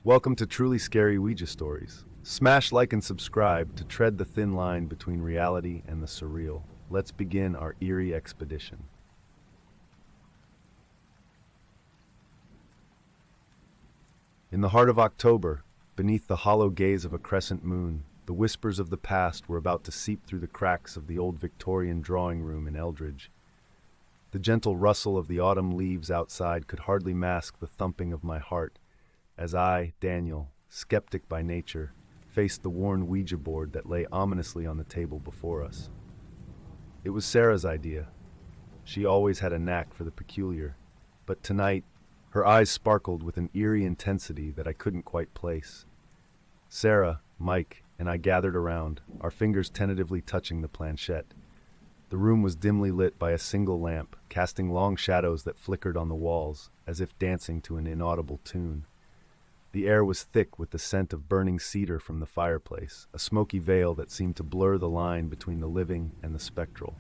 Welcome to Truly Scary Ouija Stories. Smash like and subscribe to tread the thin line between reality and the surreal. Let's begin our eerie expedition. In the heart of October, beneath the hollow gaze of a crescent moon, the whispers of the past were about to seep through the cracks of the old Victorian drawing room in Eldridge. The gentle rustle of the autumn leaves outside could hardly mask the thumping of my heart as I, Daniel, skeptic by nature, faced the worn Ouija board that lay ominously on the table before us. It was Sarah's idea. She always had a knack for the peculiar, but tonight, her eyes sparkled with an eerie intensity that I couldn't quite place. Sarah, Mike, and I gathered around, our fingers tentatively touching the planchette. The room was dimly lit by a single lamp, casting long shadows that flickered on the walls, as if dancing to an inaudible tune. The air was thick with the scent of burning cedar from the fireplace, a smoky veil that seemed to blur the line between the living and the spectral.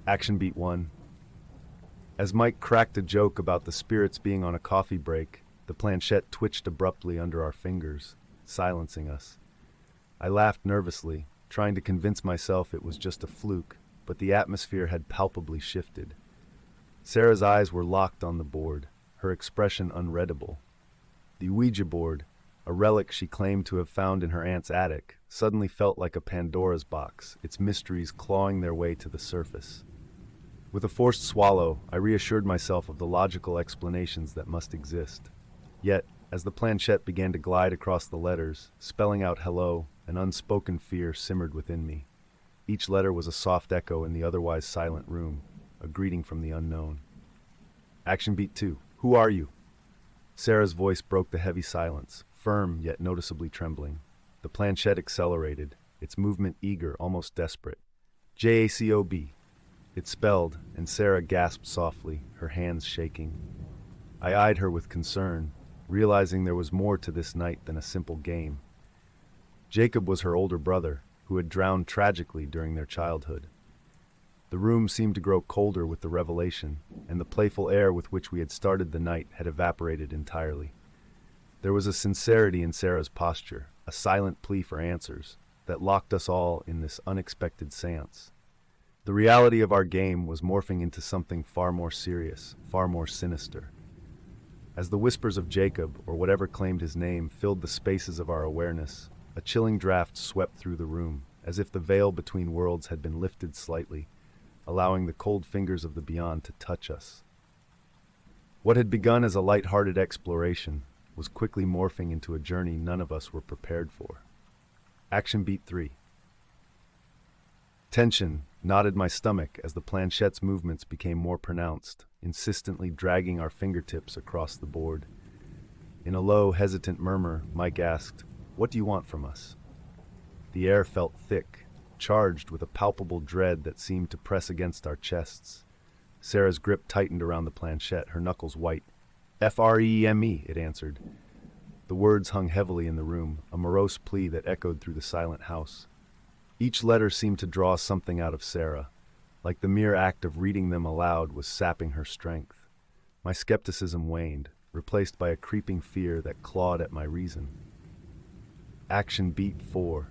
Action beat 1. As Mike cracked a joke about the spirits being on a coffee break, the planchette twitched abruptly under our fingers, silencing us. I laughed nervously, trying to convince myself it was just a fluke, but the atmosphere had palpably shifted. Sarah's eyes were locked on the board, her expression unreadable. The Ouija board, a relic she claimed to have found in her aunt's attic, suddenly felt like a Pandora's box, its mysteries clawing their way to the surface. With a forced swallow, I reassured myself of the logical explanations that must exist. Yet, as the planchette began to glide across the letters, spelling out hello, an unspoken fear simmered within me. Each letter was a soft echo in the otherwise silent room, a greeting from the unknown. Action beat 2. Who are you? Sarah's voice broke the heavy silence, firm yet noticeably trembling. The planchette accelerated, its movement eager, almost desperate. JACOB. It spelled, and Sarah gasped softly, her hands shaking. I eyed her with concern, realizing there was more to this night than a simple game. Jacob was her older brother, who had drowned tragically during their childhood. The room seemed to grow colder with the revelation, and the playful air with which we had started the night had evaporated entirely. There was a sincerity in Sarah's posture, a silent plea for answers, that locked us all in this unexpected seance. The reality of our game was morphing into something far more serious, far more sinister. As the whispers of Jacob, or whatever claimed his name, filled the spaces of our awareness, a chilling draft swept through the room, as if the veil between worlds had been lifted slightly, allowing the cold fingers of the beyond to touch us. What had begun as a light-hearted exploration was quickly morphing into a journey none of us were prepared for. Action beat 3. Tension knotted my stomach as the planchette's movements became more pronounced, insistently dragging our fingertips across the board. In a low, hesitant murmur, Mike asked, "What do you want from us?" The air felt thick, charged with a palpable dread that seemed to press against our chests. Sarah's grip tightened around the planchette, her knuckles white. "FREME," it answered. The words hung heavily in the room, a morose plea that echoed through the silent house. Each letter seemed to draw something out of Sarah, like the mere act of reading them aloud was sapping her strength. My skepticism waned, replaced by a creeping fear that clawed at my reason. Action beat 4.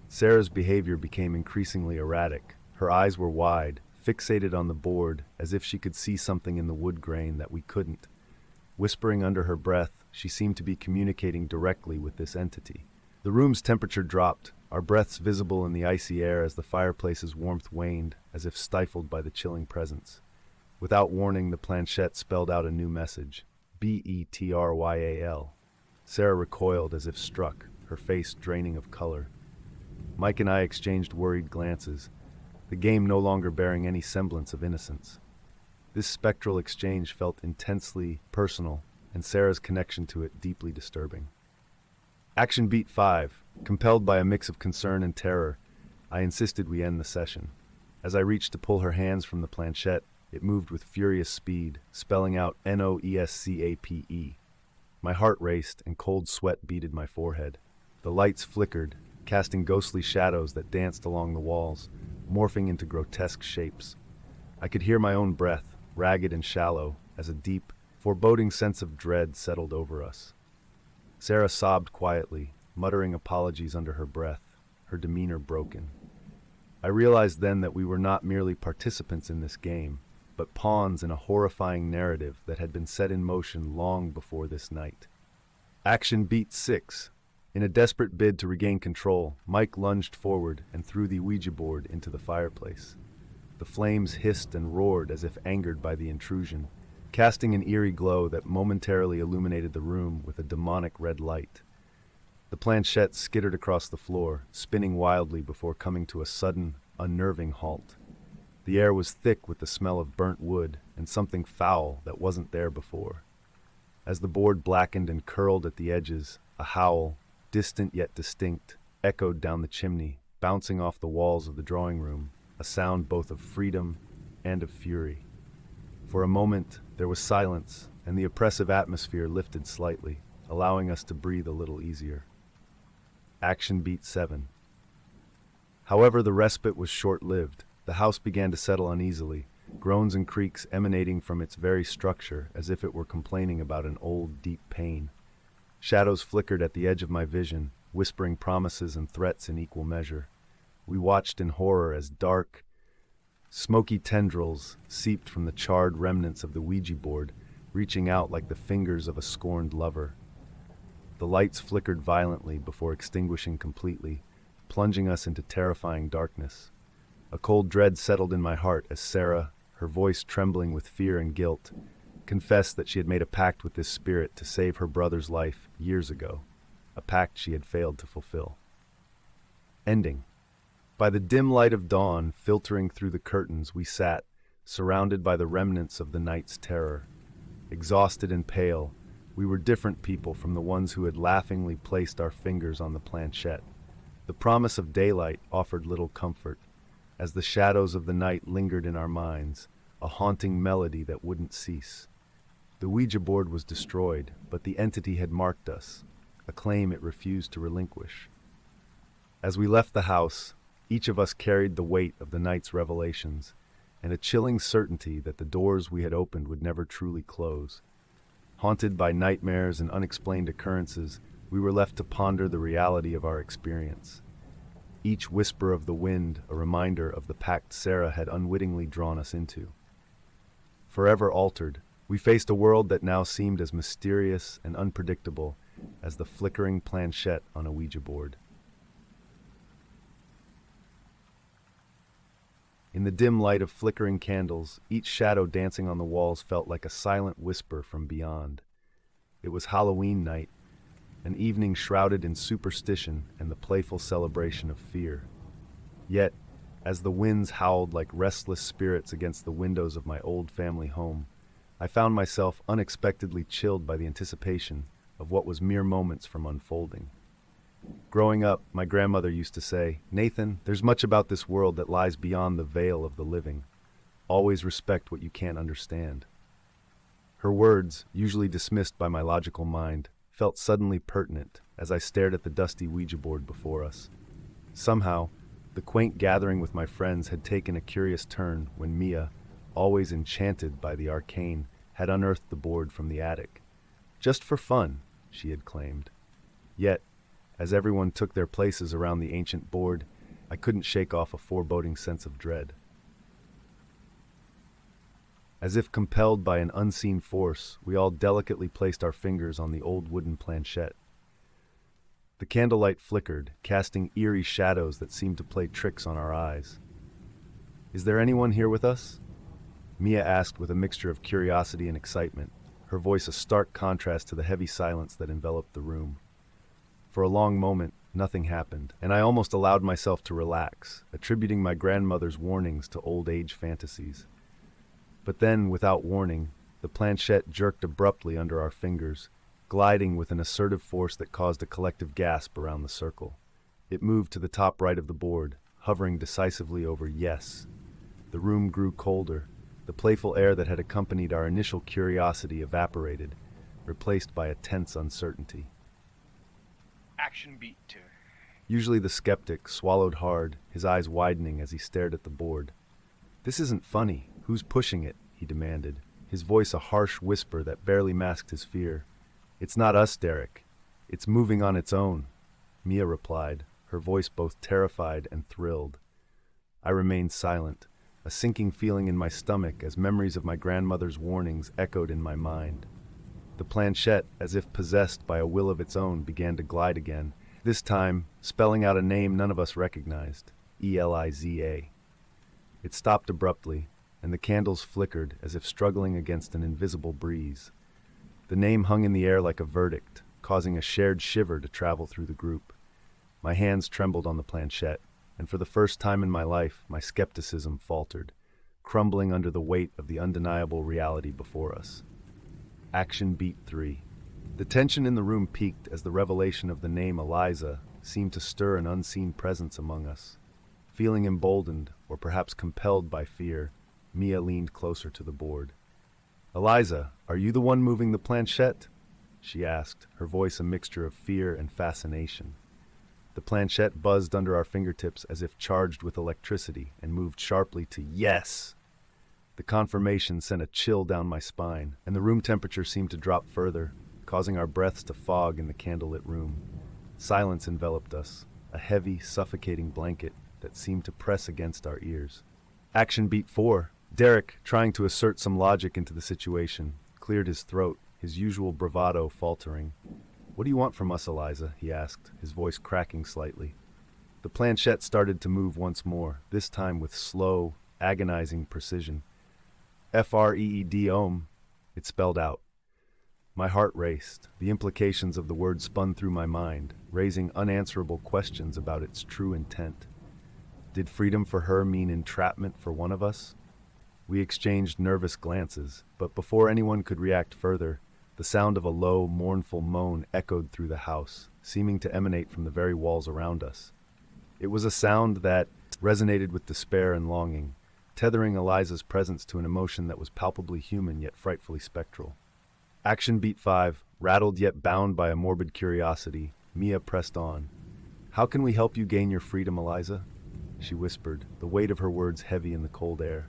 Sarah's behavior became increasingly erratic. Her eyes were wide, fixated on the board, as if she could see something in the wood grain that we couldn't. Whispering under her breath, she seemed to be communicating directly with this entity. The room's temperature dropped, our breaths visible in the icy air as the fireplace's warmth waned, as if stifled by the chilling presence. Without warning, the planchette spelled out a new message, BETRYAL. Sarah recoiled as if struck, her face draining of color. Mike and I exchanged worried glances, the game no longer bearing any semblance of innocence. This spectral exchange felt intensely personal, and Sarah's connection to it deeply disturbing. Action beat 5. Compelled by a mix of concern and terror, I insisted we end the session. As I reached to pull her hands from the planchette, it moved with furious speed, spelling out NOESCAPE. My heart raced and cold sweat beaded my forehead. The lights flickered, casting ghostly shadows that danced along the walls, morphing into grotesque shapes. I could hear my own breath, ragged and shallow, as a deep, foreboding sense of dread settled over us. Sarah sobbed quietly, muttering apologies under her breath, her demeanor broken. I realized then that we were not merely participants in this game, but pawns in a horrifying narrative that had been set in motion long before this night. Action beat 6. In a desperate bid to regain control, Mike lunged forward and threw the Ouija board into the fireplace. The flames hissed and roared as if angered by the intrusion, casting an eerie glow that momentarily illuminated the room with a demonic red light. The planchette skittered across the floor, spinning wildly before coming to a sudden, unnerving halt. The air was thick with the smell of burnt wood and something foul that wasn't there before. As the board blackened and curled at the edges, a howl, distant yet distinct, echoed down the chimney, bouncing off the walls of the drawing room, a sound both of freedom and of fury. For a moment, there was silence, and the oppressive atmosphere lifted slightly, allowing us to breathe a little easier. Action beat 7. However, the respite was short-lived. The house began to settle uneasily, groans and creaks emanating from its very structure as if it were complaining about an old, deep pain. Shadows flickered at the edge of my vision, whispering promises and threats in equal measure. We watched in horror as dark, smoky tendrils seeped from the charred remnants of the Ouija board, reaching out like the fingers of a scorned lover. The lights flickered violently before extinguishing completely, plunging us into terrifying darkness. A cold dread settled in my heart as Sarah, her voice trembling with fear and guilt, confessed that she had made a pact with this spirit to save her brother's life years ago, a pact she had failed to fulfill. Ending. By the dim light of dawn filtering through the curtains, we sat, surrounded by the remnants of the night's terror. Exhausted and pale, we were different people from the ones who had laughingly placed our fingers on the planchette. The promise of daylight offered little comfort, as the shadows of the night lingered in our minds, a haunting melody that wouldn't cease. The Ouija board was destroyed, but the entity had marked us, a claim it refused to relinquish. As we left the house, each of us carried the weight of the night's revelations, and a chilling certainty that the doors we had opened would never truly close. Haunted by nightmares and unexplained occurrences, we were left to ponder the reality of our experience. Each whisper of the wind a reminder of the pact Sarah had unwittingly drawn us into. Forever altered, we faced a world that now seemed as mysterious and unpredictable as the flickering planchette on a Ouija board. In the dim light of flickering candles, each shadow dancing on the walls felt like a silent whisper from beyond. It was Halloween night, an evening shrouded in superstition and the playful celebration of fear. Yet, as the winds howled like restless spirits against the windows of my old family home, I found myself unexpectedly chilled by the anticipation of what was mere moments from unfolding. Growing up, my grandmother used to say, "Nathan, there's much about this world that lies beyond the veil of the living. Always respect what you can't understand." Her words, usually dismissed by my logical mind, felt suddenly pertinent as I stared at the dusty Ouija board before us. Somehow, the quaint gathering with my friends had taken a curious turn when Mia, always enchanted by the arcane, had unearthed the board from the attic. Just for fun, she had claimed. Yet, as everyone took their places around the ancient board, I couldn't shake off a foreboding sense of dread. As if compelled by an unseen force, we all delicately placed our fingers on the old wooden planchette. The candlelight flickered, casting eerie shadows that seemed to play tricks on our eyes. "Is there anyone here with us?" Mia asked with a mixture of curiosity and excitement, her voice a stark contrast to the heavy silence that enveloped the room. For a long moment, nothing happened, and I almost allowed myself to relax, attributing my grandmother's warnings to old age fantasies. But then, without warning, the planchette jerked abruptly under our fingers, gliding with an assertive force that caused a collective gasp around the circle. It moved to the top right of the board, hovering decisively over yes. The room grew colder. The playful air that had accompanied our initial curiosity evaporated, replaced by a tense uncertainty. Action beat 2. Usually the skeptic swallowed hard, his eyes widening as he stared at the board. "This isn't funny. Who's pushing it?" he demanded, his voice a harsh whisper that barely masked his fear. "It's not us, Derek. It's moving on its own," Mia replied, her voice both terrified and thrilled. I remained silent, a sinking feeling in my stomach as memories of my grandmother's warnings echoed in my mind. The planchette, as if possessed by a will of its own, began to glide again, this time spelling out a name none of us recognized, Eliza. It stopped abruptly, and the candles flickered as if struggling against an invisible breeze. The name hung in the air like a verdict, causing a shared shiver to travel through the group. My hands trembled on the planchette, and for the first time in my life, my skepticism faltered, crumbling under the weight of the undeniable reality before us. Action beat 3. The tension in the room peaked as the revelation of the name Eliza seemed to stir an unseen presence among us. Feeling emboldened, or perhaps compelled by fear, Mia leaned closer to the board. "Eliza, are you the one moving the planchette?" she asked, her voice a mixture of fear and fascination. The planchette buzzed under our fingertips as if charged with electricity and moved sharply to yes. The confirmation sent a chill down my spine, and the room temperature seemed to drop further, causing our breaths to fog in the candlelit room. Silence enveloped us, a heavy, suffocating blanket that seemed to press against our ears. Action beat 4. Derek, trying to assert some logic into the situation, cleared his throat, his usual bravado faltering. "What do you want from us, Eliza?" he asked, his voice cracking slightly. The planchette started to move once more, this time with slow, agonizing precision. "FREED, it spelled out. My heart raced. The implications of the word spun through my mind, raising unanswerable questions about its true intent. Did freedom for her mean entrapment for one of us? We exchanged nervous glances, but before anyone could react further, the sound of a low, mournful moan echoed through the house, seeming to emanate from the very walls around us. It was a sound that resonated with despair and longing, tethering Eliza's presence to an emotion that was palpably human yet frightfully spectral. Action beat 5, rattled yet bound by a morbid curiosity, Mia pressed on. "How can we help you gain your freedom, Eliza?" she whispered, the weight of her words heavy in the cold air.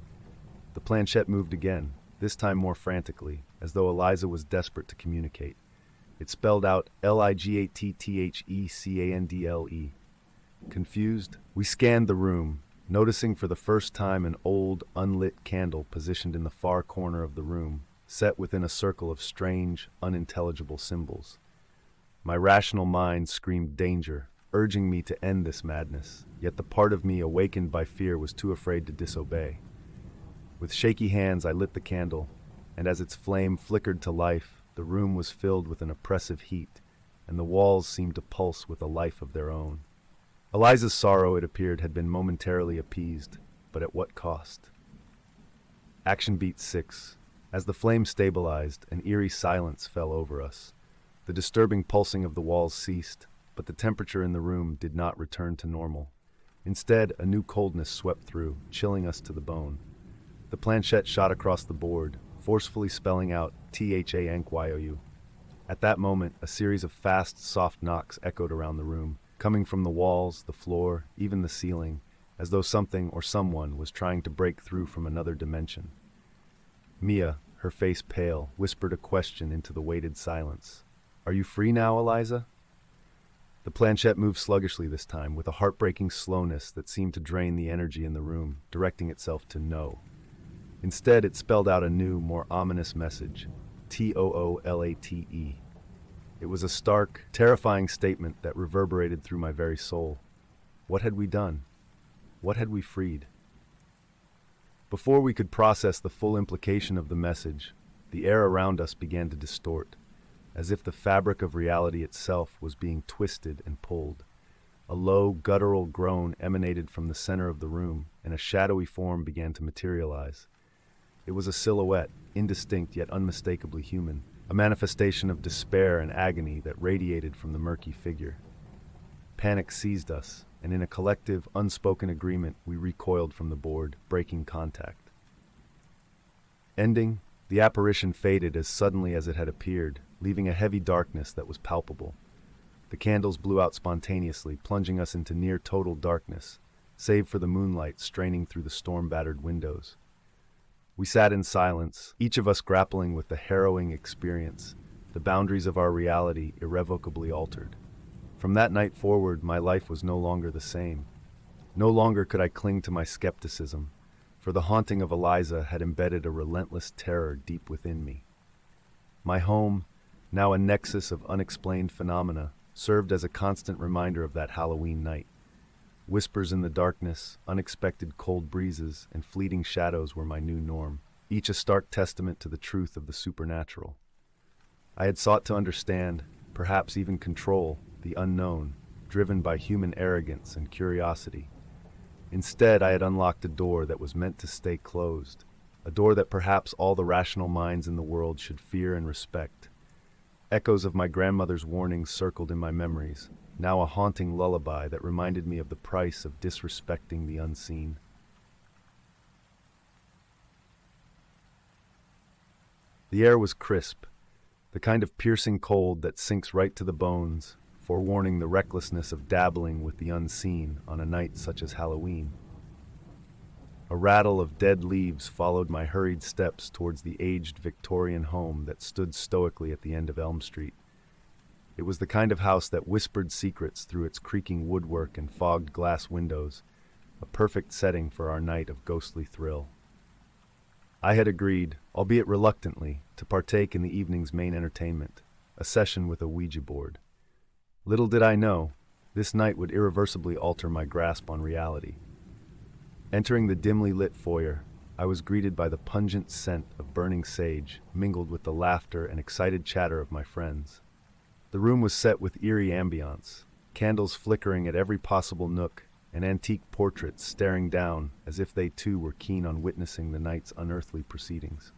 The planchette moved again, this time more frantically, as though Eliza was desperate to communicate. It spelled out LIGATTHECANDLE. Confused, we scanned the room, noticing for the first time an old, unlit candle positioned in the far corner of the room, set within a circle of strange, unintelligible symbols. My rational mind screamed danger, urging me to end this madness, yet the part of me awakened by fear was too afraid to disobey. With shaky hands I lit the candle, and as its flame flickered to life, the room was filled with an oppressive heat, and the walls seemed to pulse with a life of their own. Eliza's sorrow, it appeared, had been momentarily appeased, but at what cost? Action beat 6. As the flame stabilized, an eerie silence fell over us. The disturbing pulsing of the walls ceased, but the temperature in the room did not return to normal. Instead, a new coldness swept through, chilling us to the bone. The planchette shot across the board, forcefully spelling out THANQYOU. At that moment, a series of fast, soft knocks echoed around the room, coming from the walls, the floor, even the ceiling, as though something or someone was trying to break through from another dimension. Mia, her face pale, whispered a question into the weighted silence. "Are you free now, Eliza?" The planchette moved sluggishly this time, with a heartbreaking slowness that seemed to drain the energy in the room, directing itself to no. Instead, it spelled out a new, more ominous message, TOOLATE. It was a stark, terrifying statement that reverberated through my very soul. What had we done? What had we freed? Before we could process the full implication of the message, the air around us began to distort, as if the fabric of reality itself was being twisted and pulled. A low, guttural groan emanated from the center of the room, and a shadowy form began to materialize. It was a silhouette, indistinct yet unmistakably human, a manifestation of despair and agony that radiated from the murky figure. Panic seized us, and in a collective, unspoken agreement, we recoiled from the board, breaking contact. Ending, the apparition faded as suddenly as it had appeared, leaving a heavy darkness that was palpable. The candles blew out spontaneously, plunging us into near total darkness, save for the moonlight straining through the storm-battered windows. We sat in silence, each of us grappling with the harrowing experience, the boundaries of our reality irrevocably altered. From that night forward, my life was no longer the same. No longer could I cling to my skepticism, for the haunting of Eliza had embedded a relentless terror deep within me. My home, now a nexus of unexplained phenomena, served as a constant reminder of that Halloween night. Whispers in the darkness, unexpected cold breezes, and fleeting shadows were my new norm, each a stark testament to the truth of the supernatural. I had sought to understand, perhaps even control, the unknown, driven by human arrogance and curiosity. Instead, I had unlocked a door that was meant to stay closed, a door that perhaps all the rational minds in the world should fear and respect. Echoes of my grandmother's warnings circled in my memories, now a haunting lullaby that reminded me of the price of disrespecting the unseen. The air was crisp, the kind of piercing cold that sinks right to the bones, forewarning the recklessness of dabbling with the unseen on a night such as Halloween. A rattle of dead leaves followed my hurried steps towards the aged Victorian home that stood stoically at the end of Elm Street. It was the kind of house that whispered secrets through its creaking woodwork and fogged glass windows, a perfect setting for our night of ghostly thrill. I had agreed, albeit reluctantly, to partake in the evening's main entertainment, a session with a Ouija board. Little did I know, this night would irreversibly alter my grasp on reality. Entering the dimly lit foyer, I was greeted by the pungent scent of burning sage, mingled with the laughter and excited chatter of my friends. The room was set with eerie ambiance, candles flickering at every possible nook, and antique portraits staring down as if they too were keen on witnessing the night's unearthly proceedings.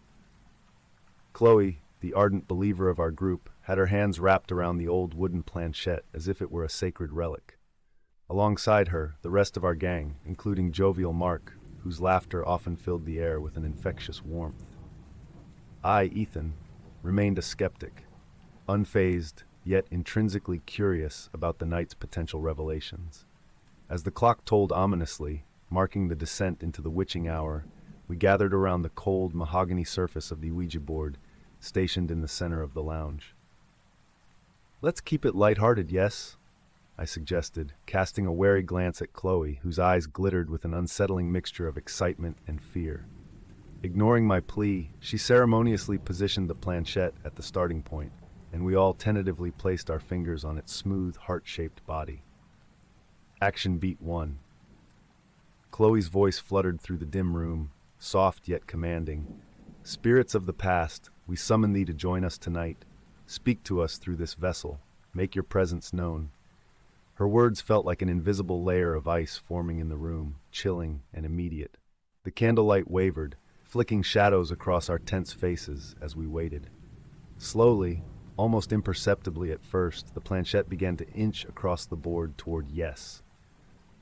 Chloe, the ardent believer of our group, had her hands wrapped around the old wooden planchette as if it were a sacred relic. Alongside her, the rest of our gang, including jovial Mark, whose laughter often filled the air with an infectious warmth. I, Ethan, remained a skeptic, unfazed, yet intrinsically curious about the night's potential revelations. As the clock tolled ominously, marking the descent into the witching hour, we gathered around the cold mahogany surface of the Ouija board, stationed in the center of the lounge. "Let's keep it lighthearted, yes?" I suggested, casting a wary glance at Chloe, whose eyes glittered with an unsettling mixture of excitement and fear. Ignoring my plea, she ceremoniously positioned the planchette at the starting point, and we all tentatively placed our fingers on its smooth, heart-shaped body. Action beat 1. Chloe's voice fluttered through the dim room, soft yet commanding. "Spirits of the past, we summon thee to join us tonight. Speak to us through this vessel. Make your presence known." Her words felt like an invisible layer of ice forming in the room, chilling and immediate. The candlelight wavered, flicking shadows across our tense faces as we waited. Slowly, almost imperceptibly at first, the planchette began to inch across the board toward yes.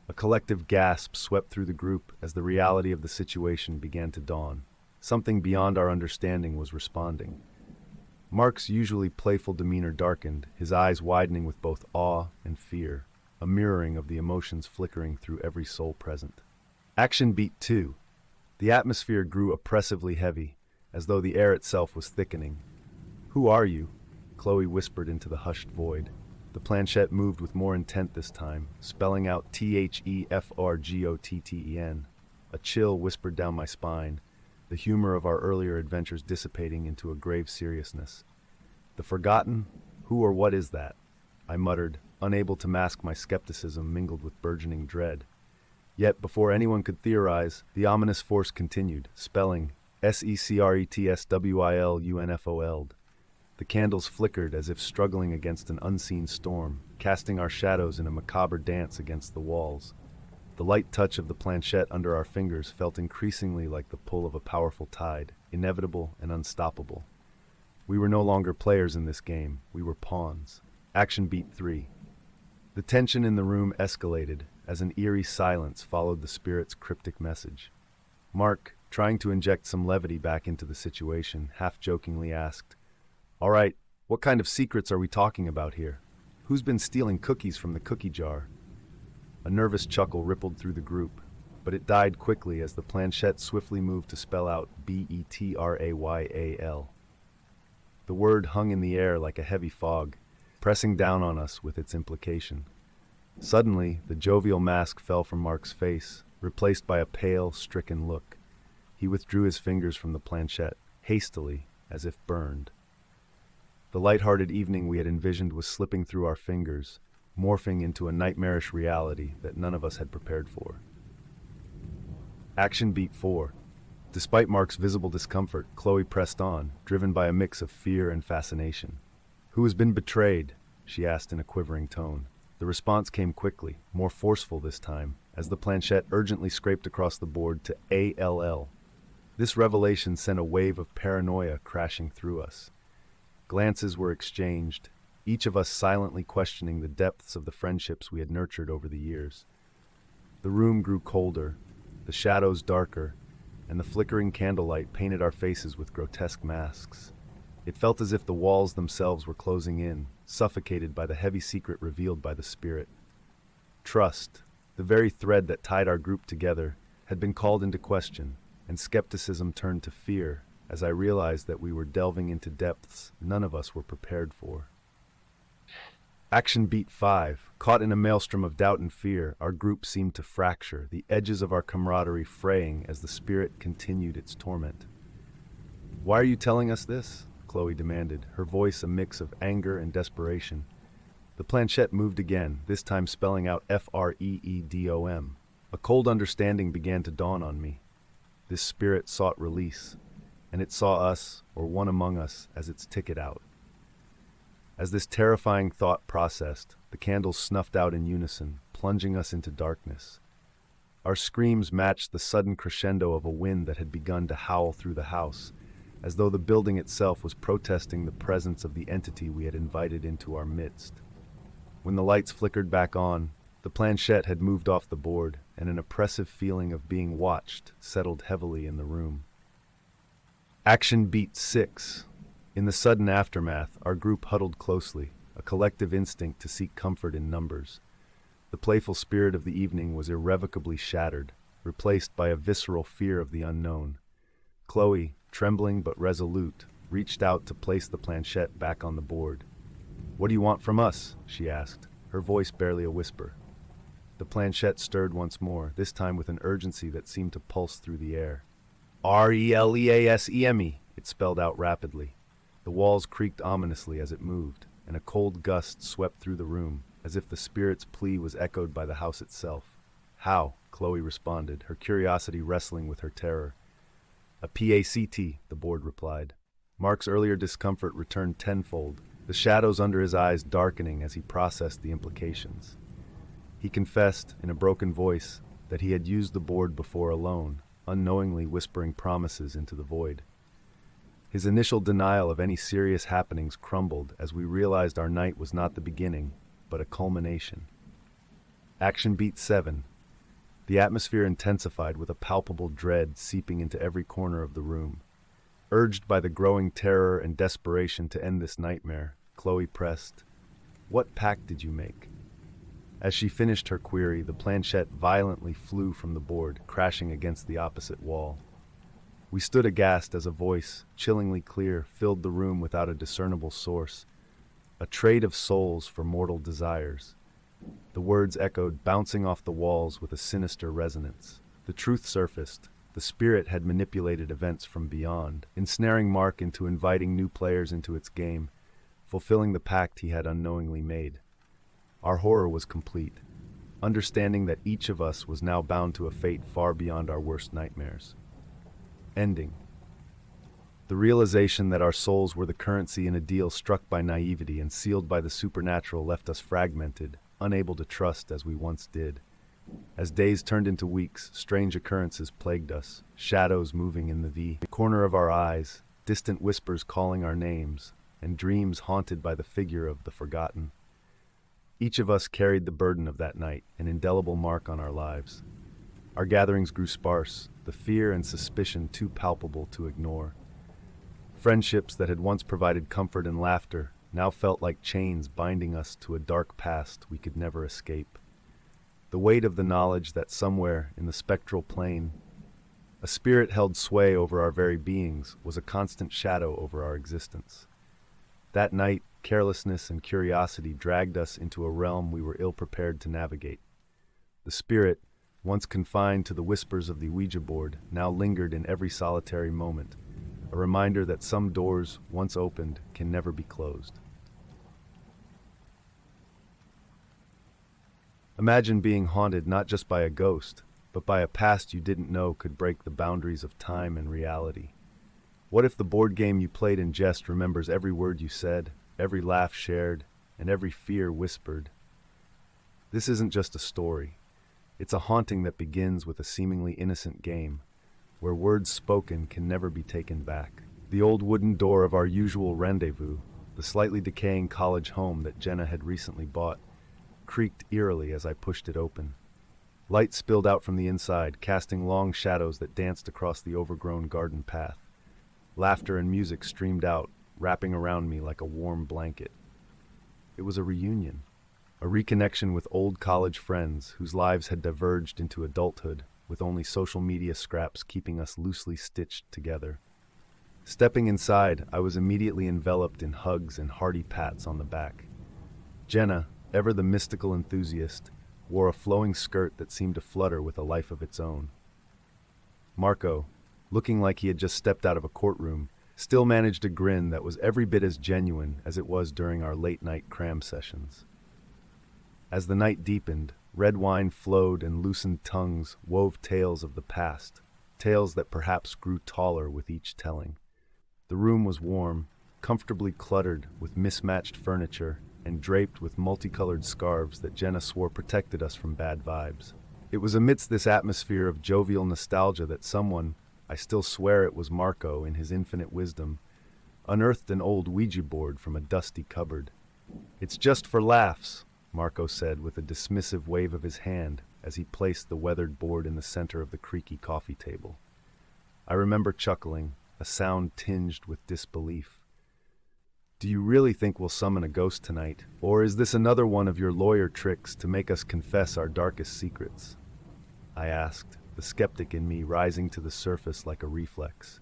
A collective gasp swept through the group as the reality of the situation began to dawn. Something beyond our understanding was responding. Mark's usually playful demeanor darkened, his eyes widening with both awe and fear, a mirroring of the emotions flickering through every soul present. Action beat 2. The atmosphere grew oppressively heavy, as though the air itself was thickening. "Who are you?" Chloe whispered into the hushed void. The planchette moved with more intent this time, spelling out THEFRGOTTEN. A chill whispered down my spine, the humor of our earlier adventures dissipating into a grave seriousness. "The Forgotten? Who or what is that?" I muttered, unable to mask my skepticism mingled with burgeoning dread. Yet, before anyone could theorize, the ominous force continued, spelling SECRETSWILUNFOLD. The candles flickered as if struggling against an unseen storm, casting our shadows in a macabre dance against the walls. The light touch of the planchette under our fingers felt increasingly like the pull of a powerful tide, inevitable and unstoppable. We were no longer players in this game, we were pawns. Action beat 3. The tension in the room escalated as an eerie silence followed the spirit's cryptic message. Mark, trying to inject some levity back into the situation, half-jokingly asked, "All right, what kind of secrets are we talking about here? Who's been stealing cookies from the cookie jar?" A nervous chuckle rippled through the group. but it died quickly as the planchette swiftly moved to spell out Betrayal. The word hung in the air like a heavy fog, pressing down on us with its implication. Suddenly, the jovial mask fell from Mark's face, replaced by a pale, stricken look. He withdrew his fingers from the planchette, hastily, as if burned. The light-hearted evening we had envisioned was slipping through our fingers, morphing into a nightmarish reality that none of us had prepared for. Action beat 4. Despite Mark's visible discomfort, Chloe pressed on, driven by a mix of fear and fascination. "Who has been betrayed?" she asked in a quivering tone. The response came quickly, more forceful this time, as the planchette urgently scraped across the board to ALL. This revelation sent a wave of paranoia crashing through us. Glances were exchanged, each of us silently questioning the depths of the friendships we had nurtured over the years. The room grew colder, the shadows darker, and the flickering candlelight painted our faces with grotesque masks. It felt as if the walls themselves were closing in, suffocated by the heavy secret revealed by the spirit. Trust, the very thread that tied our group together, had been called into question, and skepticism turned to fear as I realized that we were delving into depths none of us were prepared for. Action beat 5. Caught in a maelstrom of doubt and fear, our group seemed to fracture, the edges of our camaraderie fraying as the spirit continued its torment. "Why are you telling us this?" Chloe demanded, her voice a mix of anger and desperation. The planchette moved again, this time spelling out FREEDOM. A cold understanding began to dawn on me. This spirit sought release, and it saw us, or one among us, as its ticket out. As this terrifying thought processed, the candles snuffed out in unison, plunging us into darkness. Our screams matched the sudden crescendo of a wind that had begun to howl through the house, as though the building itself was protesting the presence of the entity we had invited into our midst. When the lights flickered back on, the planchette had moved off the board, and an oppressive feeling of being watched settled heavily in the room. Action beat 6. In the sudden aftermath, our group huddled closely, a collective instinct to seek comfort in numbers. The playful spirit of the evening was irrevocably shattered, replaced by a visceral fear of the unknown. Chloe, trembling but resolute, reached out to place the planchette back on the board. "What do you want from us?" she asked, her voice barely a whisper. The planchette stirred once more, this time with an urgency that seemed to pulse through the air. "RELEASEME," it spelled out rapidly. The walls creaked ominously as it moved, and a cold gust swept through the room, as if the spirit's plea was echoed by the house itself. "How?" Chloe responded, her curiosity wrestling with her terror. "A PACT," the board replied. Mark's earlier discomfort returned tenfold, the shadows under his eyes darkening as he processed the implications. He confessed, in a broken voice, that he had used the board before alone, unknowingly whispering promises into the void. His initial denial of any serious happenings crumbled as we realized our night was not the beginning, but a culmination. Action beat 7. The atmosphere intensified with a palpable dread seeping into every corner of the room. Urged by the growing terror and desperation to end this nightmare, Chloe pressed, "What pact did you make?" As she finished her query, the planchette violently flew from the board, crashing against the opposite wall. We stood aghast as a voice, chillingly clear, filled the room without a discernible source. "A trade of souls for mortal desires." The words echoed, bouncing off the walls with a sinister resonance. The truth surfaced. The spirit had manipulated events from beyond, ensnaring Mark into inviting new players into its game, fulfilling the pact he had unknowingly made. Our horror was complete, understanding that each of us was now bound to a fate far beyond our worst nightmares. Ending. The realization that our souls were the currency in a deal struck by naivety and sealed by the supernatural left us fragmented, unable to trust as we once did. As days turned into weeks, strange occurrences plagued us, shadows moving in the corner of our eyes, distant whispers calling our names, and dreams haunted by the figure of the forgotten. Each of us carried the burden of that night, an indelible mark on our lives. Our gatherings grew sparse, the fear and suspicion too palpable to ignore. Friendships that had once provided comfort and laughter now felt like chains binding us to a dark past we could never escape. the weight of the knowledge that somewhere in the spectral plane, a spirit held sway over our very beings, was a constant shadow over our existence. That night, carelessness and curiosity dragged us into a realm we were ill-prepared to navigate. The spirit, once confined to the whispers of the Ouija board, now lingered in every solitary moment, a reminder that some doors, once opened, can never be closed. Imagine being haunted not just by a ghost, but by a past you didn't know could break the boundaries of time and reality. What if the board game you played in jest remembers every word you said, every laugh shared, and every fear whispered? This isn't just a story. It's a haunting that begins with a seemingly innocent game, where words spoken can never be taken back. The old wooden door of our usual rendezvous, the slightly decaying college home that Jenna had recently bought, creaked eerily as I pushed it open. Light spilled out from the inside, casting long shadows that danced across the overgrown garden path. Laughter and music streamed out, wrapping around me like a warm blanket. It was a reunion, a reconnection with old college friends whose lives had diverged into adulthood, with only social media scraps keeping us loosely stitched together. Stepping inside, I was immediately enveloped in hugs and hearty pats on the back. Jenna, ever the mystical enthusiast, wore a flowing skirt that seemed to flutter with a life of its own. Marco, looking like he had just stepped out of a courtroom, still managed a grin that was every bit as genuine as it was during our late-night cram sessions. As the night deepened, red wine flowed and loosened tongues wove tales of the past, tales that perhaps grew taller with each telling. The room was warm, comfortably cluttered with mismatched furniture and draped with multicolored scarves that Jenna swore protected us from bad vibes. It was amidst this atmosphere of jovial nostalgia that someone, I still swear it was Marco in his infinite wisdom, unearthed an old Ouija board from a dusty cupboard. "It's just for laughs," Marco said with a dismissive wave of his hand as he placed the weathered board in the center of the creaky coffee table. I remember chuckling, a sound tinged with disbelief. "Do you really think we'll summon a ghost tonight? Or is this another one of your lawyer tricks to make us confess our darkest secrets?" I asked, the skeptic in me rising to the surface like a reflex.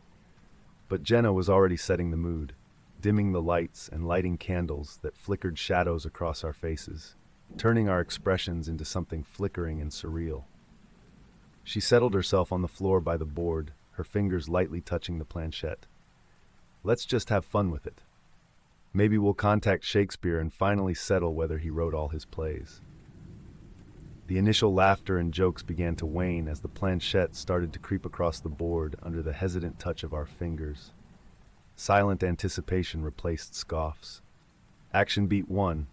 But Jenna was already setting the mood, dimming the lights and lighting candles that flickered shadows across our faces, turning our expressions into something flickering and surreal. She settled herself on the floor by the board, her fingers lightly touching the planchette. "Let's just have fun with it. Maybe we'll contact Shakespeare and finally settle whether he wrote all his plays." The initial laughter and jokes began to wane as the planchette started to creep across the board under the hesitant touch of our fingers. Silent anticipation replaced scoffs. Action beat 1.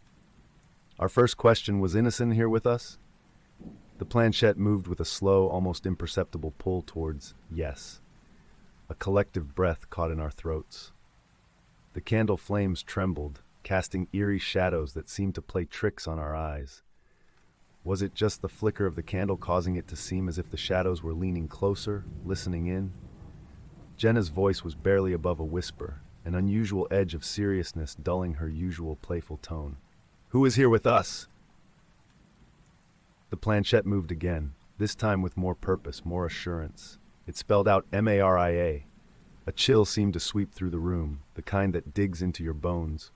Our first question: was Innocent here with us? The planchette moved with a slow, almost imperceptible pull towards yes. A collective breath caught in our throats. The candle flames trembled, casting eerie shadows that seemed to play tricks on our eyes. Was it just the flicker of the candle causing it to seem as if the shadows were leaning closer, listening in? Jenna's voice was barely above a whisper, an unusual edge of seriousness dulling her usual playful tone. "Who is here with us?" The planchette moved again, this time with more purpose, more assurance. It spelled out Maria. A chill seemed to sweep through the room, the kind that digs into your bones.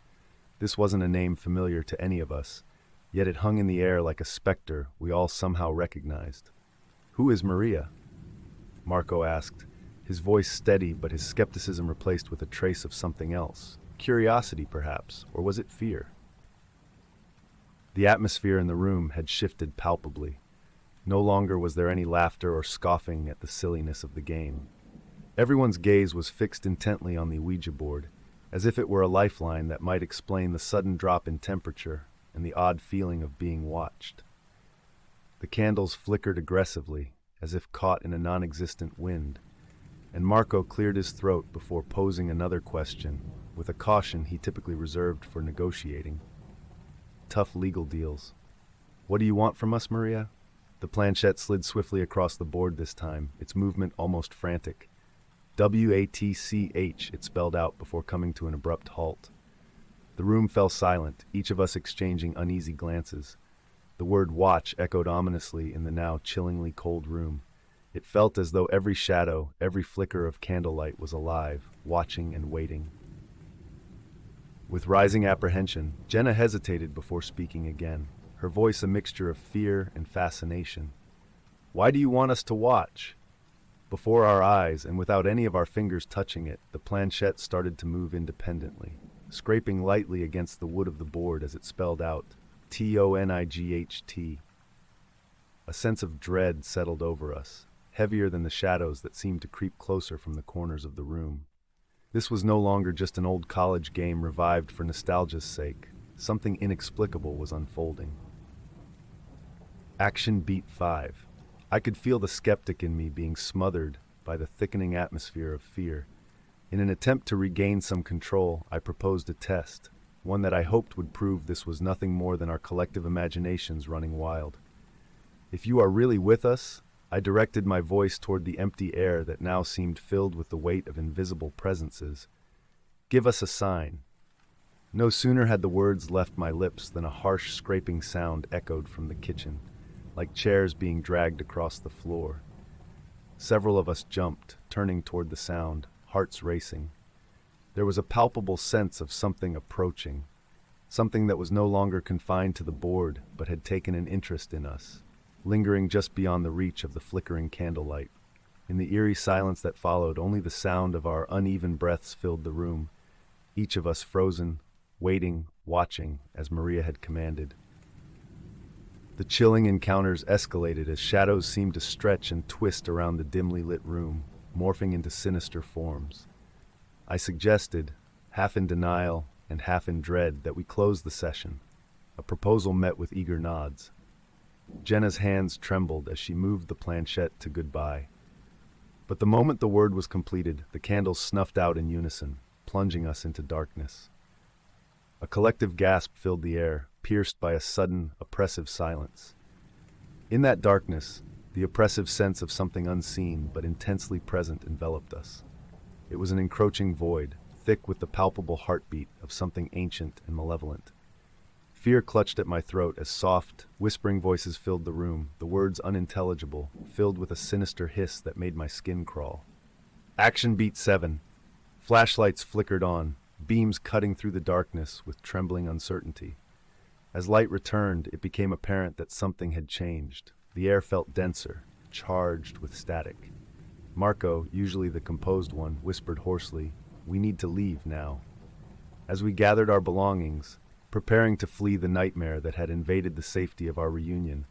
This wasn't a name familiar to any of us, yet it hung in the air like a specter we all somehow recognized. "Who is Maria?" Marco asked, his voice steady but his skepticism replaced with a trace of something else. Curiosity, perhaps, or was it fear? The atmosphere in the room had shifted palpably. No longer was there any laughter or scoffing at the silliness of the game. Everyone's gaze was fixed intently on the Ouija board, as if it were a lifeline that might explain the sudden drop in temperature and the odd feeling of being watched. The candles flickered aggressively, as if caught in a non-existent wind, and Marco cleared his throat before posing another question, with a caution he typically reserved for negotiating. "Tough legal deals. What do you want from us, Maria?" The planchette slid swiftly across the board this time, its movement almost frantic. "WATCH," it spelled out before coming to an abrupt halt. The room fell silent, each of us exchanging uneasy glances. The word watch echoed ominously in the now chillingly cold room. It felt as though every shadow, every flicker of candlelight was alive, watching and waiting. With rising apprehension, Jenna hesitated before speaking again, her voice a mixture of fear and fascination. "Why do you want us to watch?" Before our eyes, and without any of our fingers touching it, the planchette started to move independently, scraping lightly against the wood of the board as it spelled out, TONIGHT. A sense of dread settled over us, heavier than the shadows that seemed to creep closer from the corners of the room. This was no longer just an old college game revived for nostalgia's sake. Something inexplicable was unfolding. Action beat 5. I could feel the skeptic in me being smothered by the thickening atmosphere of fear. In an attempt to regain some control, I proposed a test, one that I hoped would prove this was nothing more than our collective imaginations running wild. "If you are really with us," I directed my voice toward the empty air that now seemed filled with the weight of invisible presences, "give us a sign." No sooner had the words left my lips than a harsh scraping sound echoed from the kitchen, like chairs being dragged across the floor. Several of us jumped, turning toward the sound, hearts racing. There was a palpable sense of something approaching, something that was no longer confined to the board but had taken an interest in us, lingering just beyond the reach of the flickering candlelight. In the eerie silence that followed, only the sound of our uneven breaths filled the room, each of us frozen, waiting, watching, as Maria had commanded. The chilling encounters escalated as shadows seemed to stretch and twist around the dimly lit room, morphing into sinister forms. I suggested, half in denial and half in dread, that we close the session. A proposal met with eager nods. Jenna's hands trembled as she moved the planchette to goodbye. But the moment the word was completed, the candles snuffed out in unison, plunging us into darkness. A collective gasp filled the air, pierced by a sudden, oppressive silence. In that darkness, the oppressive sense of something unseen but intensely present enveloped us. It was an encroaching void, thick with the palpable heartbeat of something ancient and malevolent. Fear clutched at my throat as soft, whispering voices filled the room, the words unintelligible, filled with a sinister hiss that made my skin crawl. Action beat 7. Flashlights flickered on, beams cutting through the darkness with trembling uncertainty. As light returned, it became apparent that something had changed. The air felt denser, charged with static. Marco, usually the composed one, whispered hoarsely, "We need to leave now." As we gathered our belongings, preparing to flee the nightmare that had invaded the safety of our reunion,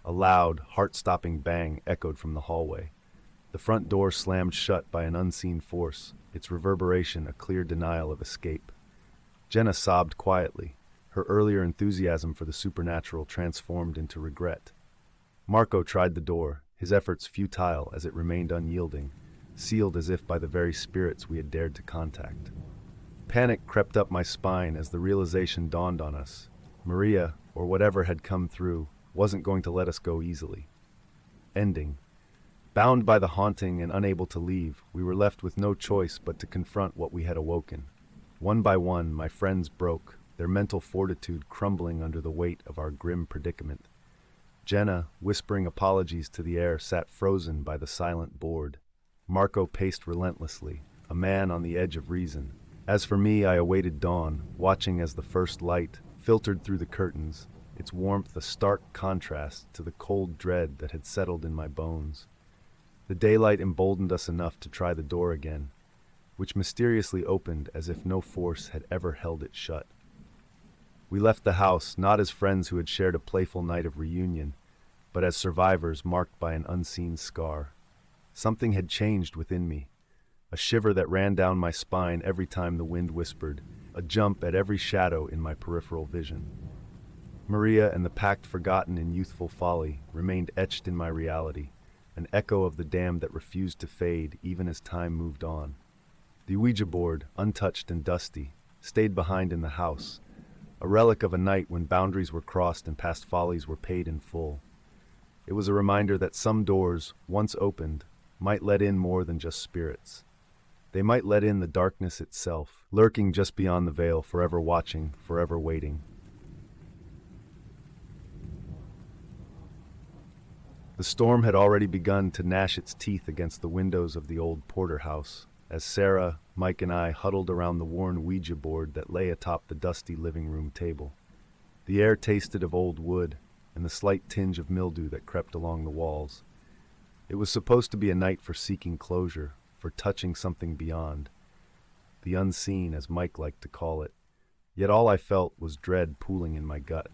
a loud, heart-stopping bang echoed from the hallway. The front door slammed shut by an unseen force, its reverberation a clear denial of escape. Jenna sobbed quietly, her earlier enthusiasm for the supernatural transformed into regret. Marco tried the door, his efforts futile as it remained unyielding, sealed as if by the very spirits we had dared to contact. Panic crept up my spine as the realization dawned on us. Maria, or whatever had come through, wasn't going to let us go easily. Ending. Bound by the haunting and unable to leave, we were left with no choice but to confront what we had awoken. One by one, my friends broke, their mental fortitude crumbling under the weight of our grim predicament. Jenna, whispering apologies to the air, sat frozen by the silent board. Marco paced relentlessly, a man on the edge of reason. As for me, I awaited dawn, watching as the first light filtered through the curtains, its warmth a stark contrast to the cold dread that had settled in my bones. The daylight emboldened us enough to try the door again, which mysteriously opened as if no force had ever held it shut. We left the house not as friends who had shared a playful night of reunion, but as survivors marked by an unseen scar. Something had changed within me. A shiver that ran down my spine every time the wind whispered, a jump at every shadow in my peripheral vision. Maria and the pact forgotten in youthful folly remained etched in my reality, an echo of the dam that refused to fade even as time moved on. The Ouija board, untouched and dusty, stayed behind in the house, a relic of a night when boundaries were crossed and past follies were paid in full. It was a reminder that some doors, once opened, might let in more than just spirits. They might let in the darkness itself, lurking just beyond the veil, forever watching, forever waiting. The storm had already begun to gnash its teeth against the windows of the old porterhouse, as Sarah, Mike, and I huddled around the worn Ouija board that lay atop the dusty living room table. The air tasted of old wood and the slight tinge of mildew that crept along the walls. It was supposed to be a night for seeking closure, for touching something beyond. The unseen, as Mike liked to call it. Yet all I felt was dread pooling in my gut.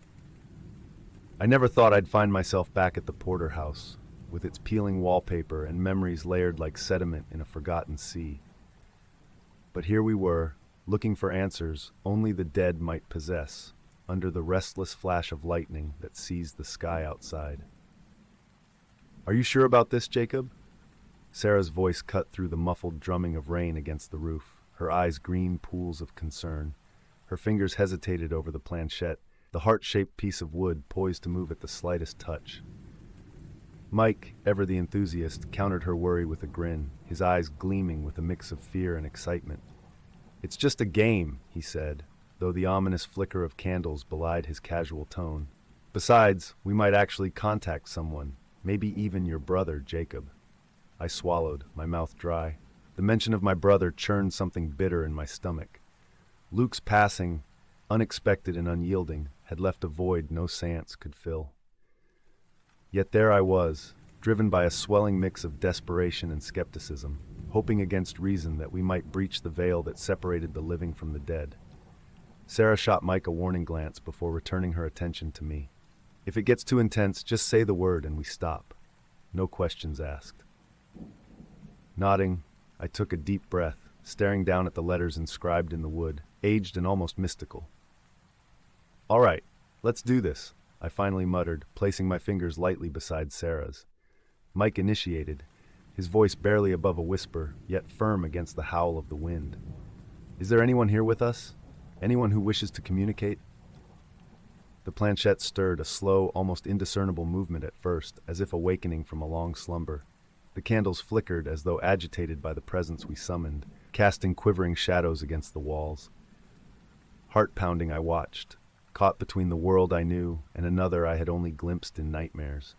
I never thought I'd find myself back at the porterhouse, with its peeling wallpaper and memories layered like sediment in a forgotten sea. But here we were, looking for answers only the dead might possess, under the restless flash of lightning that seized the sky outside. "Are you sure about this, Jacob?" Sarah's voice cut through the muffled drumming of rain against the roof, her eyes green pools of concern. Her fingers hesitated over the planchette, the heart-shaped piece of wood poised to move at the slightest touch. Mike, ever the enthusiast, countered her worry with a grin, his eyes gleaming with a mix of fear and excitement. "It's just a game," he said, though the ominous flicker of candles belied his casual tone. "Besides, we might actually contact someone, maybe even your brother, Jacob." I swallowed, my mouth dry. The mention of my brother churned something bitter in my stomach. Luke's passing, unexpected and unyielding, had left a void no seance could fill. Yet there I was, driven by a swelling mix of desperation and skepticism, hoping against reason that we might breach the veil that separated the living from the dead. Sarah shot Mike a warning glance before returning her attention to me. "If it gets too intense, just say the word and we stop. No questions asked." Nodding, I took a deep breath, staring down at the letters inscribed in the wood, aged and almost mystical. "All right, let's do this," I finally muttered, placing my fingers lightly beside Sarah's. Mike initiated, his voice barely above a whisper, yet firm against the howl of the wind. "Is there anyone here with us? Anyone who wishes to communicate?" The planchette stirred, a slow, almost indiscernible movement at first, as if awakening from a long slumber. The candles flickered as though agitated by the presence we summoned, casting quivering shadows against the walls. Heart-pounding, I watched, caught between the world I knew and another I had only glimpsed in nightmares.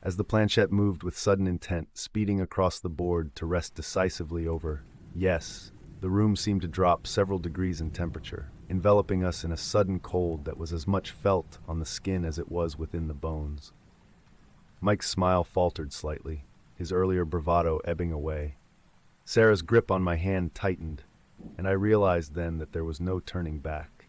As the planchette moved with sudden intent, speeding across the board to rest decisively over "yes," the room seemed to drop several degrees in temperature, enveloping us in a sudden cold that was as much felt on the skin as it was within the bones. Mike's smile faltered slightly, his earlier bravado ebbing away. Sarah's grip on my hand tightened, and I realized then that there was no turning back.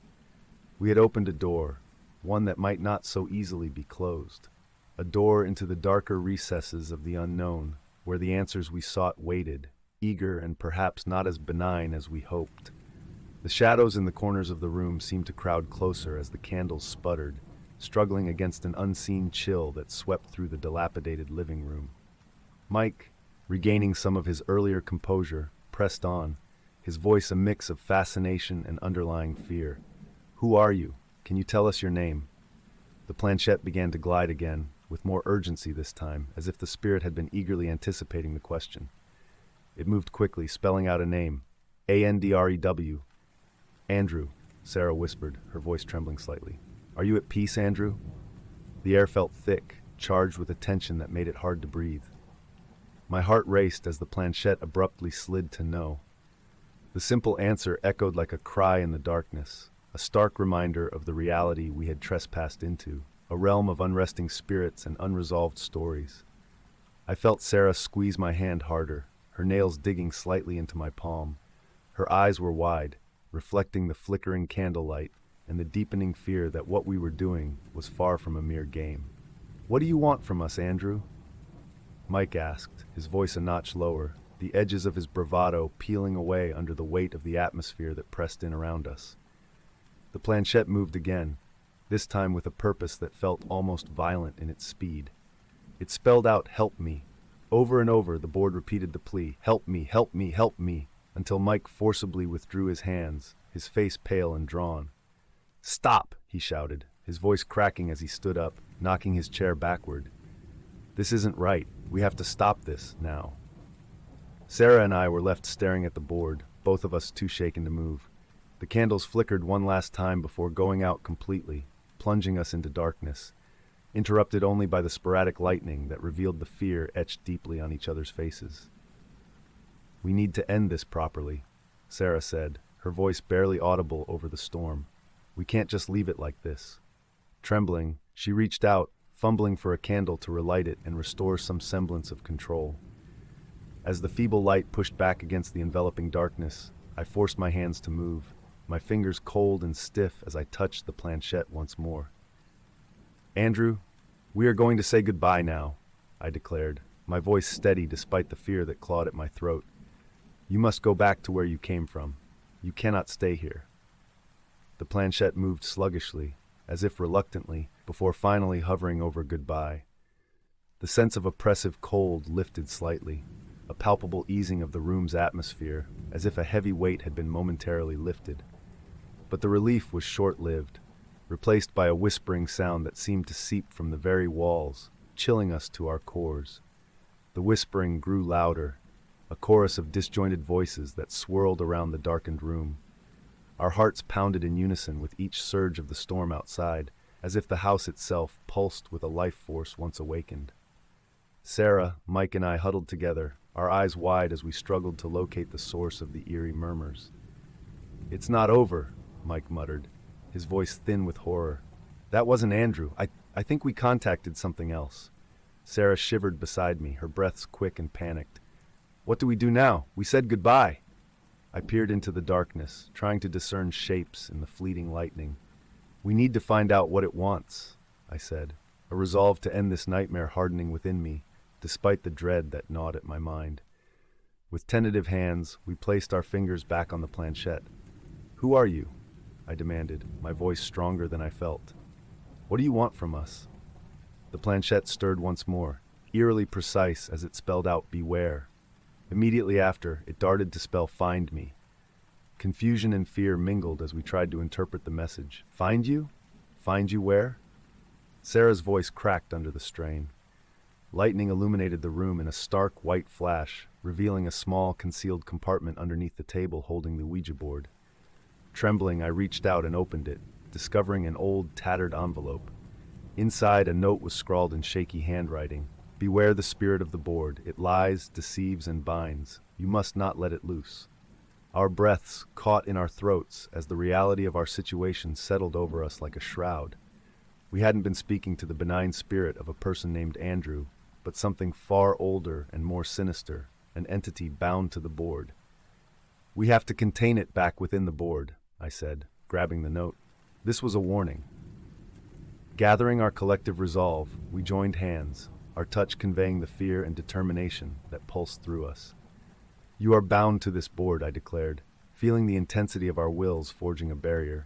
We had opened a door, one that might not so easily be closed. A door into the darker recesses of the unknown, where the answers we sought waited, eager and perhaps not as benign as we hoped. The shadows in the corners of the room seemed to crowd closer as the candles sputtered, struggling against an unseen chill that swept through the dilapidated living room. Mike, regaining some of his earlier composure, pressed on, his voice a mix of fascination and underlying fear. "Who are you? Can you tell us your name?" The planchette began to glide again, with more urgency this time, as if the spirit had been eagerly anticipating the question. It moved quickly, spelling out a name. Andrew. "Andrew," Sarah whispered, her voice trembling slightly. "Are you at peace, Andrew?" The air felt thick, charged with a tension that made it hard to breathe. My heart raced as the planchette abruptly slid to no. The simple answer echoed like a cry in the darkness, a stark reminder of the reality we had trespassed into, a realm of unresting spirits and unresolved stories. I felt Sarah squeeze my hand harder, her nails digging slightly into my palm. Her eyes were wide, reflecting the flickering candlelight and the deepening fear that what we were doing was far from a mere game. "What do you want from us, Andrew?" Mike asked, his voice a notch lower, the edges of his bravado peeling away under the weight of the atmosphere that pressed in around us. The planchette moved again, this time with a purpose that felt almost violent in its speed. It spelled out, "Help me." Over and over, the board repeated the plea, "Help me, help me, help me," until Mike forcibly withdrew his hands, his face pale and drawn. "Stop!" he shouted, his voice cracking as he stood up, knocking his chair backward. "This isn't right. We have to stop this, now." Sarah and I were left staring at the board, both of us too shaken to move. The candles flickered one last time before going out completely, plunging us into darkness. interrupted only by the sporadic lightning that revealed the fear etched deeply on each other's faces. "We need to end this properly," Sarah said, her voice barely audible over the storm. "We can't just leave it like this." Trembling, she reached out, fumbling for a candle to relight it and restore some semblance of control. As the feeble light pushed back against the enveloping darkness, I forced my hands to move, my fingers cold and stiff as I touched the planchette once more. "Andrew, we are going to say goodbye now," I declared, my voice steady despite the fear that clawed at my throat. "You must go back to where you came from. You cannot stay here." The planchette moved sluggishly, as if reluctantly, before finally hovering over goodbye. The sense of oppressive cold lifted slightly, a palpable easing of the room's atmosphere, as if a heavy weight had been momentarily lifted. But the relief was short-lived, replaced by a whispering sound that seemed to seep from the very walls, chilling us to our cores. The whispering grew louder, a chorus of disjointed voices that swirled around the darkened room. Our hearts pounded in unison with each surge of the storm outside, as if the house itself pulsed with a life force once awakened. Sarah, Mike, and I huddled together, our eyes wide as we struggled to locate the source of the eerie murmurs. "It's not over," Mike muttered, his voice thin with horror. "That wasn't Andrew. I think we contacted something else." Sarah shivered beside me, her breaths quick and panicked. "What do we do now? We said goodbye." I peered into the darkness, trying to discern shapes in the fleeting lightning. "We need to find out what it wants," I said, a resolve to end this nightmare hardening within me, despite the dread that gnawed at my mind. With tentative hands, we placed our fingers back on the planchette. "Who are you?" I demanded, my voice stronger than I felt. "What do you want from us?" The planchette stirred once more, eerily precise as it spelled out "beware." Immediately after, it darted to spell "find me." Confusion and fear mingled as we tried to interpret the message. "Find you? Find you where?" Sarah's voice cracked under the strain. Lightning illuminated the room in a stark white flash, revealing a small, concealed compartment underneath the table holding the Ouija board. Trembling, I reached out and opened it, discovering an old, tattered envelope. Inside, a note was scrawled in shaky handwriting. "Beware the spirit of the board. It lies, deceives, and binds. You must not let it loose." Our breaths caught in our throats as the reality of our situation settled over us like a shroud. We hadn't been speaking to the benign spirit of a person named Andrew, but something far older and more sinister, an entity bound to the board. "We have to contain it back within the board," I said, grabbing the note. This was a warning. Gathering our collective resolve, we joined hands, our touch conveying the fear and determination that pulsed through us. "You are bound to this board," I declared, feeling the intensity of our wills forging a barrier.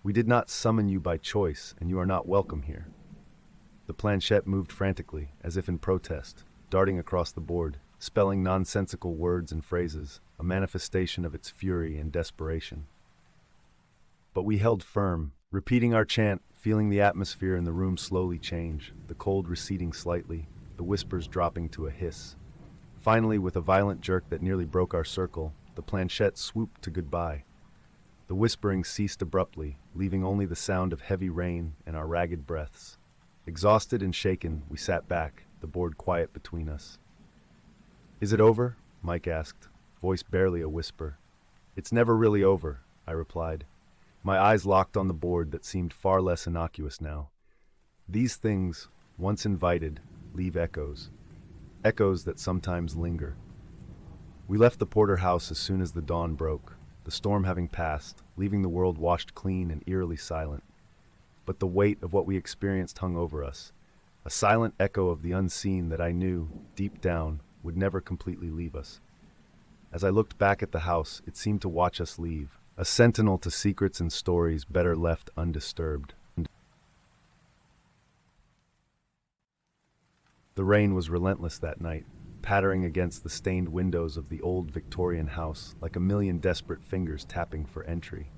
"We did not summon you by choice, and you are not welcome here." The planchette moved frantically, as if in protest, darting across the board, spelling nonsensical words and phrases, a manifestation of its fury and desperation. But we held firm, repeating our chant, feeling the atmosphere in the room slowly change, the cold receding slightly, the whispers dropping to a hiss. Finally, with a violent jerk that nearly broke our circle, the planchette swooped to goodbye. The whispering ceased abruptly, leaving only the sound of heavy rain and our ragged breaths. Exhausted and shaken, we sat back, the board quiet between us. "Is it over?" Mike asked, voice barely a whisper. "It's never really over," I replied. My eyes locked on the board that seemed far less innocuous now. These things, once invited, leave echoes. Echoes that sometimes linger. We left the Porter house as soon as the dawn broke, the storm having passed, leaving the world washed clean and eerily silent. But the weight of what we experienced hung over us, a silent echo of the unseen that I knew, deep down, would never completely leave us. As I looked back at the house, it seemed to watch us leave, a sentinel to secrets and stories better left undisturbed. The rain was relentless that night, pattering against the stained windows of the old Victorian house like a million desperate fingers tapping for entry.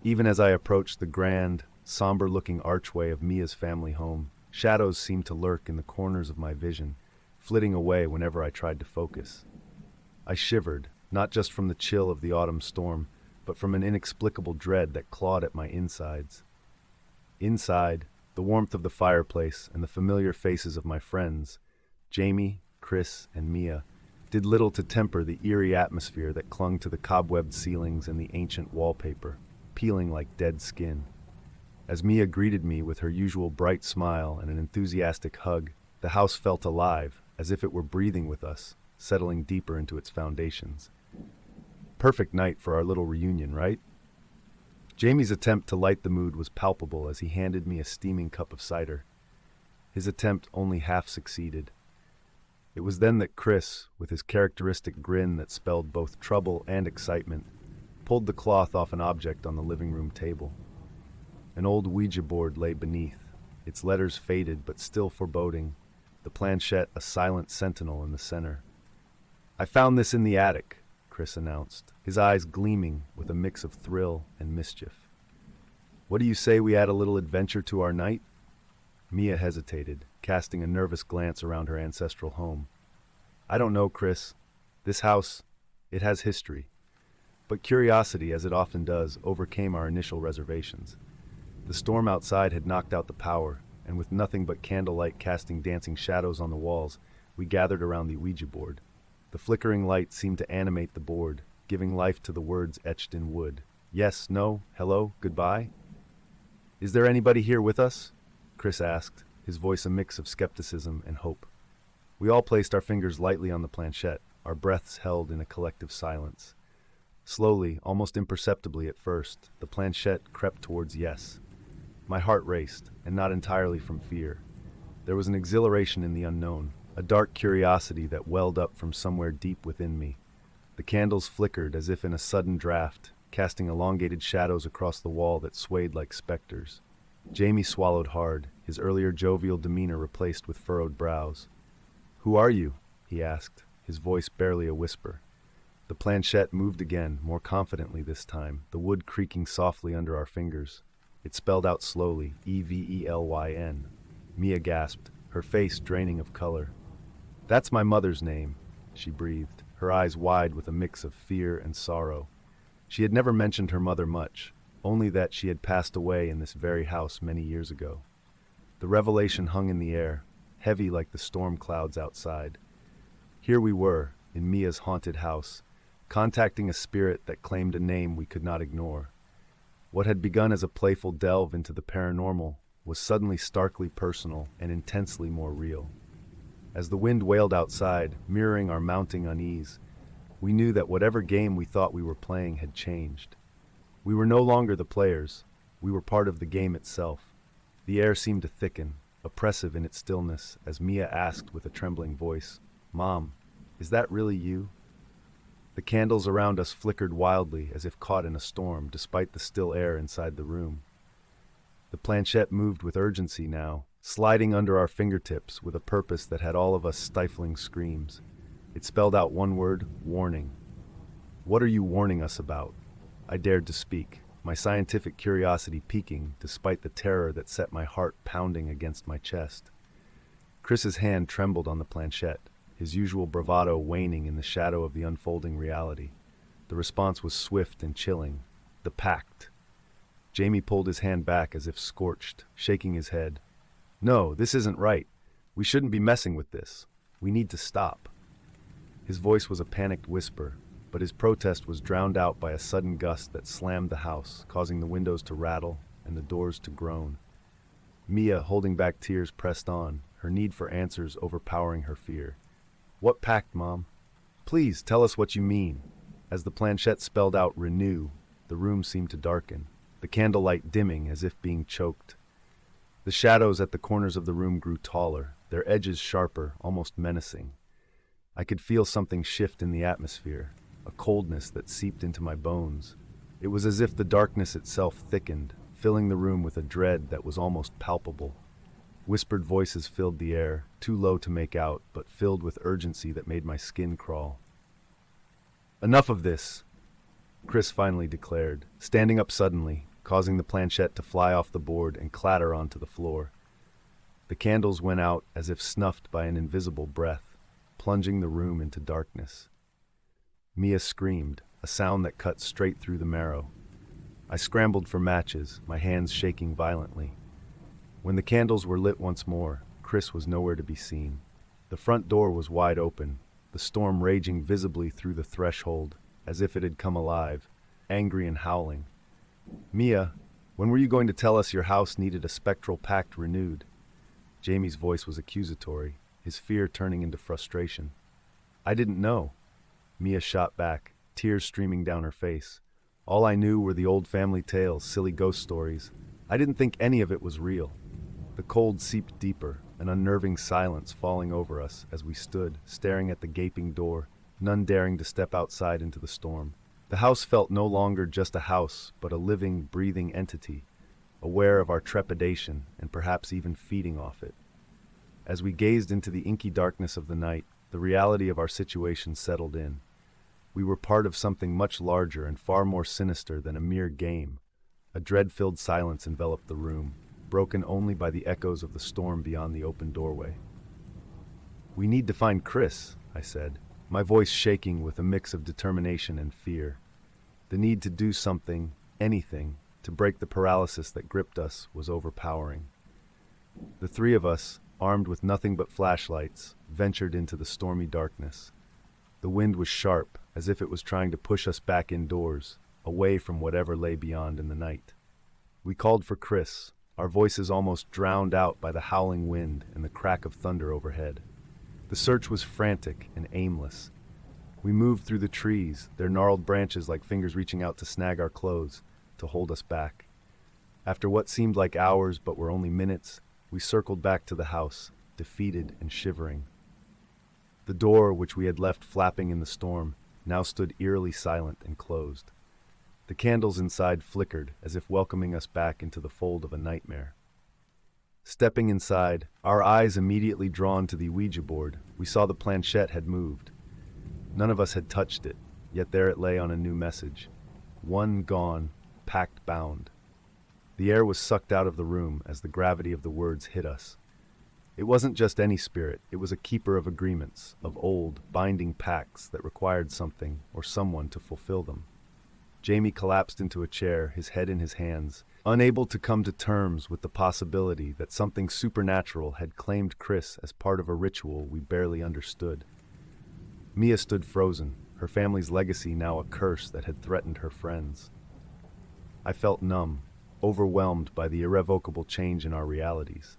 Even as I approached the grand, somber-looking archway of Mia's family home, shadows seemed to lurk in the corners of my vision, flitting away whenever I tried to focus. I shivered, not just from the chill of the autumn storm, but from an inexplicable dread that clawed at my insides. Inside, The warmth of the fireplace and the familiar faces of my friends, Jamie, Chris, and Mia, did little to temper the eerie atmosphere that clung to the cobwebbed ceilings and the ancient wallpaper, peeling like dead skin. As Mia greeted me with her usual bright smile and an enthusiastic hug, the house felt alive, as if it were breathing with us, settling deeper into its foundations. Perfect night for our little reunion, right? Jamie's attempt to light the mood was palpable as he handed me a steaming cup of cider. His attempt only half succeeded. It was then that Chris, with his characteristic grin that spelled both trouble and excitement, pulled the cloth off an object on the living room table. An old Ouija board lay beneath, its letters faded but still foreboding, the planchette a silent sentinel in the center. "I found this in the attic," Chris announced, his eyes gleaming with a mix of thrill and mischief. "What do you say we add a little adventure to our night?" Mia hesitated, casting a nervous glance around her ancestral home. "I don't know, Chris. This house, it has history." But curiosity, as it often does, overcame our initial reservations. The storm outside had knocked out the power, and with nothing but candlelight casting dancing shadows on the walls, we gathered around the Ouija board. The flickering light seemed to animate the board, giving life to the words etched in wood. "Yes, no, hello, goodbye." "Is there anybody here with us?" Chris asked, his voice a mix of skepticism and hope. We all placed our fingers lightly on the planchette, our breaths held in a collective silence. Slowly, almost imperceptibly at first, the planchette crept towards yes. My heart raced, and not entirely from fear. There was an exhilaration in the unknown, a dark curiosity that welled up from somewhere deep within me. The candles flickered as if in a sudden draft, casting elongated shadows across the wall that swayed like specters. Jamie swallowed hard, his earlier jovial demeanor replaced with furrowed brows. "Who are you?" he asked, his voice barely a whisper. The planchette moved again, more confidently this time, the wood creaking softly under our fingers. It spelled out slowly, Evelyn. Mia gasped, her face draining of color. "That's my mother's name," she breathed, her eyes wide with a mix of fear and sorrow. She had never mentioned her mother much, only that she had passed away in this very house many years ago. The revelation hung in the air, heavy like the storm clouds outside. Here we were, in Mia's haunted house, contacting a spirit that claimed a name we could not ignore. What had begun as a playful delve into the paranormal was suddenly starkly personal and intensely more real. As the wind wailed outside, mirroring our mounting unease, we knew that whatever game we thought we were playing had changed. We were no longer the players. We were part of the game itself. The air seemed to thicken, oppressive in its stillness, as Mia asked with a trembling voice, "Mom, is that really you?" The candles around us flickered wildly as if caught in a storm, despite the still air inside the room. The planchette moved with urgency now, sliding under our fingertips with a purpose that had all of us stifling screams. It spelled out one word, warning. "What are you warning us about?" I dared to speak, my scientific curiosity piquing despite the terror that set my heart pounding against my chest. Chris's hand trembled on the planchette, his usual bravado waning in the shadow of the unfolding reality. The response was swift and chilling. The pact. Jamie pulled his hand back as if scorched, shaking his head. "No, this isn't right. We shouldn't be messing with this. We need to stop." His voice was a panicked whisper, but his protest was drowned out by a sudden gust that slammed the house, causing the windows to rattle and the doors to groan. Mia, holding back tears, pressed on, her need for answers overpowering her fear. "What pact, Mom? Please tell us what you mean." As the planchette spelled out renew, the room seemed to darken, the candlelight dimming as if being choked. The shadows at the corners of the room grew taller, their edges sharper, almost menacing. I could feel something shift in the atmosphere, a coldness that seeped into my bones. It was as if the darkness itself thickened, filling the room with a dread that was almost palpable. Whispered voices filled the air, too low to make out, but filled with urgency that made my skin crawl. "Enough of this," Chris finally declared, standing up suddenly, causing the planchette to fly off the board and clatter onto the floor. The candles went out as if snuffed by an invisible breath, plunging the room into darkness. Mia screamed, a sound that cut straight through the marrow. I scrambled for matches, my hands shaking violently. When the candles were lit once more, Chris was nowhere to be seen. The front door was wide open, the storm raging visibly through the threshold, as if it had come alive, angry and howling. "Mia, when were you going to tell us your house needed a spectral pact renewed?" Jamie's voice was accusatory, his fear turning into frustration. "I didn't know." Mia shot back, tears streaming down her face. "All I knew were the old family tales, silly ghost stories. I didn't think any of it was real." The cold seeped deeper, an unnerving silence falling over us as we stood, staring at the gaping door, none daring to step outside into the storm. The house felt no longer just a house, but a living, breathing entity, aware of our trepidation and perhaps even feeding off it. As we gazed into the inky darkness of the night, the reality of our situation settled in. We were part of something much larger and far more sinister than a mere game. A dread-filled silence enveloped the room, broken only by the echoes of the storm beyond the open doorway. "We need to find Chris," I said, my voice shaking with a mix of determination and fear. The need to do something, anything, to break the paralysis that gripped us was overpowering. The three of us, armed with nothing but flashlights, ventured into the stormy darkness. The wind was sharp, as if it was trying to push us back indoors, away from whatever lay beyond in the night. We called for Chris, our voices almost drowned out by the howling wind and the crack of thunder overhead. The search was frantic and aimless. We moved through the trees, their gnarled branches like fingers reaching out to snag our clothes, to hold us back. After what seemed like hours but were only minutes, we circled back to the house, defeated and shivering. The door, which we had left flapping in the storm, now stood eerily silent and closed. The candles inside flickered, as if welcoming us back into the fold of a nightmare. Stepping inside, our eyes immediately drawn to the Ouija board, we saw the planchette had moved. None of us had touched it, yet there it lay on a new message. One gone, pact bound. The air was sucked out of the room as the gravity of the words hit us. It wasn't just any spirit, it was a keeper of agreements, of old, binding pacts that required something or someone to fulfill them. Jamie collapsed into a chair, his head in his hands, unable to come to terms with the possibility that something supernatural had claimed Chris as part of a ritual we barely understood. Mia stood frozen, her family's legacy now a curse that had threatened her friends. I felt numb, overwhelmed by the irrevocable change in our realities.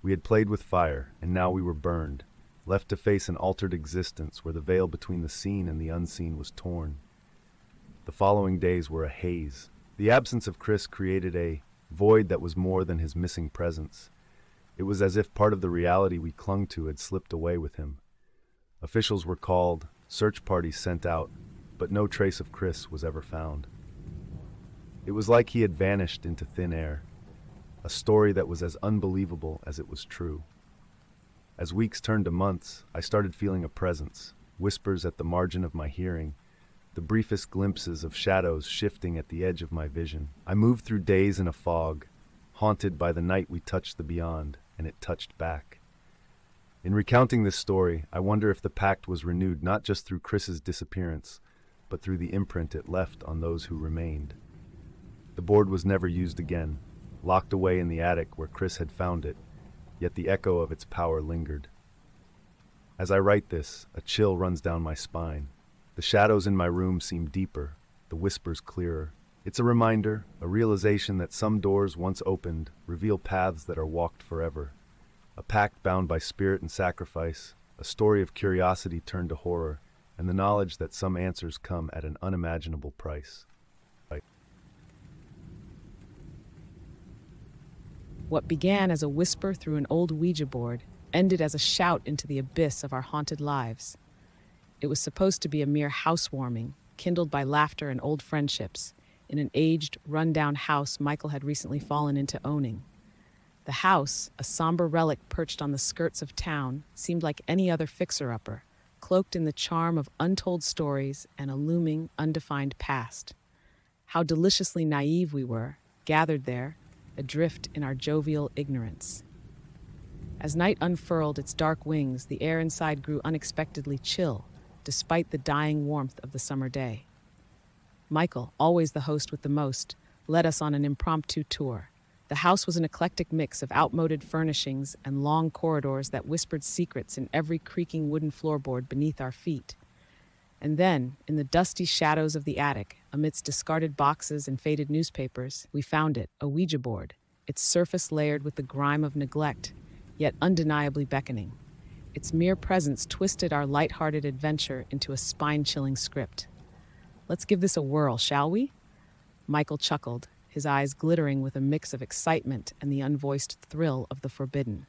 We had played with fire, and now we were burned, left to face an altered existence where the veil between the seen and the unseen was torn. The following days were a haze. The absence of Chris created a void that was more than his missing presence. It was as if part of the reality we clung to had slipped away with him. Officials were called, search parties sent out, but no trace of Chris was ever found. It was like he had vanished into thin air, a story that was as unbelievable as it was true. As weeks turned to months, I started feeling a presence, whispers at the margin of my hearing, the briefest glimpses of shadows shifting at the edge of my vision. I moved through days in a fog, haunted by the night we touched the beyond, and it touched back. In recounting this story, I wonder if the pact was renewed not just through Chris's disappearance, but through the imprint it left on those who remained. The board was never used again, locked away in the attic where Chris had found it, yet the echo of its power lingered. As I write this, a chill runs down my spine. The shadows in my room seem deeper, the whispers clearer. It's a reminder, a realization that some doors once opened reveal paths that are walked forever. A pact bound by spirit and sacrifice, a story of curiosity turned to horror, and the knowledge that some answers come at an unimaginable price. What began as a whisper through an old Ouija board ended as a shout into the abyss of our haunted lives. It was supposed to be a mere housewarming, kindled by laughter and old friendships, in an aged, run-down house Michael had recently fallen into owning. The house, a somber relic perched on the skirts of town, seemed like any other fixer-upper, cloaked in the charm of untold stories and a looming, undefined past. How deliciously naive we were, gathered there, adrift in our jovial ignorance. As night unfurled its dark wings, the air inside grew unexpectedly chill, despite the dying warmth of the summer day. Michael, always the host with the most, led us on an impromptu tour, The house was an eclectic mix of outmoded furnishings and long corridors that whispered secrets in every creaking wooden floorboard beneath our feet. And then, in the dusty shadows of the attic, amidst discarded boxes and faded newspapers, we found it, a Ouija board, its surface layered with the grime of neglect, yet undeniably beckoning. Its mere presence twisted our light-hearted adventure into a spine-chilling script. "Let's give this a whirl, shall we?" Michael chuckled, his eyes glittering with a mix of excitement and the unvoiced thrill of the forbidden.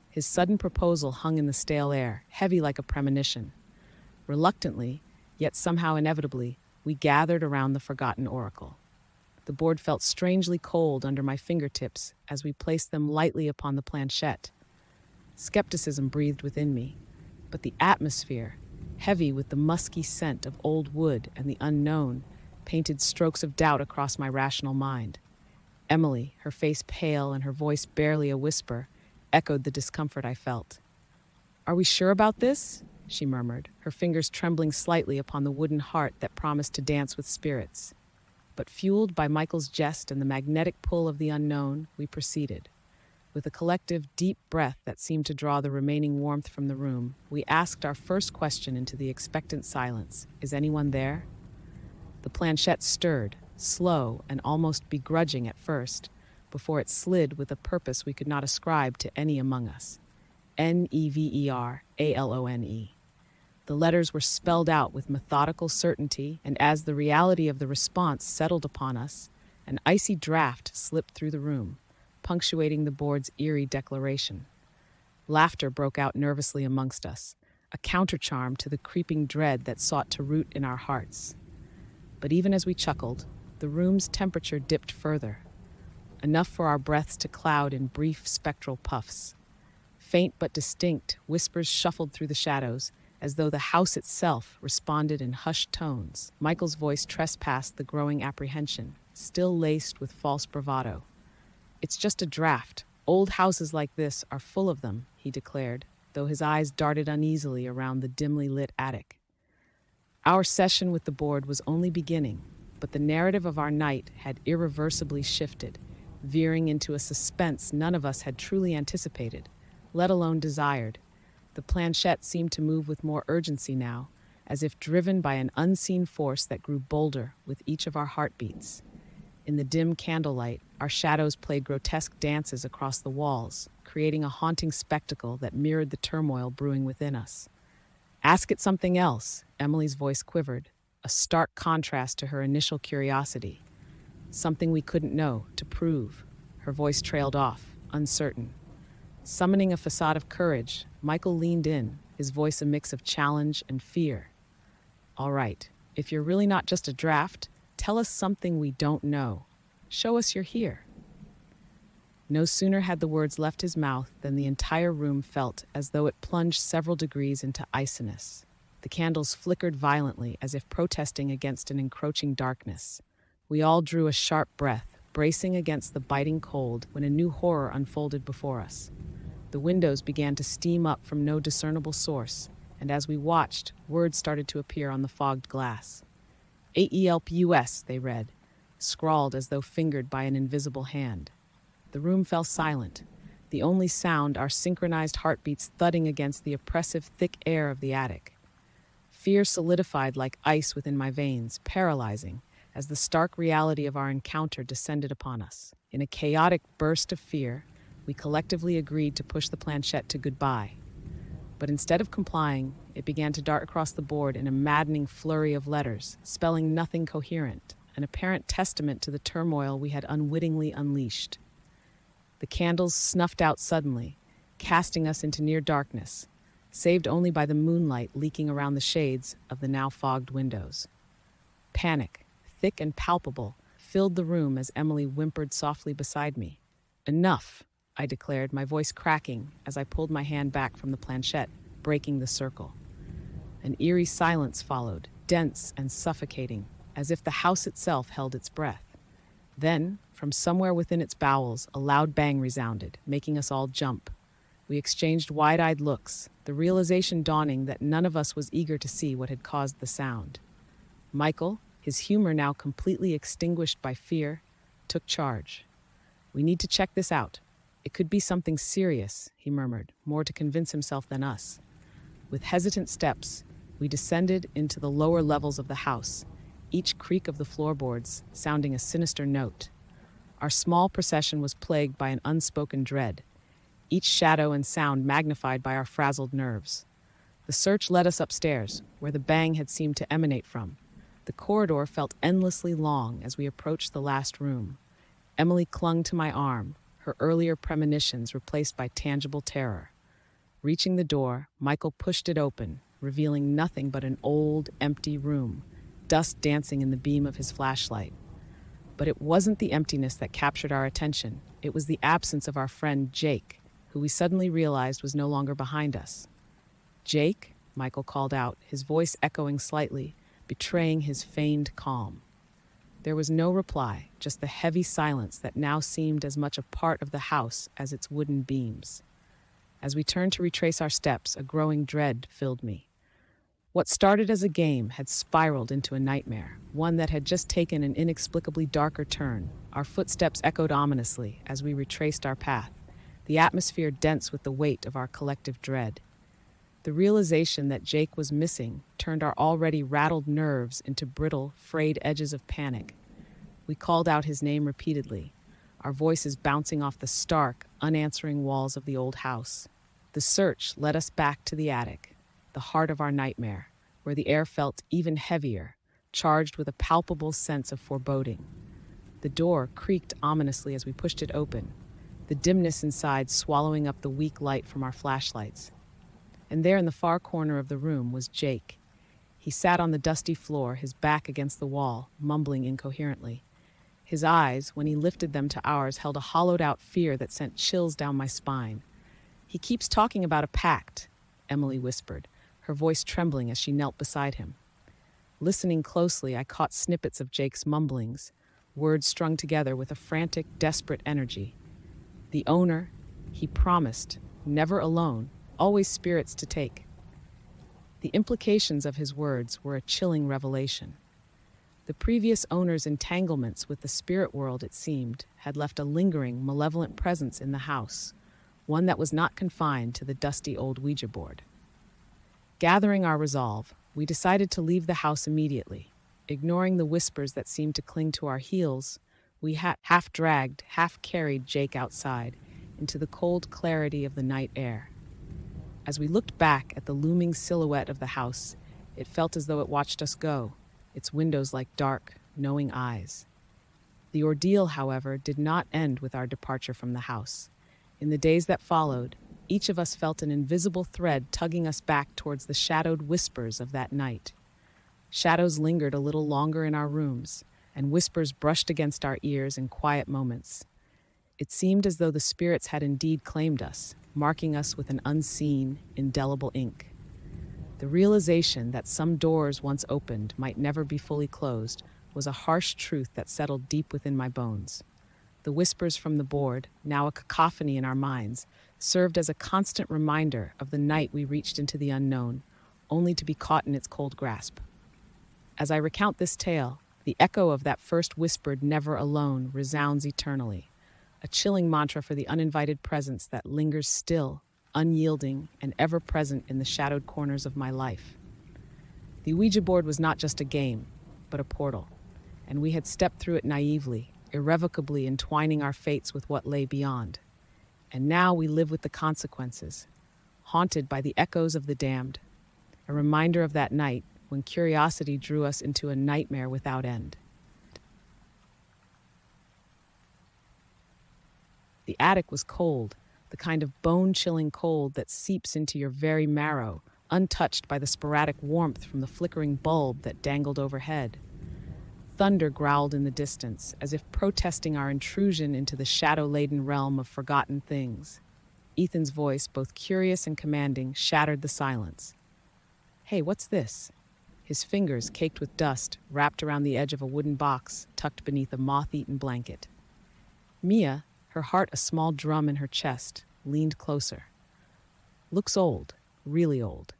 His sudden proposal hung in the stale air, heavy like a premonition. Reluctantly, yet somehow inevitably, we gathered around the forgotten oracle. The board felt strangely cold under my fingertips as we placed them lightly upon the planchette. Skepticism breathed within me, but the atmosphere, heavy with the musky scent of old wood and the unknown, painted strokes of doubt across my rational mind. Emily, her face pale and her voice barely a whisper, echoed the discomfort I felt. "Are we sure about this?" she murmured, her fingers trembling slightly upon the wooden heart that promised to dance with spirits. But fueled by Michael's jest and the magnetic pull of the unknown, we proceeded. With a collective, deep breath that seemed to draw the remaining warmth from the room, we asked our first question into the expectant silence. "Is anyone there?" The planchette stirred, slow and almost begrudging at first, before it slid with a purpose we could not ascribe to any among us. Neveralone. The letters were spelled out with methodical certainty, and as the reality of the response settled upon us, an icy draft slipped through the room, punctuating the board's eerie declaration. Laughter broke out nervously amongst us, a countercharm to the creeping dread that sought to root in our hearts. But even as we chuckled, the room's temperature dipped further, enough for our breaths to cloud in brief spectral puffs. Faint but distinct, whispers shuffled through the shadows, as though the house itself responded in hushed tones. Michael's voice trespassed the growing apprehension, still laced with false bravado. "It's just a draft. Old houses like this are full of them," he declared, though his eyes darted uneasily around the dimly lit attic. Our session with the board was only beginning, but the narrative of our night had irreversibly shifted, veering into a suspense none of us had truly anticipated, let alone desired. The planchette seemed to move with more urgency now, as if driven by an unseen force that grew bolder with each of our heartbeats. In the dim candlelight, our shadows played grotesque dances across the walls, creating a haunting spectacle that mirrored the turmoil brewing within us. "Ask it something else," Emily's voice quivered, a stark contrast to her initial curiosity. "Something we couldn't know, to prove." Her voice trailed off, uncertain. Summoning a facade of courage, Michael leaned in, his voice a mix of challenge and fear. "All right, if you're really not just a draft, tell us something we don't know. Show us you're here." No sooner had the words left his mouth than the entire room felt as though it plunged several degrees into iciness. The candles flickered violently as if protesting against an encroaching darkness. We all drew a sharp breath, bracing against the biting cold when a new horror unfolded before us. The windows began to steam up from no discernible source, and as we watched, words started to appear on the fogged glass. "AELPUS," they read, scrawled as though fingered by an invisible hand. The room fell silent, the only sound our synchronized heartbeats thudding against the oppressive thick air of the attic. Fear solidified like ice within my veins, paralyzing, as the stark reality of our encounter descended upon us. In a chaotic burst of fear, we collectively agreed to push the planchette to goodbye. But instead of complying, it began to dart across the board in a maddening flurry of letters, spelling nothing coherent, an apparent testament to the turmoil we had unwittingly unleashed. The candles snuffed out suddenly, casting us into near darkness, saved only by the moonlight leaking around the shades of the now fogged windows. Panic, thick and palpable, filled the room as Emily whimpered softly beside me. "Enough," I declared, my voice cracking as I pulled my hand back from the planchette, breaking the circle. An eerie silence followed, dense and suffocating, as if the house itself held its breath. Then, from somewhere within its bowels, a loud bang resounded, making us all jump. We exchanged wide-eyed looks, the realization dawning that none of us was eager to see what had caused the sound. Michael, his humor now completely extinguished by fear, took charge. "We need to check this out. It could be something serious," he murmured, more to convince himself than us. With hesitant steps, we descended into the lower levels of the house, each creak of the floorboards sounding a sinister note. Our small procession was plagued by an unspoken dread, each shadow and sound magnified by our frazzled nerves. The search led us upstairs, where the bang had seemed to emanate from. The corridor felt endlessly long as we approached the last room. Emily clung to my arm, her earlier premonitions replaced by tangible terror. Reaching the door, Michael pushed it open, revealing nothing but an old, empty room, dust dancing in the beam of his flashlight. But it wasn't the emptiness that captured our attention. It was the absence of our friend Jake, who we suddenly realized was no longer behind us. "Jake?" Michael called out, his voice echoing slightly, betraying his feigned calm. There was no reply, just the heavy silence that now seemed as much a part of the house as its wooden beams. As we turned to retrace our steps, a growing dread filled me. What started as a game had spiraled into a nightmare, one that had just taken an inexplicably darker turn. Our footsteps echoed ominously as we retraced our path, the atmosphere dense with the weight of our collective dread. The realization that Jake was missing turned our already rattled nerves into brittle, frayed edges of panic. We called out his name repeatedly, our voices bouncing off the stark, unanswering walls of the old house. The search led us back to the attic, the heart of our nightmare, where the air felt even heavier, charged with a palpable sense of foreboding. The door creaked ominously as we pushed it open, the dimness inside swallowing up the weak light from our flashlights. And there in the far corner of the room was Jake. He sat on the dusty floor, his back against the wall, mumbling incoherently. His eyes, when he lifted them to ours, held a hollowed-out fear that sent chills down my spine. "He keeps talking about a pact," Emily whispered, her voice trembling as she knelt beside him. Listening closely, I caught snippets of Jake's mumblings, words strung together with a frantic, desperate energy. The owner, he promised, never alone, always spirits to take. The implications of his words were a chilling revelation. The previous owner's entanglements with the spirit world, it seemed, had left a lingering, malevolent presence in the house, one that was not confined to the dusty old Ouija board. Gathering our resolve, we decided to leave the house immediately. Ignoring the whispers that seemed to cling to our heels, we half-dragged, half-carried Jake outside into the cold clarity of the night air. As we looked back at the looming silhouette of the house, it felt as though it watched us go, its windows like dark, knowing eyes. The ordeal, however, did not end with our departure from the house. In the days that followed, each of us felt an invisible thread tugging us back towards the shadowed whispers of that night. Shadows lingered a little longer in our rooms, and whispers brushed against our ears in quiet moments. It seemed as though the spirits had indeed claimed us, marking us with an unseen, indelible ink. The realization that some doors once opened might never be fully closed was a harsh truth that settled deep within my bones. The whispers from the board, now a cacophony in our minds, served as a constant reminder of the night we reached into the unknown, only to be caught in its cold grasp. As I recount this tale, the echo of that first whispered "never alone" resounds eternally, a chilling mantra for the uninvited presence that lingers still, unyielding, and ever-present in the shadowed corners of my life. The Ouija board was not just a game, but a portal, and we had stepped through it naively, irrevocably entwining our fates with what lay beyond. And now we live with the consequences, haunted by the echoes of the damned, a reminder of that night when curiosity drew us into a nightmare without end. The attic was cold, the kind of bone-chilling cold that seeps into your very marrow, untouched by the sporadic warmth from the flickering bulb that dangled overhead. Thunder growled in the distance, as if protesting our intrusion into the shadow-laden realm of forgotten things. Ethan's voice, both curious and commanding, shattered the silence. "Hey, what's this?" His fingers, caked with dust, wrapped around the edge of a wooden box tucked beneath a moth-eaten blanket. Mia, her heart a small drum in her chest, leaned closer. "Looks old, really old."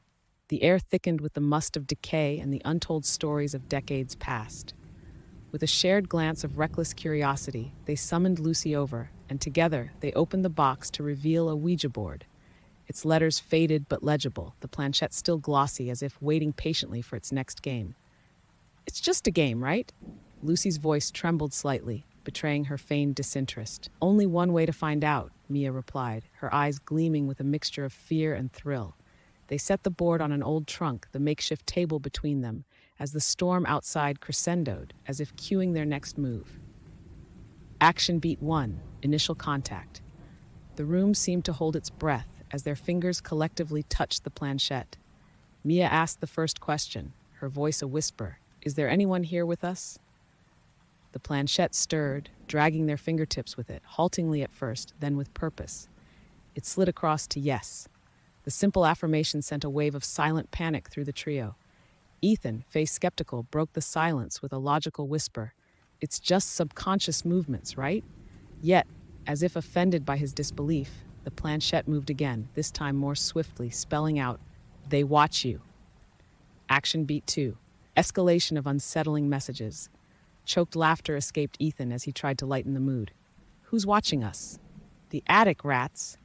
The air thickened with the must of decay and the untold stories of decades past. With a shared glance of reckless curiosity, they summoned Lucy over, and together they opened the box to reveal a Ouija board. Its letters faded but legible, the planchette still glossy as if waiting patiently for its next game. "It's just a game, right?" Lucy's voice trembled slightly, betraying her feigned disinterest. "Only one way to find out," Mia replied, her eyes gleaming with a mixture of fear and thrill. They set the board on an old trunk, the makeshift table between them, as the storm outside crescendoed, as if cueing their next move. Action beat 1, initial contact. The room seemed to hold its breath as their fingers collectively touched the planchette. Mia asked the first question, her voice a whisper. "Is there anyone here with us?" The planchette stirred, dragging their fingertips with it, haltingly at first, then with purpose. It slid across to yes. The simple affirmation sent a wave of silent panic through the trio. Ethan, face skeptical, broke the silence with a logical whisper. "It's just subconscious movements, right?" Yet, as if offended by his disbelief, the planchette moved again, this time more swiftly, spelling out, "They watch you." Action beat 2. Escalation of unsettling messages. Choked laughter escaped Ethan as he tried to lighten the mood. "Who's watching us?" "The attic rats."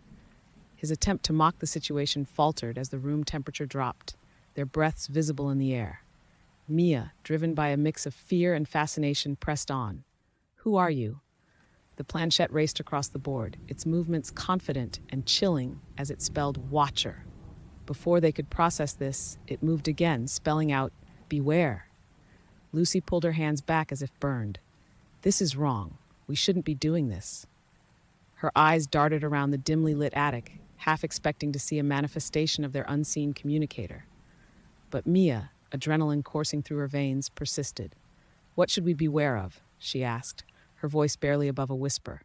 His attempt to mock the situation faltered as the room temperature dropped, their breaths visible in the air. Mia, driven by a mix of fear and fascination, pressed on. "Who are you?" The planchette raced across the board, its movements confident and chilling as it spelled "Watcher." Before they could process this, it moved again, spelling out, "Beware." Lucy pulled her hands back as if burned. "This is wrong. We shouldn't be doing this." Her eyes darted around the dimly lit attic, half expecting to see a manifestation of their unseen communicator. But Mia, adrenaline coursing through her veins, persisted. "What should we beware of?" she asked, her voice barely above a whisper.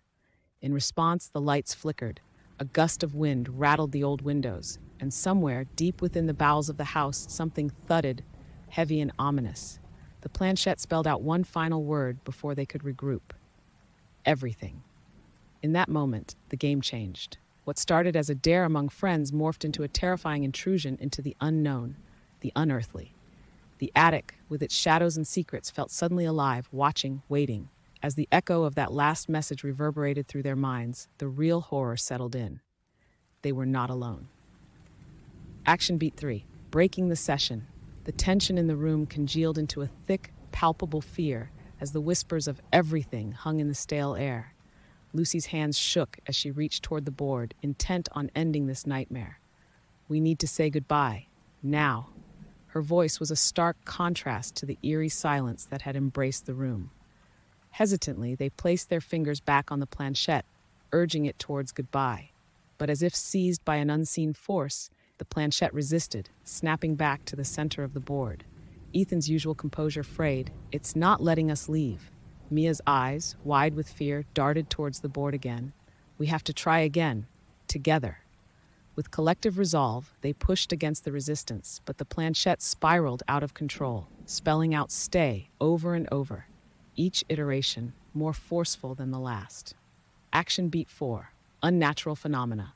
In response, the lights flickered. A gust of wind rattled the old windows, and somewhere, deep within the bowels of the house, something thudded, heavy and ominous. The planchette spelled out one final word before they could regroup. Everything. In that moment, the game changed. What started as a dare among friends morphed into a terrifying intrusion into the unknown, the unearthly. The attic, with its shadows and secrets, felt suddenly alive, watching, waiting. As the echo of that last message reverberated through their minds, the real horror settled in. They were not alone. Action beat 3. Breaking the session. The tension in the room congealed into a thick, palpable fear as the whispers of everything hung in the stale air. Lucy's hands shook as she reached toward the board, intent on ending this nightmare. "We need to say goodbye. Now." Her voice was a stark contrast to the eerie silence that had embraced the room. Hesitantly, they placed their fingers back on the planchette, urging it towards goodbye. But as if seized by an unseen force, the planchette resisted, snapping back to the center of the board. Ethan's usual composure frayed. "It's not letting us leave." Mia's eyes, wide with fear, darted towards the board again. "We have to try again, together." With collective resolve, they pushed against the resistance, but the planchette spiraled out of control, spelling out "stay" over and over, each iteration more forceful than the last. Action beat 4. Unnatural phenomena.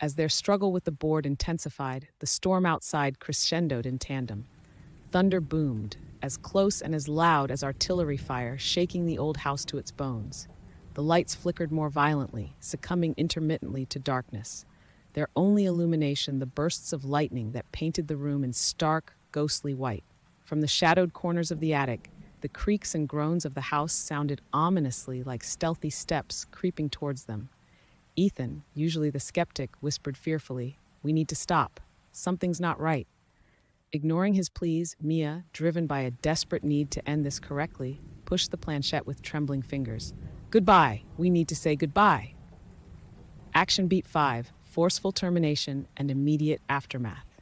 As their struggle with the board intensified, the storm outside crescendoed in tandem. Thunder boomed, as close and as loud as artillery fire, shaking the old house to its bones. The lights flickered more violently, succumbing intermittently to darkness. Their only illumination, the bursts of lightning that painted the room in stark, ghostly white. From the shadowed corners of the attic, the creaks and groans of the house sounded ominously like stealthy steps creeping towards them. Ethan, usually the skeptic, whispered fearfully, "We need to stop. Something's not right." Ignoring his pleas, Mia, driven by a desperate need to end this correctly, pushed the planchette with trembling fingers. "Goodbye. We need to say goodbye." Action beat 5. Forceful termination and immediate aftermath.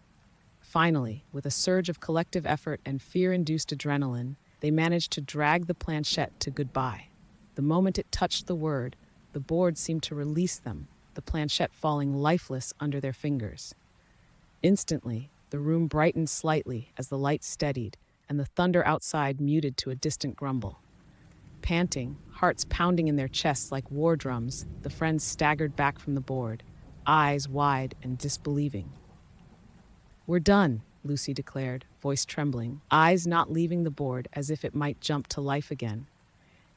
Finally, with a surge of collective effort and fear-induced adrenaline, they managed to drag the planchette to goodbye. The moment it touched the word, the board seemed to release them, the planchette falling lifeless under their fingers. Instantly, the room brightened slightly as the lights steadied, and the thunder outside muted to a distant grumble. Panting, hearts pounding in their chests like war drums, the friends staggered back from the board, eyes wide and disbelieving. "We're done," Lucy declared, voice trembling, eyes not leaving the board as if it might jump to life again.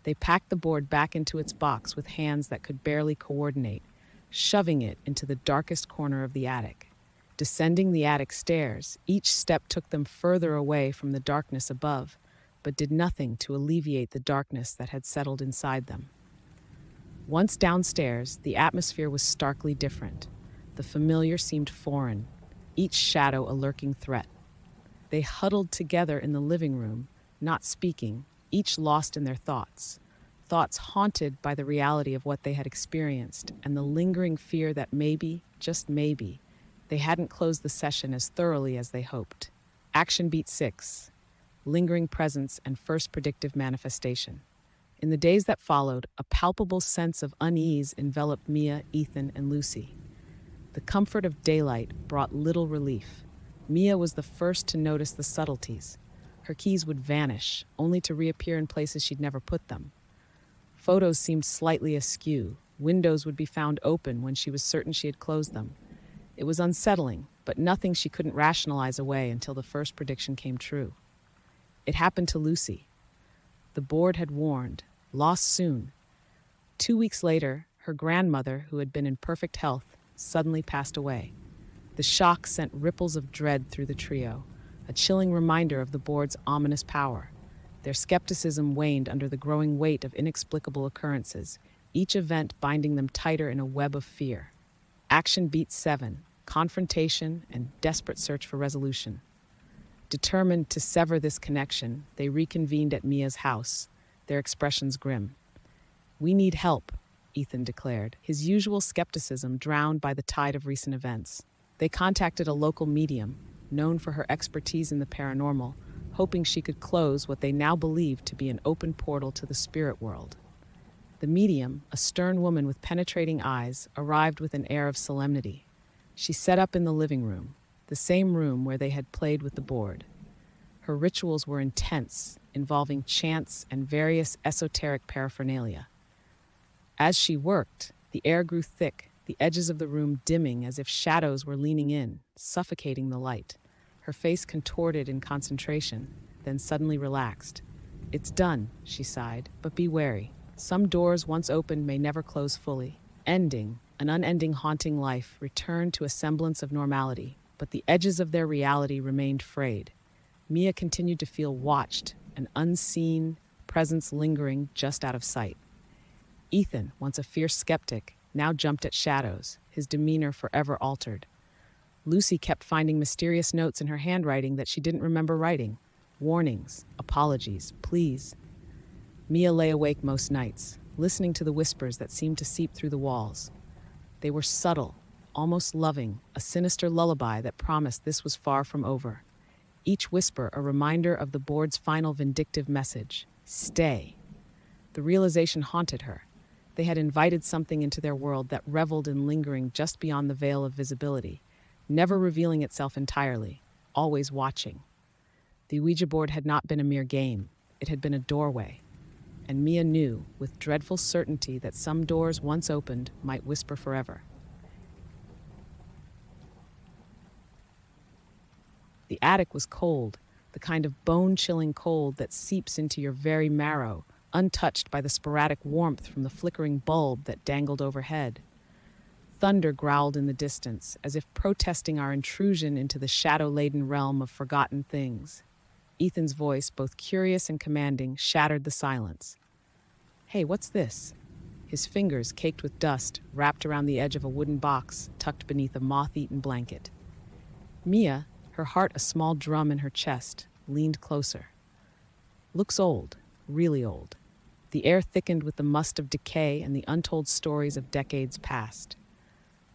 They packed the board back into its box with hands that could barely coordinate, shoving it into the darkest corner of the attic. Descending the attic stairs, each step took them further away from the darkness above, but did nothing to alleviate the darkness that had settled inside them. Once downstairs, the atmosphere was starkly different. The familiar seemed foreign, each shadow a lurking threat. They huddled together in the living room, not speaking, each lost in their thoughts haunted by the reality of what they had experienced and the lingering fear that maybe, just maybe, they hadn't closed the session as thoroughly as they hoped. Action beat 6. Lingering presence and first predictive manifestation. In the days that followed, a palpable sense of unease enveloped Mia, Ethan, and Lucy. The comfort of daylight brought little relief. Mia was the first to notice the subtleties. Her keys would vanish, only to reappear in places she'd never put them. Photos seemed slightly askew. Windows would be found open when she was certain she had closed them. It was unsettling, but nothing she couldn't rationalize away until the first prediction came true. It happened to Lucy. The board had warned, lost soon. 2 weeks later, her grandmother, who had been in perfect health, suddenly passed away. The shock sent ripples of dread through the trio, a chilling reminder of the board's ominous power. Their skepticism waned under the growing weight of inexplicable occurrences, each event binding them tighter in a web of fear. Action beat 7, confrontation and desperate search for resolution. Determined to sever this connection, they reconvened at Mia's house, their expressions grim. "We need help," Ethan declared, his usual skepticism drowned by the tide of recent events. They contacted a local medium, known for her expertise in the paranormal, hoping she could close what they now believed to be an open portal to the spirit world. The medium, a stern woman with penetrating eyes, arrived with an air of solemnity. She set up in the living room, the same room where they had played with the board. Her rituals were intense, involving chants and various esoteric paraphernalia. As she worked, the air grew thick, the edges of the room dimming as if shadows were leaning in, suffocating the light. Her face contorted in concentration, then suddenly relaxed. "It's done," she sighed, "but be wary. Some doors once opened may never close fully." Ending, an unending haunting life returned to a semblance of normality, but the edges of their reality remained frayed. Mia continued to feel watched, an unseen presence lingering just out of sight. Ethan, once a fierce skeptic, now jumped at shadows, his demeanor forever altered. Lucy kept finding mysterious notes in her handwriting that she didn't remember writing. Warnings, apologies, pleas. Mia lay awake most nights, listening to the whispers that seemed to seep through the walls. They were subtle, almost loving, a sinister lullaby that promised this was far from over. Each whisper a reminder of the board's final vindictive message: stay. The realization haunted her. They had invited something into their world that reveled in lingering just beyond the veil of visibility, never revealing itself entirely, always watching. The Ouija board had not been a mere game. It had been a doorway. And Mia knew, with dreadful certainty, that some doors once opened might whisper forever. The attic was cold, the kind of bone-chilling cold that seeps into your very marrow, untouched by the sporadic warmth from the flickering bulb that dangled overhead. Thunder growled in the distance, as if protesting our intrusion into the shadow-laden realm of forgotten things. Ethan's voice, both curious and commanding, shattered the silence. "Hey, what's this?" His fingers, caked with dust, wrapped around the edge of a wooden box tucked beneath a moth-eaten blanket. Mia, her heart a small drum in her chest, leaned closer. "Looks old, really old." The air thickened with the must of decay and the untold stories of decades past.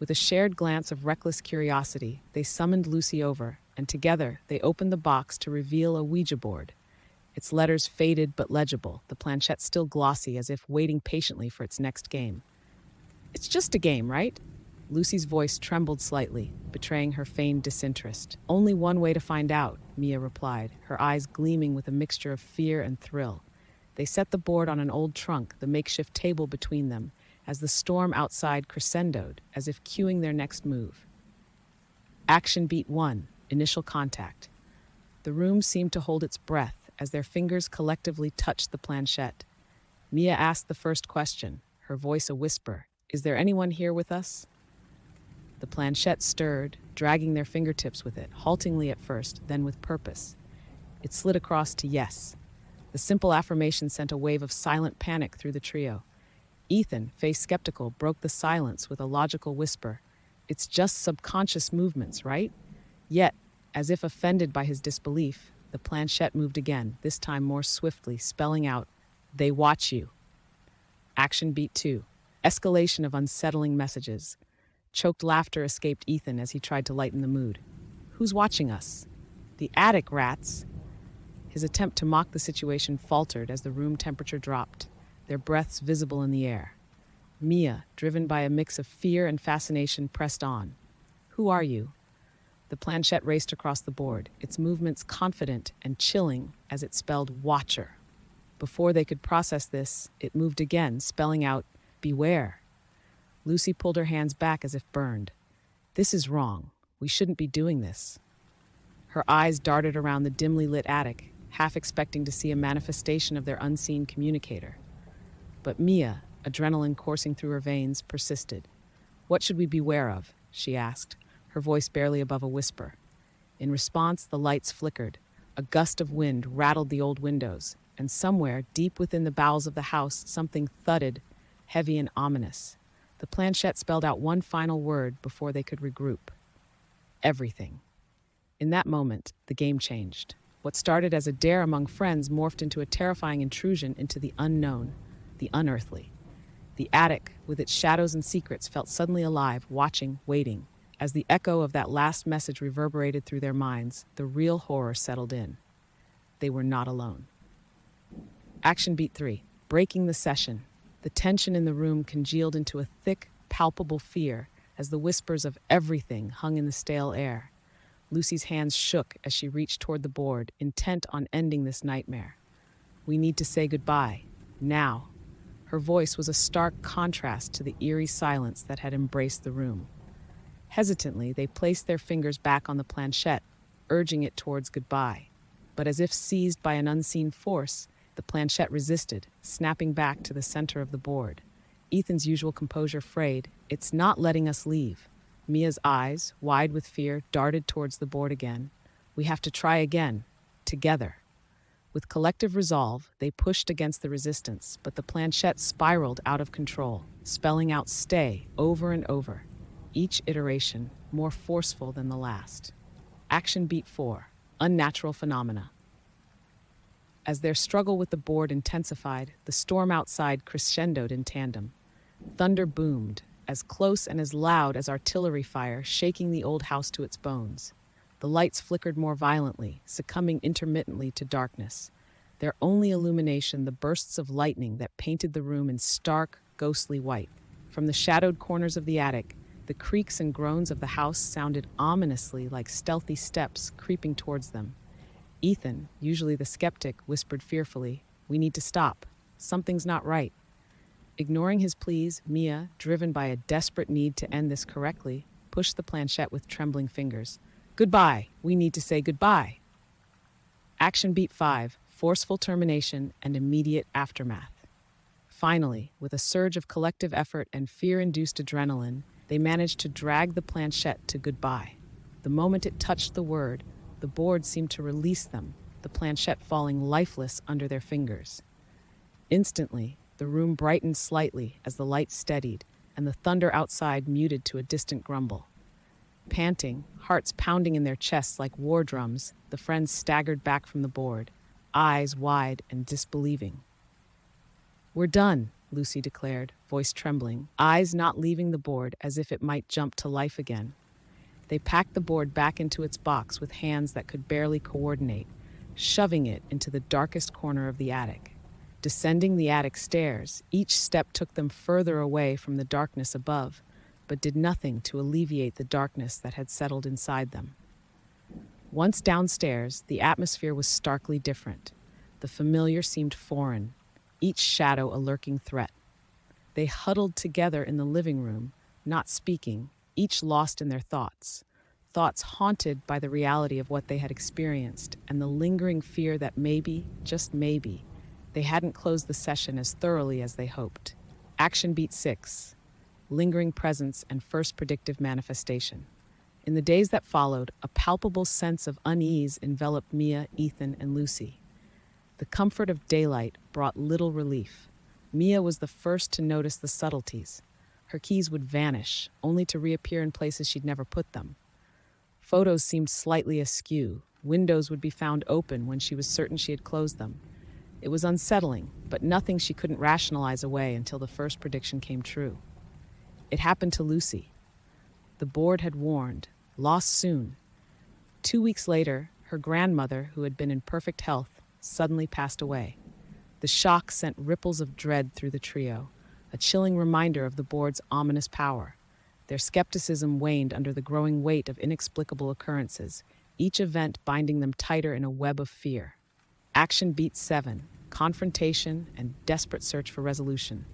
With a shared glance of reckless curiosity, they summoned Lucy over, and together they opened the box to reveal a Ouija board. Its letters faded but legible, the planchette still glossy as if waiting patiently for its next game. "It's just a game, right?" Lucy's voice trembled slightly, betraying her feigned disinterest. "Only one way to find out," Mia replied, her eyes gleaming with a mixture of fear and thrill. They set the board on an old trunk, the makeshift table between them, as the storm outside crescendoed, as if cueing their next move. Action beat 1, initial contact. The room seemed to hold its breath as their fingers collectively touched the planchette. Mia asked the first question, her voice a whisper. "Is there anyone here with us?" The planchette stirred, dragging their fingertips with it, haltingly at first, then with purpose. It slid across to yes. The simple affirmation sent a wave of silent panic through the trio. Ethan, face skeptical, broke the silence with a logical whisper. "It's just subconscious movements, right?" Yet, as if offended by his disbelief, the planchette moved again, this time more swiftly, spelling out, "They watch you." Action beat 2. Escalation of unsettling messages. Choked laughter escaped Ethan as he tried to lighten the mood. "Who's watching us?" "The attic, rats." His attempt to mock the situation faltered as the room temperature dropped, their breaths visible in the air. Mia, driven by a mix of fear and fascination, pressed on. "Who are you?" The planchette raced across the board, its movements confident and chilling as it spelled "Watcher." Before they could process this, it moved again, spelling out, "Beware." Lucy pulled her hands back as if burned. "This is wrong. We shouldn't be doing this." Her eyes darted around the dimly lit attic, half expecting to see a manifestation of their unseen communicator. But Mia, adrenaline coursing through her veins, persisted. "What should we beware of?" she asked, her voice barely above a whisper. In response, the lights flickered. A gust of wind rattled the old windows, and somewhere, deep within the bowels of the house, something thudded, heavy and ominous. The planchette spelled out one final word before they could regroup. Everything. In that moment, the game changed. What started as a dare among friends morphed into a terrifying intrusion into the unknown, the unearthly. The attic, with its shadows and secrets, felt suddenly alive, watching, waiting. As the echo of that last message reverberated through their minds, the real horror settled in. They were not alone. Action beat 3. Breaking the session. The tension in the room congealed into a thick, palpable fear as the whispers of everything hung in the stale air. Lucy's hands shook as she reached toward the board, intent on ending this nightmare. "We need to say goodbye. Now." Her voice was a stark contrast to the eerie silence that had embraced the room. Hesitantly, they placed their fingers back on the planchette, urging it towards goodbye. But as if seized by an unseen force, the planchette resisted, snapping back to the center of the board. Ethan's usual composure frayed. "It's not letting us leave." Mia's eyes, wide with fear, darted towards the board again. "We have to try again, together." With collective resolve, they pushed against the resistance, but the planchette spiraled out of control, spelling out "stay" over and over, each iteration more forceful than the last. Action beat 4. Unnatural phenomena. As their struggle with the board intensified, the storm outside crescendoed in tandem. Thunder boomed, as close and as loud as artillery fire, shaking the old house to its bones. The lights flickered more violently, succumbing intermittently to darkness. Their only illumination, the bursts of lightning that painted the room in stark, ghostly white. From the shadowed corners of the attic, the creaks and groans of the house sounded ominously like stealthy steps creeping towards them. Ethan, usually the skeptic, whispered fearfully, "We need to stop. Something's not right." Ignoring his pleas, Mia, driven by a desperate need to end this correctly, pushed the planchette with trembling fingers. "Goodbye. We need to say goodbye." Action beat 5. Forceful termination and immediate aftermath. Finally, with a surge of collective effort and fear-induced adrenaline, they managed to drag the planchette to goodbye. The moment it touched the word, the board seemed to release them, the planchette falling lifeless under their fingers. Instantly, the room brightened slightly as the lights steadied, and the thunder outside muted to a distant grumble. Panting, hearts pounding in their chests like war drums, the friends staggered back from the board, eyes wide and disbelieving. "We're done," Lucy declared, voice trembling, eyes not leaving the board as if it might jump to life again. They packed the board back into its box with hands that could barely coordinate, shoving it into the darkest corner of the attic. Descending the attic stairs, each step took them further away from the darkness above, but did nothing to alleviate the darkness that had settled inside them. Once downstairs, the atmosphere was starkly different. The familiar seemed foreign, each shadow a lurking threat. They huddled together in the living room, not speaking, each lost in their thoughts. thoughts haunted by the reality of what they had experienced and the lingering fear that maybe, just maybe, they hadn't closed the session as thoroughly as they hoped. Action beat 6. Lingering presence and first predictive manifestation. In the days that followed, a palpable sense of unease enveloped Mia, Ethan, and Lucy. The comfort of daylight brought little relief. Mia was the first to notice the subtleties. Her keys would vanish, only to reappear in places she'd never put them. Photos seemed slightly askew. Windows would be found open when she was certain she had closed them. It was unsettling, but nothing she couldn't rationalize away until the first prediction came true. It happened to Lucy. The board had warned, lost soon. 2 weeks later, her grandmother, who had been in perfect health, suddenly passed away. The shock sent ripples of dread through the trio, a chilling reminder of the board's ominous power. Their skepticism waned under the growing weight of inexplicable occurrences, each event binding them tighter in a web of fear. Action beat 7, confrontation and desperate search for resolution.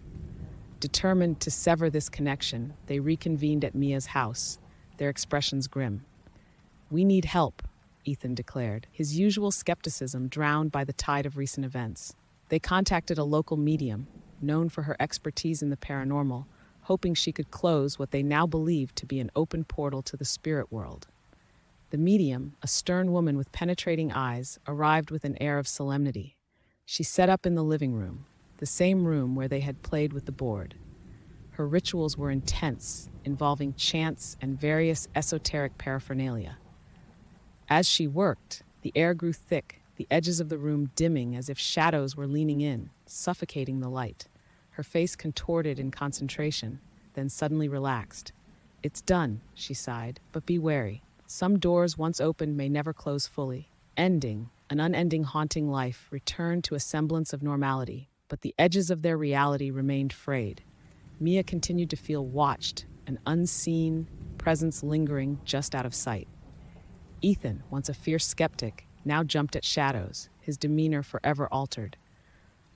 Determined to sever this connection, they reconvened at Mia's house, their expressions grim. "We need help," Ethan declared, his usual skepticism drowned by the tide of recent events. They contacted a local medium, known for her expertise in the paranormal, hoping she could close what they now believed to be an open portal to the spirit world. The medium, a stern woman with penetrating eyes, arrived with an air of solemnity. She set up in the living room, the same room where they had played with the board. Her rituals were intense, involving chants and various esoteric paraphernalia. As she worked, the air grew thick, the edges of the room dimming as if shadows were leaning in, suffocating the light. Her face contorted in concentration, then suddenly relaxed. "It's done," she sighed, "but be wary. Some doors once opened may never close fully." Ending, an unending haunting life returned to a semblance of normality, but the edges of their reality remained frayed. Mia continued to feel watched, an unseen presence lingering just out of sight. Ethan, once a fierce skeptic, now jumped at shadows, his demeanor forever altered.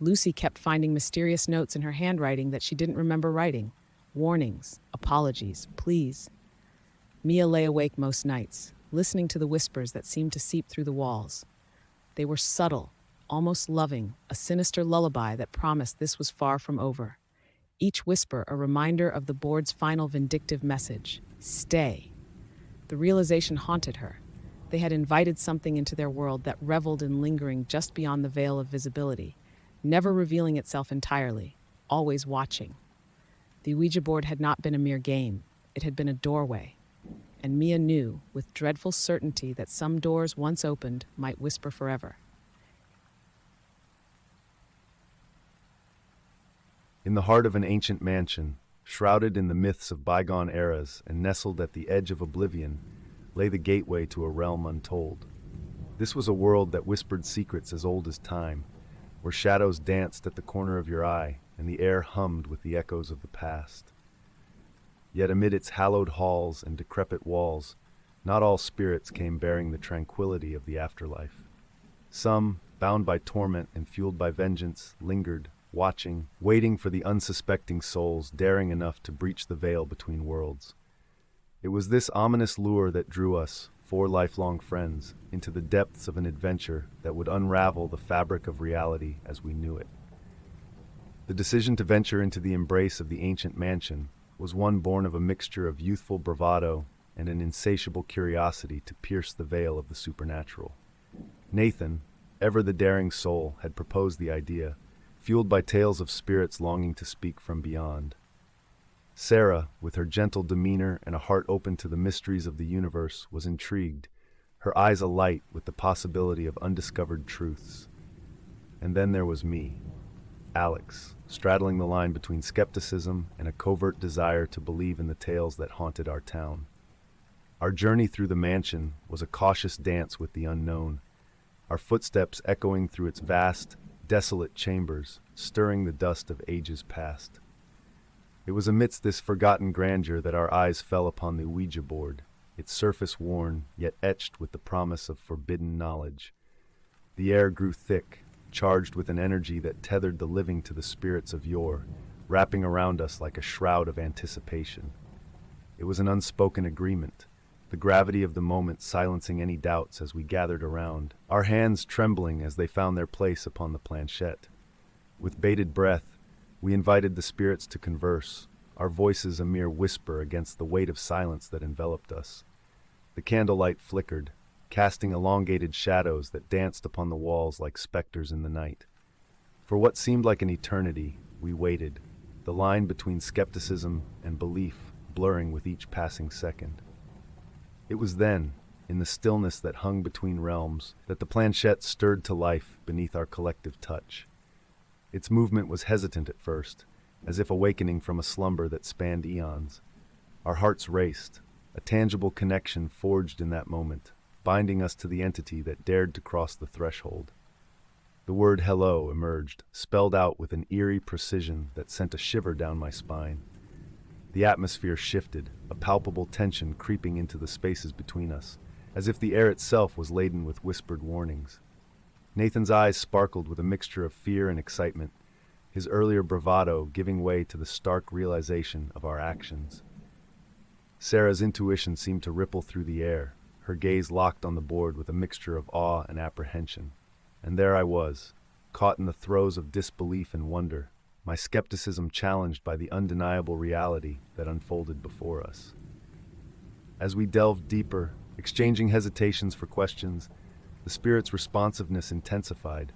Lucy kept finding mysterious notes in her handwriting that she didn't remember writing. Warnings, apologies, pleas. Mia lay awake most nights, listening to the whispers that seemed to seep through the walls. They were subtle, almost loving, a sinister lullaby that promised this was far from over. Each whisper a reminder of the board's final vindictive message: stay. The realization haunted her. They had invited something into their world that reveled in lingering just beyond the veil of visibility, never revealing itself entirely, always watching. The Ouija board had not been a mere game. It had been a doorway. And Mia knew, with dreadful certainty, that some doors once opened might whisper forever. In the heart of an ancient mansion, shrouded in the myths of bygone eras and nestled at the edge of oblivion, lay the gateway to a realm untold. This was a world that whispered secrets as old as time, where shadows danced at the corner of your eye and the air hummed with the echoes of the past. Yet amid its hallowed halls and decrepit walls, not all spirits came bearing the tranquility of the afterlife. Some, bound by torment and fueled by vengeance, lingered, watching, waiting for the unsuspecting souls daring enough to breach the veil between worlds. It was this ominous lure that drew us, 4 lifelong friends, into the depths of an adventure that would unravel the fabric of reality as we knew it. The decision to venture into the embrace of the ancient mansion was one born of a mixture of youthful bravado and an insatiable curiosity to pierce the veil of the supernatural. Nathan, ever the daring soul, had proposed the idea, fueled by tales of spirits longing to speak from beyond. Sarah, with her gentle demeanor and a heart open to the mysteries of the universe, was intrigued, her eyes alight with the possibility of undiscovered truths. And then there was me, Alex, straddling the line between skepticism and a covert desire to believe in the tales that haunted our town. Our journey through the mansion was a cautious dance with the unknown, our footsteps echoing through its vast, desolate chambers, stirring the dust of ages past. It was amidst this forgotten grandeur that our eyes fell upon the Ouija board, its surface worn, yet etched with the promise of forbidden knowledge. The air grew thick, charged with an energy that tethered the living to the spirits of yore, wrapping around us like a shroud of anticipation. It was an unspoken agreement, the gravity of the moment silencing any doubts as we gathered around, our hands trembling as they found their place upon the planchette. With bated breath, we invited the spirits to converse, our voices a mere whisper against the weight of silence that enveloped us. The candlelight flickered, casting elongated shadows that danced upon the walls like specters in the night. For what seemed like an eternity, we waited, the line between skepticism and belief blurring with each passing second. It was then, in the stillness that hung between realms, that the planchette stirred to life beneath our collective touch. Its movement was hesitant at first, as if awakening from a slumber that spanned eons. Our hearts raced, a tangible connection forged in that moment, binding us to the entity that dared to cross the threshold. The word hello emerged, spelled out with an eerie precision that sent a shiver down my spine. The atmosphere shifted, a palpable tension creeping into the spaces between us, as if the air itself was laden with whispered warnings. Nathan's eyes sparkled with a mixture of fear and excitement, his earlier bravado giving way to the stark realization of our actions. Sarah's intuition seemed to ripple through the air, her gaze locked on the board with a mixture of awe and apprehension. And there I was, caught in the throes of disbelief and wonder, my skepticism challenged by the undeniable reality that unfolded before us. As we delved deeper, exchanging hesitations for questions, the spirit's responsiveness intensified,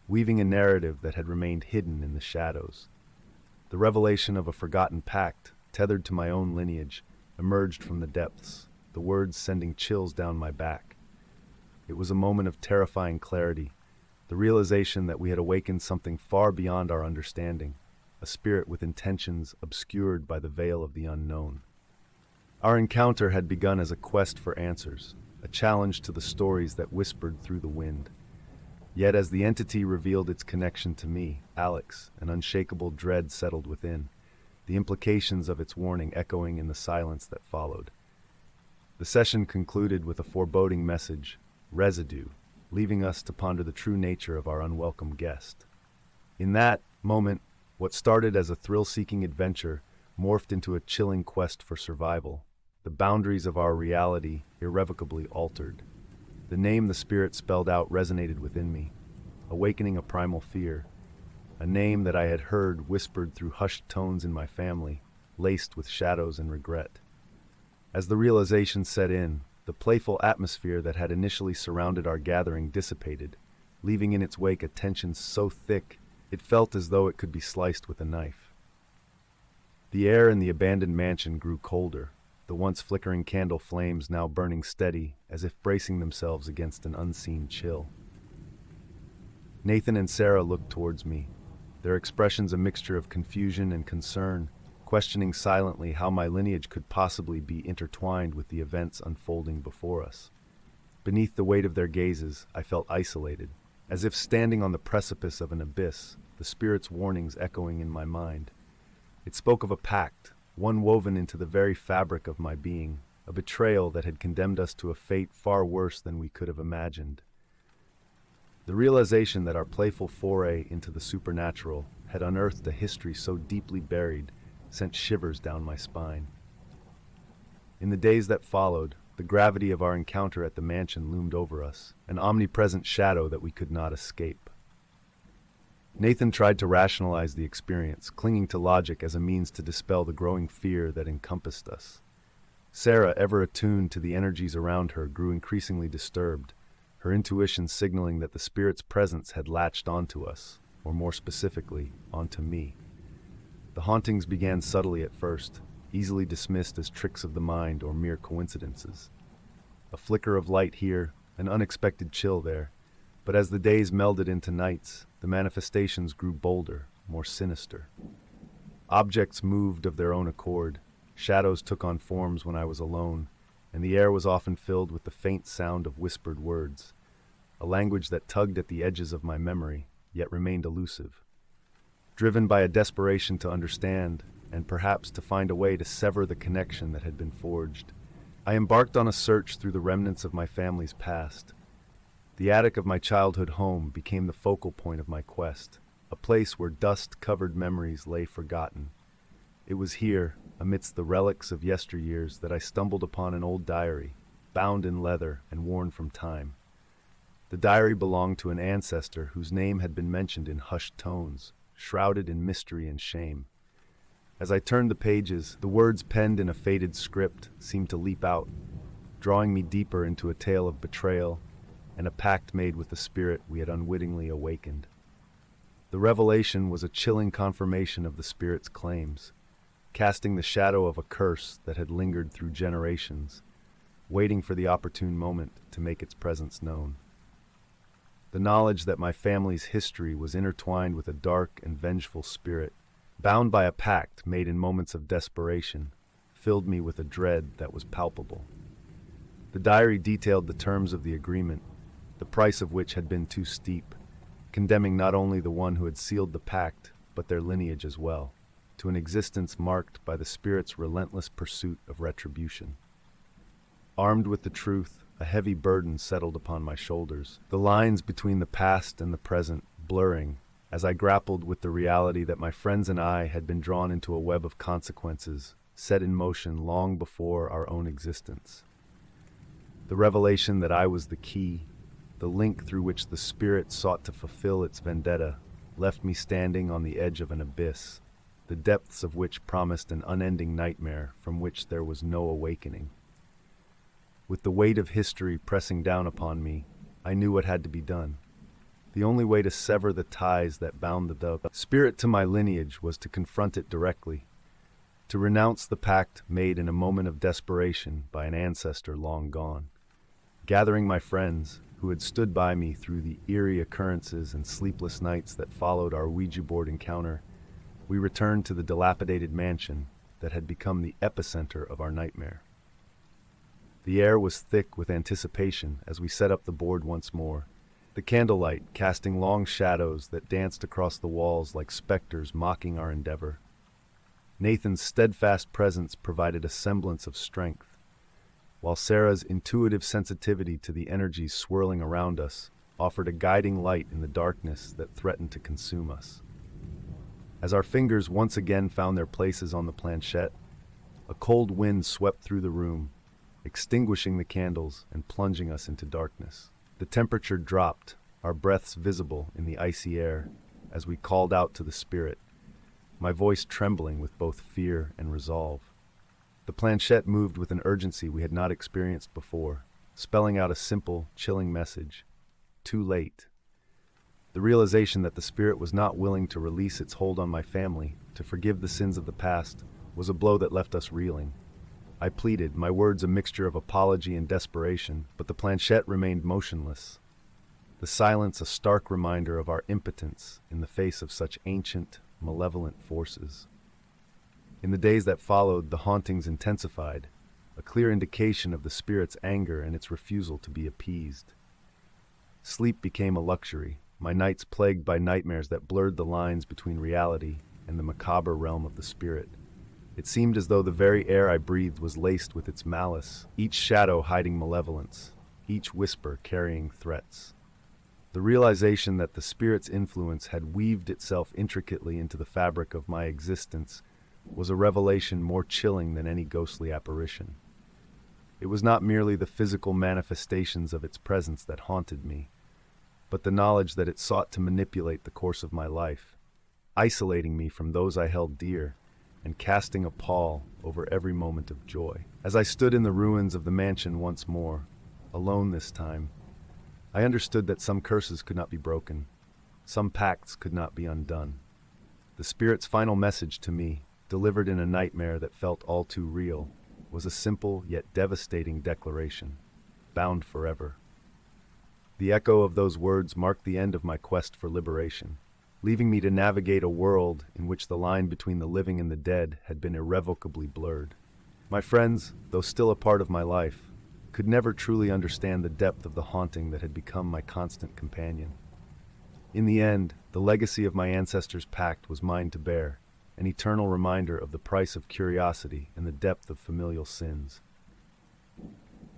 weaving a narrative that had remained hidden in the shadows. The revelation of a forgotten pact, tethered to my own lineage, emerged from the depths, the words sending chills down my back. It was a moment of terrifying clarity, the realization that we had awakened something far beyond our understanding, a spirit with intentions obscured by the veil of the unknown. Our encounter had begun as a quest for answers, a challenge to the stories that whispered through the wind. Yet as the entity revealed its connection to me, Alex, an unshakable dread settled within, the implications of its warning echoing in the silence that followed. The session concluded with a foreboding message, residue, leaving us to ponder the true nature of our unwelcome guest. In that moment, what started as a thrill-seeking adventure morphed into a chilling quest for survival. The boundaries of our reality irrevocably altered. The name the spirit spelled out resonated within me, awakening a primal fear, a name that I had heard whispered through hushed tones in my family, laced with shadows and regret. As the realization set in, the playful atmosphere that had initially surrounded our gathering dissipated, leaving in its wake a tension so thick it felt as though it could be sliced with a knife. The air in the abandoned mansion grew colder, the once flickering candle flames now burning steady as if bracing themselves against an unseen chill. Nathan and Sarah looked towards me, their expressions a mixture of confusion and concern, questioning silently how my lineage could possibly be intertwined with the events unfolding before us. Beneath the weight of their gazes, I felt isolated, as if standing on the precipice of an abyss, the spirit's warnings echoing in my mind. It spoke of a pact, one woven into the very fabric of my being, a betrayal that had condemned us to a fate far worse than we could have imagined. The realization that our playful foray into the supernatural had unearthed a history so deeply buried sent shivers down my spine. In the days that followed, the gravity of our encounter at the mansion loomed over us, an omnipresent shadow that we could not escape. Nathan tried to rationalize the experience, clinging to logic as a means to dispel the growing fear that encompassed us. Sarah, ever attuned to the energies around her, grew increasingly disturbed, her intuition signaling that the spirit's presence had latched onto us, or more specifically, onto me. The hauntings began subtly at first, easily dismissed as tricks of the mind or mere coincidences. A flicker of light here, an unexpected chill there, but as the days melded into nights, the manifestations grew bolder, more sinister. Objects moved of their own accord, shadows took on forms when I was alone, and the air was often filled with the faint sound of whispered words, a language that tugged at the edges of my memory, yet remained elusive. Driven by a desperation to understand, and perhaps to find a way to sever the connection that had been forged, I embarked on a search through the remnants of my family's past. The attic of my childhood home became the focal point of my quest, a place where dust-covered memories lay forgotten. It was here, amidst the relics of yesteryears, that I stumbled upon an old diary, bound in leather and worn from time. The diary belonged to an ancestor whose name had been mentioned in hushed tones, shrouded in mystery and shame. As I turned the pages, the words penned in a faded script seemed to leap out, drawing me deeper into a tale of betrayal and a pact made with the spirit we had unwittingly awakened. The revelation was a chilling confirmation of the spirit's claims, casting the shadow of a curse that had lingered through generations, waiting for the opportune moment to make its presence known. The knowledge that my family's history was intertwined with a dark and vengeful spirit, bound by a pact made in moments of desperation, filled me with a dread that was palpable. The diary detailed the terms of the agreement, the price of which had been too steep, condemning not only the one who had sealed the pact, but their lineage as well, to an existence marked by the spirit's relentless pursuit of retribution. Armed with the truth, a heavy burden settled upon my shoulders, the lines between the past and the present blurring as I grappled with the reality that my friends and I had been drawn into a web of consequences set in motion long before our own existence. The revelation that I was the key, the link through which the spirit sought to fulfill its vendetta, left me standing on the edge of an abyss, the depths of which promised an unending nightmare from which there was no awakening. With the weight of history pressing down upon me, I knew what had to be done. The only way to sever the ties that bound the spirit to my lineage was to confront it directly, to renounce the pact made in a moment of desperation by an ancestor long gone. Gathering my friends, who had stood by me through the eerie occurrences and sleepless nights that followed our Ouija board encounter, we returned to the dilapidated mansion that had become the epicenter of our nightmare. The air was thick with anticipation as we set up the board once more, the candlelight casting long shadows that danced across the walls like specters mocking our endeavor. Nathan's steadfast presence provided a semblance of strength, while Sarah's intuitive sensitivity to the energies swirling around us offered a guiding light in the darkness that threatened to consume us. As our fingers once again found their places on the planchette, a cold wind swept through the room, extinguishing the candles and plunging us into darkness. The temperature dropped, our breaths visible in the icy air, as we called out to the spirit, my voice trembling with both fear and resolve. The planchette moved with an urgency we had not experienced before, spelling out a simple, chilling message: too late. The realization that the spirit was not willing to release its hold on my family, to forgive the sins of the past, was a blow that left us reeling. I pleaded, my words a mixture of apology and desperation, but the planchette remained motionless, the silence a stark reminder of our impotence in the face of such ancient, malevolent forces. In the days that followed, the hauntings intensified, a clear indication of the spirit's anger and its refusal to be appeased. Sleep became a luxury, my nights plagued by nightmares that blurred the lines between reality and the macabre realm of the spirit. It seemed as though the very air I breathed was laced with its malice, each shadow hiding malevolence, each whisper carrying threats. The realization that the spirit's influence had weaved itself intricately into the fabric of my existence was a revelation more chilling than any ghostly apparition. It was not merely the physical manifestations of its presence that haunted me, but the knowledge that it sought to manipulate the course of my life, isolating me from those I held dear, and casting a pall over every moment of joy. As I stood in the ruins of the mansion once more, alone this time, I understood that some curses could not be broken, some pacts could not be undone. The spirit's final message to me, delivered in a nightmare that felt all too real, was a simple yet devastating declaration: bound forever. The echo of those words marked the end of my quest for liberation, leaving me to navigate a world in which the line between the living and the dead had been irrevocably blurred. My friends, though still a part of my life, could never truly understand the depth of the haunting that had become my constant companion. In the end, the legacy of my ancestors' pact was mine to bear, an eternal reminder of the price of curiosity and the depth of familial sins.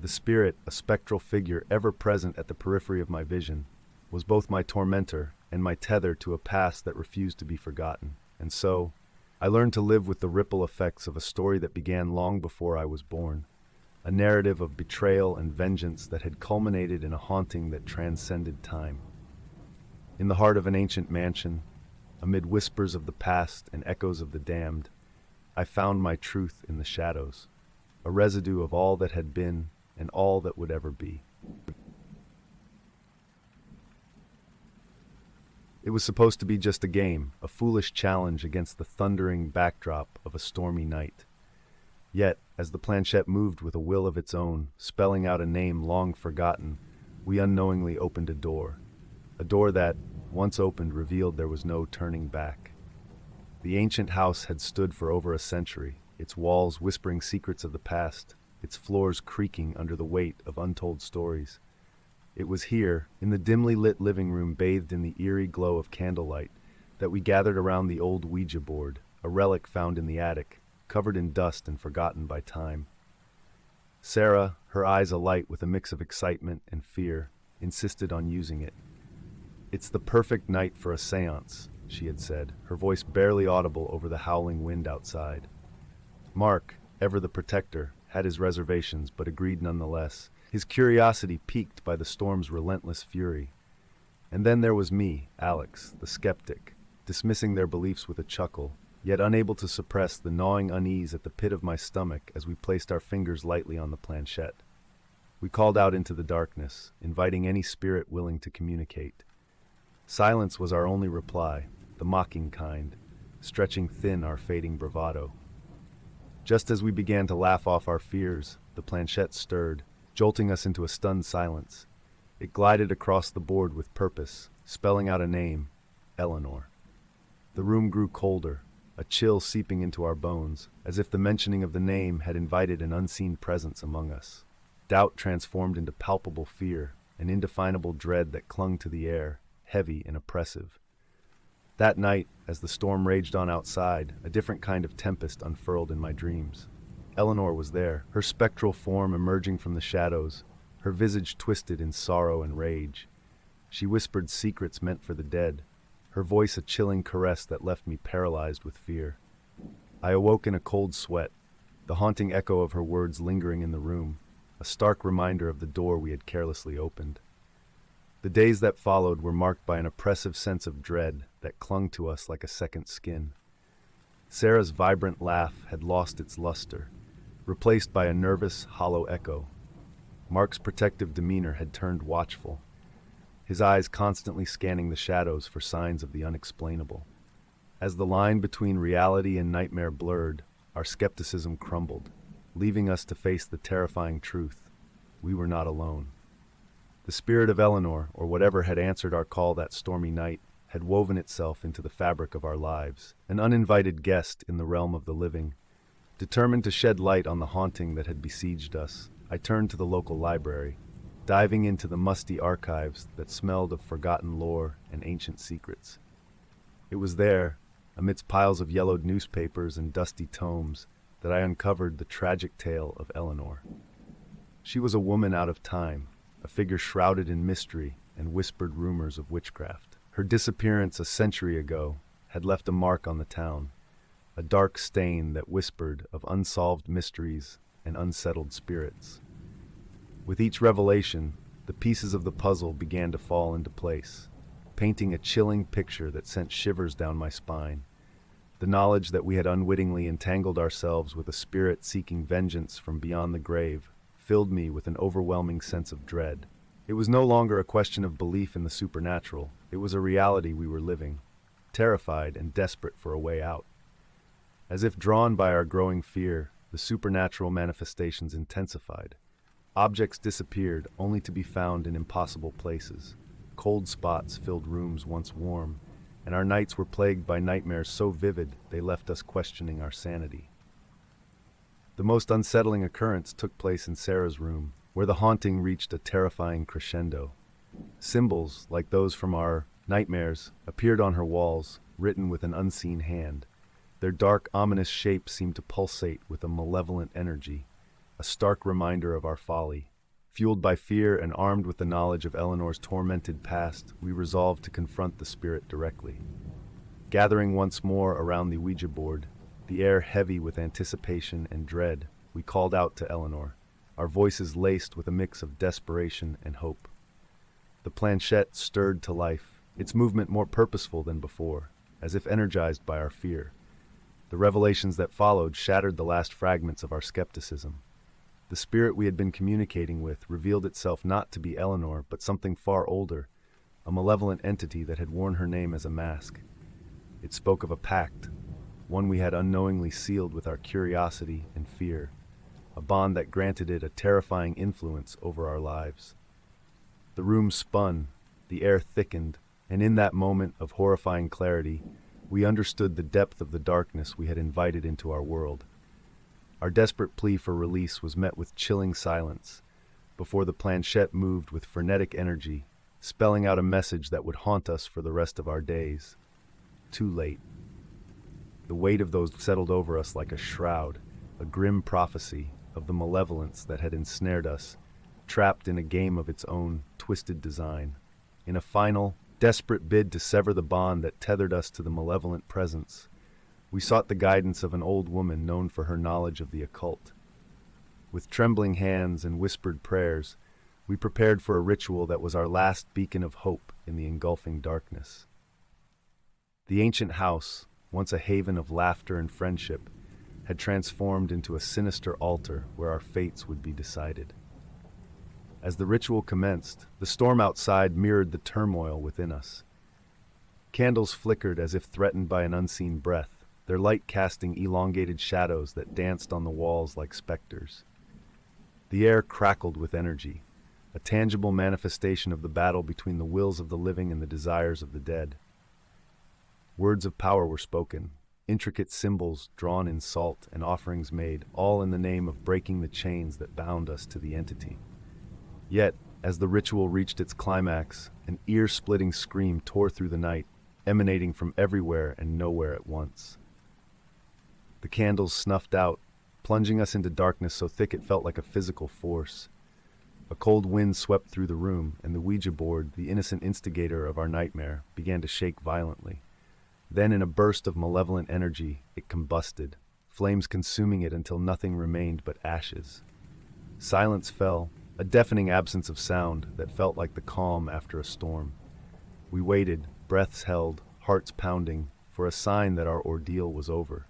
The spirit, a spectral figure ever present at the periphery of my vision, was both my tormentor and my tether to a past that refused to be forgotten. And so, I learned to live with the ripple effects of a story that began long before I was born, a narrative of betrayal and vengeance that had culminated in a haunting that transcended time. In the heart of an ancient mansion, amid whispers of the past and echoes of the damned, I found my truth in the shadows, a residue of all that had been and all that would ever be. It was supposed to be just a game, a foolish challenge against the thundering backdrop of a stormy night. Yet, as the planchette moved with a will of its own, spelling out a name long forgotten, we unknowingly opened a door that, once opened, revealed there was no turning back. The ancient house had stood for over a century, its walls whispering secrets of the past, its floors creaking under the weight of untold stories. It was here, in the dimly lit living room bathed in the eerie glow of candlelight, that we gathered around the old Ouija board, a relic found in the attic, covered in dust and forgotten by time. Sarah, her eyes alight with a mix of excitement and fear, insisted on using it. "It's the perfect night for a séance," she had said, her voice barely audible over the howling wind outside. Mark, ever the protector, had his reservations but agreed nonetheless, his curiosity piqued by the storm's relentless fury. And then there was me, Alex, the skeptic, dismissing their beliefs with a chuckle, yet unable to suppress the gnawing unease at the pit of my stomach as we placed our fingers lightly on the planchette. We called out into the darkness, inviting any spirit willing to communicate. Silence was our only reply, the mocking kind, stretching thin our fading bravado. Just as we began to laugh off our fears, the planchette stirred, jolting us into a stunned silence. It glided across the board with purpose, spelling out a name, Eleanor. The room grew colder, a chill seeping into our bones, as if the mentioning of the name had invited an unseen presence among us. Doubt transformed into palpable fear, an indefinable dread that clung to the air, heavy and oppressive. That night, as the storm raged on outside, a different kind of tempest unfurled in my dreams. Eleanor was there, her spectral form emerging from the shadows, her visage twisted in sorrow and rage. She whispered secrets meant for the dead, her voice a chilling caress that left me paralyzed with fear. I awoke in a cold sweat, the haunting echo of her words lingering in the room, a stark reminder of the door we had carelessly opened. The days that followed were marked by an oppressive sense of dread that clung to us like a second skin. Sarah's vibrant laugh had lost its luster, replaced by a nervous, hollow echo. Mark's protective demeanor had turned watchful, his eyes constantly scanning the shadows for signs of the unexplainable. As the line between reality and nightmare blurred, our skepticism crumbled, leaving us to face the terrifying truth: we were not alone. The spirit of Eleanor, or whatever had answered our call that stormy night, had woven itself into the fabric of our lives, an uninvited guest in the realm of the living. Determined to shed light on the haunting that had besieged us, I turned to the local library, diving into the musty archives that smelled of forgotten lore and ancient secrets. It was there, amidst piles of yellowed newspapers and dusty tomes, that I uncovered the tragic tale of Eleanor. She was a woman out of time, a figure shrouded in mystery and whispered rumors of witchcraft. Her disappearance a century ago had left a mark on the town, a dark stain that whispered of unsolved mysteries and unsettled spirits. With each revelation, the pieces of the puzzle began to fall into place, painting a chilling picture that sent shivers down my spine. The knowledge that we had unwittingly entangled ourselves with a spirit seeking vengeance from beyond the grave filled me with an overwhelming sense of dread. It was no longer a question of belief in the supernatural. It was a reality we were living, terrified and desperate for a way out. As if drawn by our growing fear, the supernatural manifestations intensified. Objects disappeared, only to be found in impossible places. Cold spots filled rooms once warm, and our nights were plagued by nightmares so vivid they left us questioning our sanity. The most unsettling occurrence took place in Sarah's room, where the haunting reached a terrifying crescendo. Symbols, like those from our nightmares, appeared on her walls, written with an unseen hand. Their dark, ominous shapes seemed to pulsate with a malevolent energy, a stark reminder of our folly. Fueled by fear and armed with the knowledge of Eleanor's tormented past, we resolved to confront the spirit directly. Gathering once more around the Ouija board, the air heavy with anticipation and dread, we called out to Eleanor, our voices laced with a mix of desperation and hope. The planchette stirred to life, its movement more purposeful than before, as if energized by our fear. The revelations that followed shattered the last fragments of our skepticism. The spirit we had been communicating with revealed itself not to be Eleanor, but something far older, a malevolent entity that had worn her name as a mask. It spoke of a pact, one we had unknowingly sealed with our curiosity and fear, a bond that granted it a terrifying influence over our lives. The room spun, the air thickened, and in that moment of horrifying clarity, we understood the depth of the darkness we had invited into our world. Our desperate plea for release was met with chilling silence, before the planchette moved with frenetic energy, spelling out a message that would haunt us for the rest of our days. Too late. The weight of those settled over us like a shroud, a grim prophecy of the malevolence that had ensnared us, trapped in a game of its own twisted design. In a final, desperate bid to sever the bond that tethered us to the malevolent presence, we sought the guidance of an old woman known for her knowledge of the occult. With trembling hands and whispered prayers, we prepared for a ritual that was our last beacon of hope in the engulfing darkness. The ancient house, once a haven of laughter and friendship, had transformed into a sinister altar where our fates would be decided. As the ritual commenced, the storm outside mirrored the turmoil within us. Candles flickered as if threatened by an unseen breath, their light casting elongated shadows that danced on the walls like specters. The air crackled with energy, a tangible manifestation of the battle between the wills of the living and the desires of the dead. Words of power were spoken, intricate symbols drawn in salt and offerings made, all in the name of breaking the chains that bound us to the entity. Yet, as the ritual reached its climax, an ear-splitting scream tore through the night, emanating from everywhere and nowhere at once. The candles snuffed out, plunging us into darkness so thick it felt like a physical force. A cold wind swept through the room, and the Ouija board, the innocent instigator of our nightmare, began to shake violently. Then, in a burst of malevolent energy, it combusted, flames consuming it until nothing remained but ashes. Silence fell, a deafening absence of sound that felt like the calm after a storm. We waited, breaths held, hearts pounding, for a sign that our ordeal was over.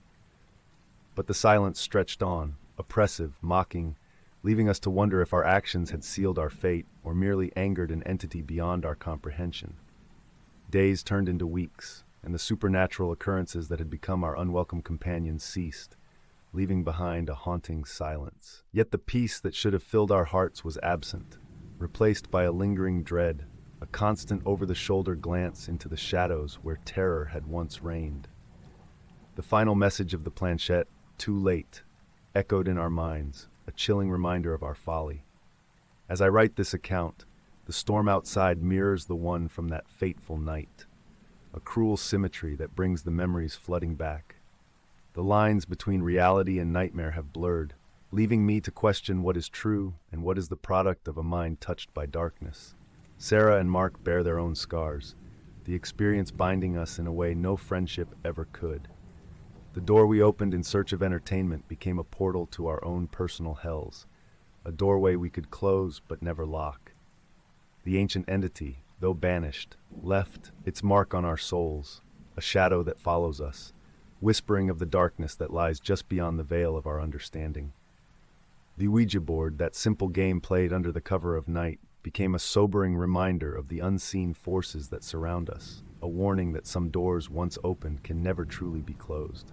But the silence stretched on, oppressive, mocking, leaving us to wonder if our actions had sealed our fate or merely angered an entity beyond our comprehension. Days turned into weeks, and the supernatural occurrences that had become our unwelcome companions ceased, leaving behind a haunting silence. Yet the peace that should have filled our hearts was absent, replaced by a lingering dread, a constant over-the-shoulder glance into the shadows where terror had once reigned. The final message of the planchette, "Too late," echoed in our minds, a chilling reminder of our folly. As I write this account, the storm outside mirrors the one from that fateful night, a cruel symmetry that brings the memories flooding back. The lines between reality and nightmare have blurred, leaving me to question what is true and what is the product of a mind touched by darkness. Sarah and Mark bear their own scars, the experience binding us in a way no friendship ever could. The door we opened in search of entertainment became a portal to our own personal hells, a doorway we could close but never lock. The ancient entity, though banished, left its mark on our souls, a shadow that follows us, whispering of the darkness that lies just beyond the veil of our understanding. The Ouija board, that simple game played under the cover of night, became a sobering reminder of the unseen forces that surround us, a warning that some doors once opened can never truly be closed.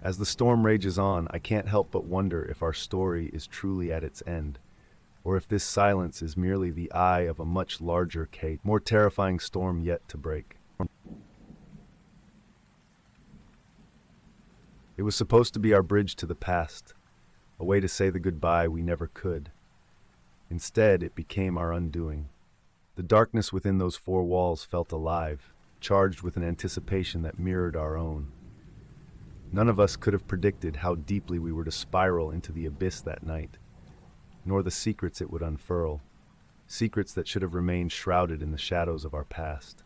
As the storm rages on, I can't help but wonder if our story is truly at its end, or if this silence is merely the eye of a much larger, more terrifying storm yet to break. It was supposed to be our bridge to the past, a way to say the goodbye we never could. Instead, it became our undoing. The darkness within those four walls felt alive, charged with an anticipation that mirrored our own. None of us could have predicted how deeply we were to spiral into the abyss that night, nor the secrets it would unfurl, secrets that should have remained shrouded in the shadows of our past.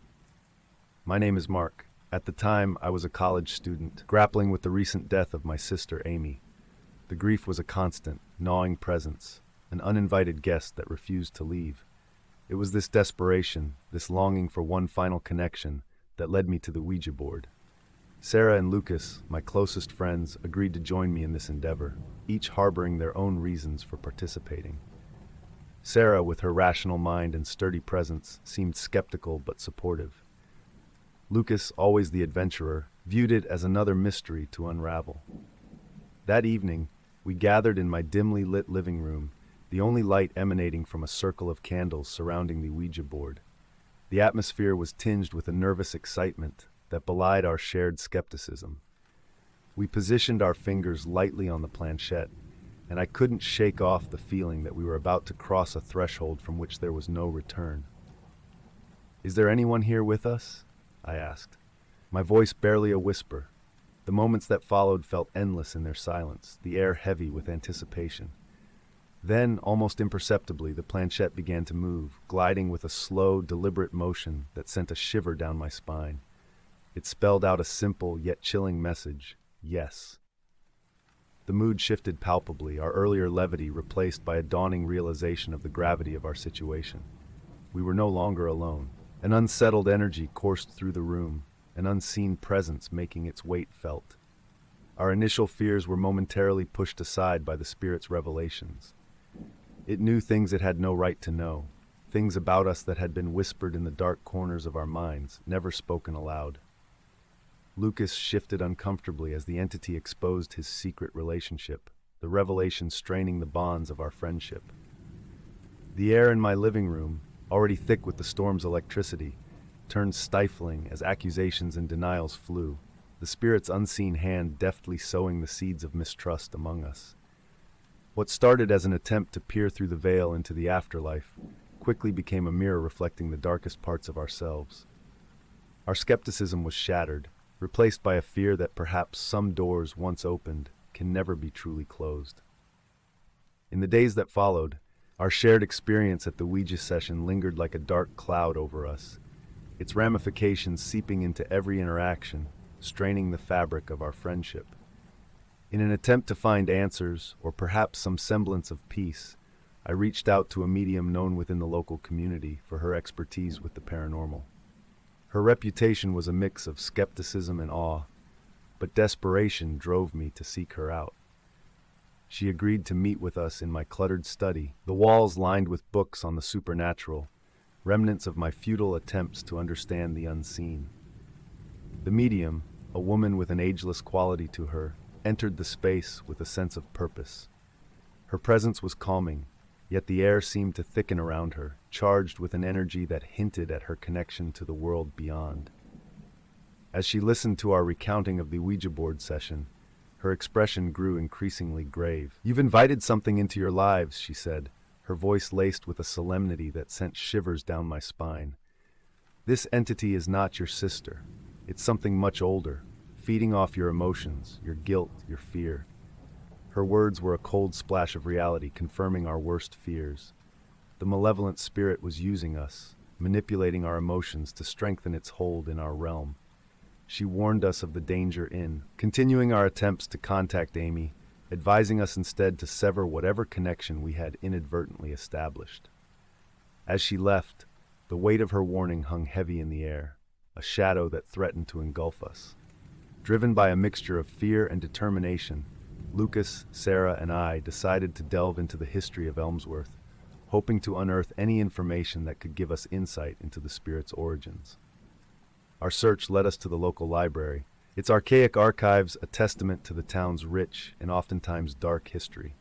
My name is Mark. At the time, I was a college student, grappling with the recent death of my sister, Amy. The grief was a constant, gnawing presence, an uninvited guest that refused to leave. It was this desperation, this longing for one final connection, that led me to the Ouija board. Sarah and Lucas, my closest friends, agreed to join me in this endeavor, each harboring their own reasons for participating. Sarah, with her rational mind and sturdy presence, seemed skeptical but supportive. Lucas, always the adventurer, viewed it as another mystery to unravel. That evening, we gathered in my dimly lit living room, the only light emanating from a circle of candles surrounding the Ouija board. The atmosphere was tinged with a nervous excitement that belied our shared skepticism. We positioned our fingers lightly on the planchette, and I couldn't shake off the feeling that we were about to cross a threshold from which there was no return. "Is there anyone here with us?" I asked, my voice barely a whisper. The moments that followed felt endless in their silence, the air heavy with anticipation. Then, almost imperceptibly, the planchette began to move, gliding with a slow, deliberate motion that sent a shiver down my spine. It spelled out a simple yet chilling message: yes. The mood shifted palpably, our earlier levity replaced by a dawning realization of the gravity of our situation. We were no longer alone. An unsettled energy coursed through the room, an unseen presence making its weight felt. Our initial fears were momentarily pushed aside by the spirit's revelations. It knew things it had no right to know, things about us that had been whispered in the dark corners of our minds, never spoken aloud. Lucas shifted uncomfortably as the entity exposed his secret relationship, the revelation straining the bonds of our friendship. The air in my living room, already thick with the storm's electricity, turned stifling as accusations and denials flew, the spirit's unseen hand deftly sowing the seeds of mistrust among us. What started as an attempt to peer through the veil into the afterlife quickly became a mirror reflecting the darkest parts of ourselves. Our skepticism was shattered, replaced by a fear that perhaps some doors once opened can never be truly closed. In the days that followed, our shared experience at the Ouija session lingered like a dark cloud over us, its ramifications seeping into every interaction, straining the fabric of our friendship. In an attempt to find answers, or perhaps some semblance of peace, I reached out to a medium known within the local community for her expertise with the paranormal. Her reputation was a mix of skepticism and awe, but desperation drove me to seek her out. She agreed to meet with us in my cluttered study, the walls lined with books on the supernatural, remnants of my futile attempts to understand the unseen. The medium, a woman with an ageless quality to her, entered the space with a sense of purpose. Her presence was calming, yet the air seemed to thicken around her, charged with an energy that hinted at her connection to the world beyond. As she listened to our recounting of the Ouija board session, her expression grew increasingly grave. "You've invited something into your lives," she said, her voice laced with a solemnity that sent shivers down my spine. "This entity is not your sister. It's something much older, feeding off your emotions, your guilt, your fear." Her words were a cold splash of reality, confirming our worst fears. The malevolent spirit was using us, manipulating our emotions to strengthen its hold in our realm. She warned us of the danger in continuing our attempts to contact Amy, advising us instead to sever whatever connection we had inadvertently established. As she left, the weight of her warning hung heavy in the air, a shadow that threatened to engulf us. Driven by a mixture of fear and determination, Lucas, Sarah, and I decided to delve into the history of Elmsworth, hoping to unearth any information that could give us insight into the spirit's origins. Our search led us to the local library, its archaic archives a testament to the town's rich and oftentimes dark history.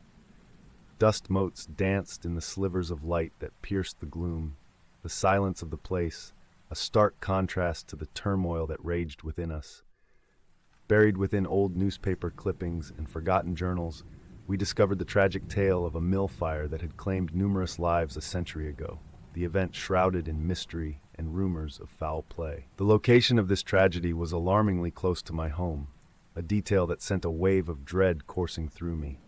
Dust motes danced in the slivers of light that pierced the gloom, the silence of the place, a stark contrast to the turmoil that raged within us. Buried within old newspaper clippings and forgotten journals, we discovered the tragic tale of a mill fire that had claimed numerous lives a century ago, the event shrouded in mystery and rumors of foul play. The location of this tragedy was alarmingly close to my home, a detail that sent a wave of dread coursing through me.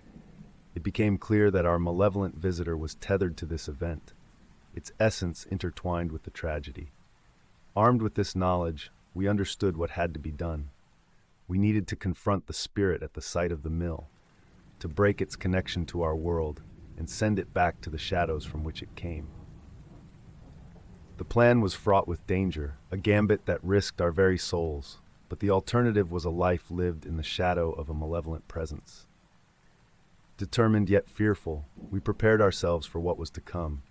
It became clear that our malevolent visitor was tethered to this event, its essence intertwined with the tragedy. Armed with this knowledge, we understood what had to be done. We needed to confront the spirit at the site of the mill, to break its connection to our world and send it back to the shadows from which it came. The plan was fraught with danger, a gambit that risked our very souls, but the alternative was a life lived in the shadow of a malevolent presence. Determined yet fearful, we prepared ourselves for what was to come,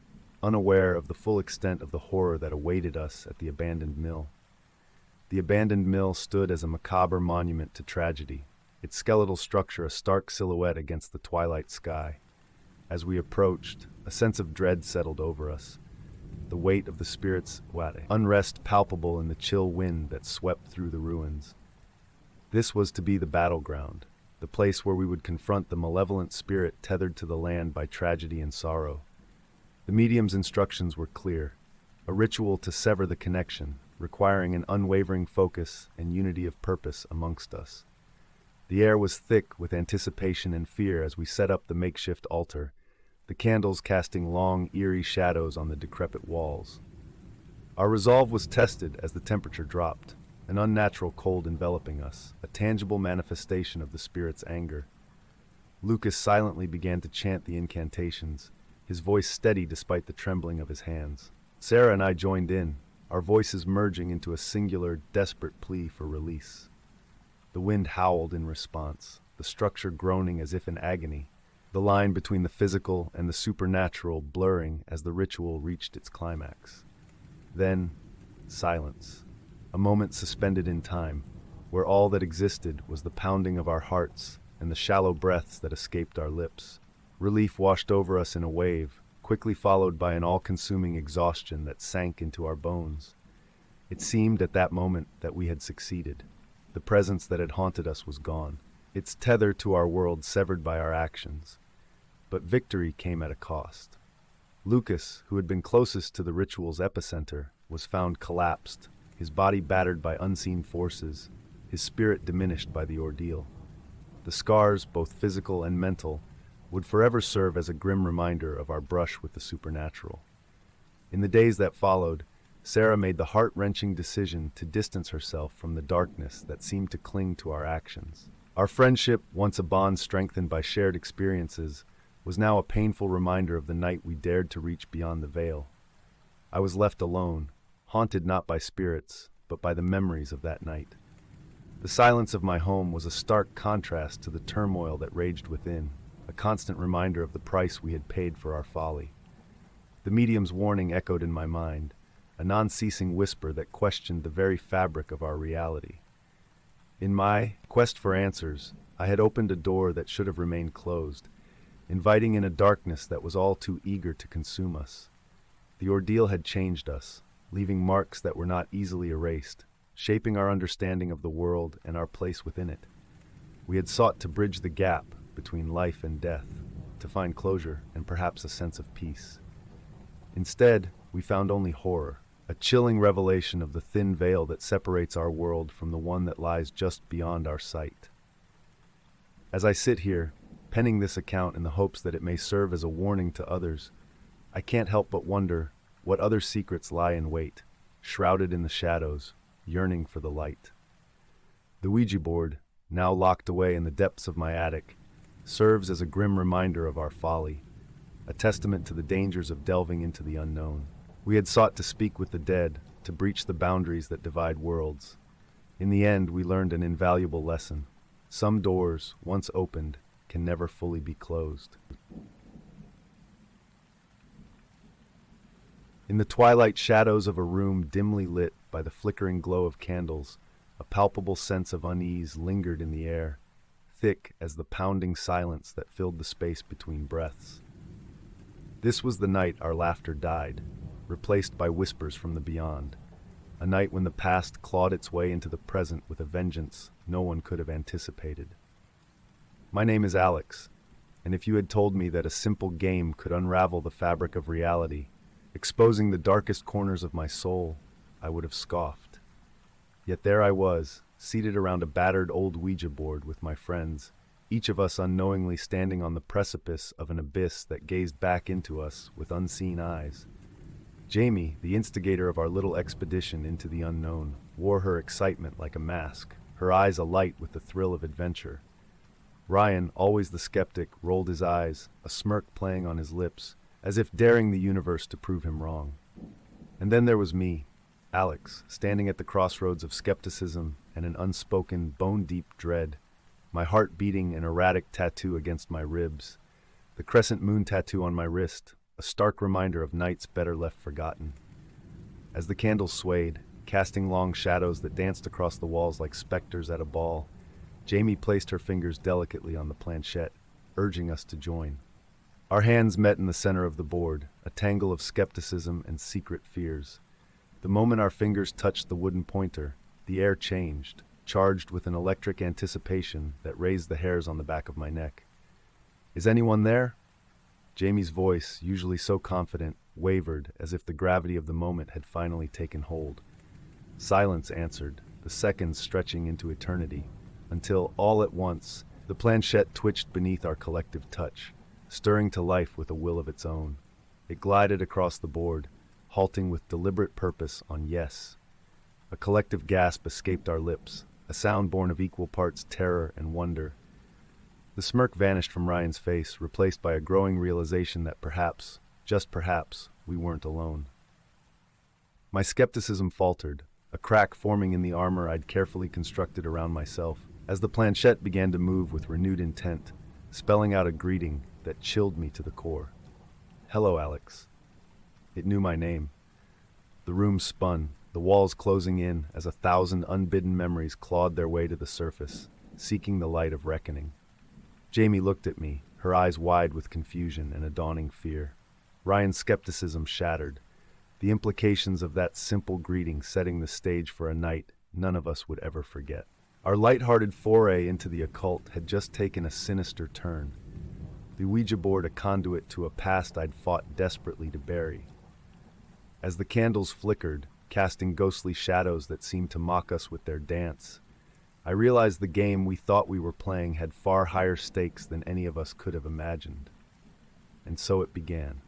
unaware of the full extent of the horror that awaited us at the abandoned mill. The abandoned mill stood as a macabre monument to tragedy, its skeletal structure a stark silhouette against the twilight sky. As we approached, a sense of dread settled over us, the weight of the spirit's unrest palpable in the chill wind that swept through the ruins. This was to be the battleground, the place where we would confront the malevolent spirit tethered to the land by tragedy and sorrow. The medium's instructions were clear, a ritual to sever the connection, requiring an unwavering focus and unity of purpose amongst us. The air was thick with anticipation and fear as we set up the makeshift altar, the candles casting long, eerie shadows on the decrepit walls. Our resolve was tested as the temperature dropped, an unnatural cold enveloping us, a tangible manifestation of the spirit's anger. Lucas silently began to chant the incantations, his voice steady despite the trembling of his hands. Sarah and I joined in, our voices merging into a singular, desperate plea for release. The wind howled in response, the structure groaning as if in agony, the line between the physical and the supernatural blurring as the ritual reached its climax. Then, silence, a moment suspended in time, where all that existed was the pounding of our hearts and the shallow breaths that escaped our lips. Relief washed over us in a wave, quickly followed by an all-consuming exhaustion that sank into our bones. It seemed at that moment that we had succeeded. The presence that had haunted us was gone, its tether to our world severed by our actions. But victory came at a cost. Lucas, who had been closest to the ritual's epicenter, was found collapsed, his body battered by unseen forces, his spirit diminished by the ordeal. The scars, both physical and mental, would forever serve as a grim reminder of our brush with the supernatural. In the days that followed, Sarah made the heart-wrenching decision to distance herself from the darkness that seemed to cling to our actions. Our friendship, once a bond strengthened by shared experiences, was now a painful reminder of the night we dared to reach beyond the veil. I was left alone, haunted not by spirits, but by the memories of that night. The silence of my home was a stark contrast to the turmoil that raged within, a constant reminder of the price we had paid for our folly. The medium's warning echoed in my mind, a non-ceasing whisper that questioned the very fabric of our reality. In my quest for answers, I had opened a door that should have remained closed, inviting in a darkness that was all too eager to consume us. The ordeal had changed us, leaving marks that were not easily erased, shaping our understanding of the world and our place within it. We had sought to bridge the gap between life and death, to find closure and perhaps a sense of peace. Instead, we found only horror, a chilling revelation of the thin veil that separates our world from the one that lies just beyond our sight. As I sit here, penning this account in the hopes that it may serve as a warning to others, I can't help but wonder what other secrets lie in wait, shrouded in the shadows, yearning for the light. The Ouija board, now locked away in the depths of my attic, serves as a grim reminder of our folly, a testament to the dangers of delving into the unknown. We had sought to speak with the dead, to breach the boundaries that divide worlds. In the end, we learned an invaluable lesson. Some doors, once opened, can never fully be closed. In the twilight shadows of a room dimly lit by the flickering glow of candles, a palpable sense of unease lingered in the air, thick as the pounding silence that filled the space between breaths. This was the night our laughter died, replaced by whispers from the beyond, a night when the past clawed its way into the present with a vengeance no one could have anticipated. My name is Alex, and if you had told me that a simple game could unravel the fabric of reality, exposing the darkest corners of my soul, I would have scoffed. Yet there I was, seated around a battered old Ouija board with my friends, each of us unknowingly standing on the precipice of an abyss that gazed back into us with unseen eyes. Jamie, the instigator of our little expedition into the unknown, wore her excitement like a mask, her eyes alight with the thrill of adventure. Ryan, always the skeptic, rolled his eyes, a smirk playing on his lips, as if daring the universe to prove him wrong. And then there was me, Alex, standing at the crossroads of skepticism and an unspoken, bone-deep dread, my heart beating an erratic tattoo against my ribs, the crescent moon tattoo on my wrist, a stark reminder of nights better left forgotten. As the candles swayed, casting long shadows that danced across the walls like specters at a ball, Jamie placed her fingers delicately on the planchette, urging us to join. Our hands met in the center of the board, a tangle of skepticism and secret fears. The moment our fingers touched the wooden pointer, the air changed, charged with an electric anticipation that raised the hairs on the back of my neck. "Is anyone there?" Jamie's voice, usually so confident, wavered as if the gravity of the moment had finally taken hold. Silence answered, the seconds stretching into eternity, until, all at once, the planchette twitched beneath our collective touch, stirring to life with a will of its own. It glided across the board, halting with deliberate purpose on yes. A collective gasp escaped our lips, a sound born of equal parts terror and wonder. The smirk vanished from Ryan's face, replaced by a growing realization that perhaps, just perhaps, we weren't alone. My skepticism faltered, a crack forming in the armor I'd carefully constructed around myself, as the planchette began to move with renewed intent, spelling out a greeting that chilled me to the core. "Hello, Alex." It knew my name. The room spun, the walls closing in as 1,000 unbidden memories clawed their way to the surface, seeking the light of reckoning. Jamie looked at me, her eyes wide with confusion and a dawning fear. Ryan's skepticism shattered, the implications of that simple greeting setting the stage for a night none of us would ever forget. Our light-hearted foray into the occult had just taken a sinister turn, the Ouija board a conduit to a past I'd fought desperately to bury. As the candles flickered, casting ghostly shadows that seemed to mock us with their dance, I realized the game we thought we were playing had far higher stakes than any of us could have imagined. And so it began.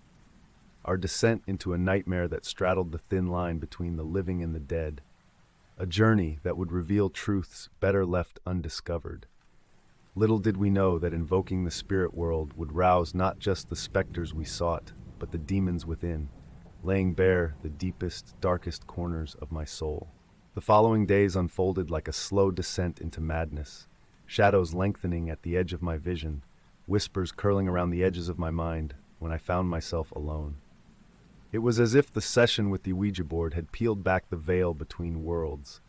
Our descent into a nightmare that straddled the thin line between the living and the dead. A journey that would reveal truths better left undiscovered. Little did we know that invoking the spirit world would rouse not just the specters we sought, but the demons within, laying bare the deepest, darkest corners of my soul. The following days unfolded like a slow descent into madness, shadows lengthening at the edge of my vision, whispers curling around the edges of my mind when I found myself alone. It was as if the session with the Ouija board had peeled back the veil between worlds,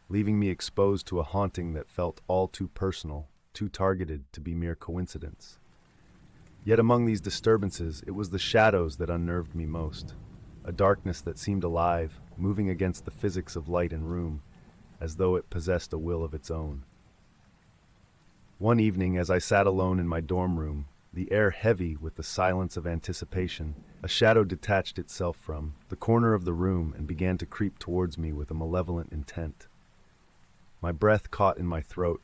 leaving me exposed to a haunting that felt all too personal, too targeted to be mere coincidence. Yet among these disturbances, it was the shadows that unnerved me most, a darkness that seemed alive, moving against the physics of light and room, as though it possessed a will of its own. One evening, as I sat alone in my dorm room, the air heavy with the silence of anticipation, a shadow detached itself from the corner of the room and began to creep towards me with a malevolent intent. My breath caught in my throat,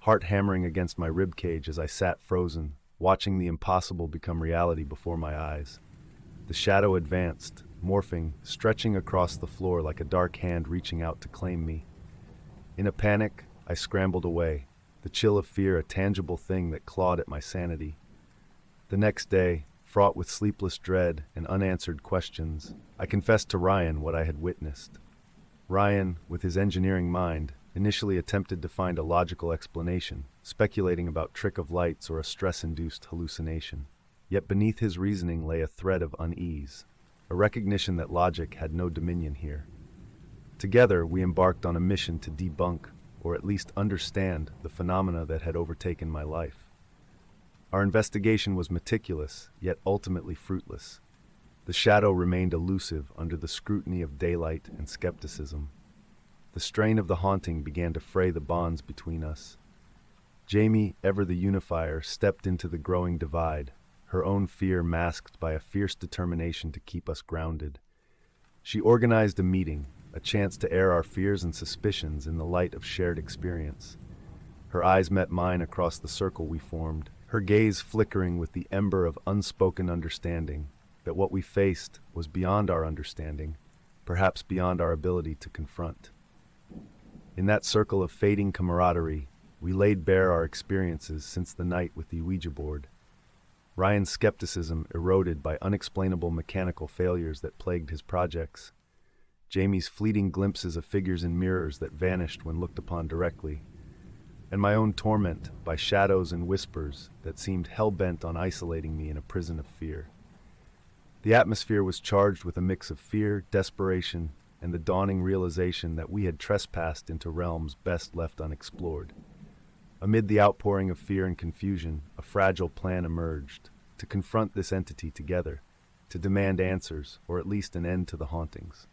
heart hammering against my ribcage as I sat frozen, watching the impossible become reality before my eyes. The shadow advanced, morphing, stretching across the floor like a dark hand reaching out to claim me. In a panic, I scrambled away, the chill of fear a tangible thing that clawed at my sanity. The next day, fraught with sleepless dread and unanswered questions, I confessed to Ryan what I had witnessed. Ryan, with his engineering mind, initially attempted to find a logical explanation, speculating about trick of lights or a stress-induced hallucination. Yet beneath his reasoning lay a thread of unease, a recognition that logic had no dominion here. Together, we embarked on a mission to debunk, or at least understand, the phenomena that had overtaken my life. Our investigation was meticulous, yet ultimately fruitless. The shadow remained elusive under the scrutiny of daylight and skepticism. The strain of the haunting began to fray the bonds between us. Jamie, ever the unifier, stepped into the growing divide, her own fear masked by a fierce determination to keep us grounded. She organized a meeting, a chance to air our fears and suspicions in the light of shared experience. Her eyes met mine across the circle we formed, her gaze flickering with the ember of unspoken understanding that what we faced was beyond our understanding, perhaps beyond our ability to confront. In that circle of fading camaraderie, we laid bare our experiences since the night with the Ouija board. Ryan's skepticism eroded by unexplainable mechanical failures that plagued his projects. Jamie's fleeting glimpses of figures in mirrors that vanished when looked upon directly, and my own torment by shadows and whispers that seemed hell-bent on isolating me in a prison of fear. The atmosphere was charged with a mix of fear, desperation, and the dawning realization that we had trespassed into realms best left unexplored. Amid the outpouring of fear and confusion, a fragile plan emerged to confront this entity together, to demand answers, or at least an end to the hauntings.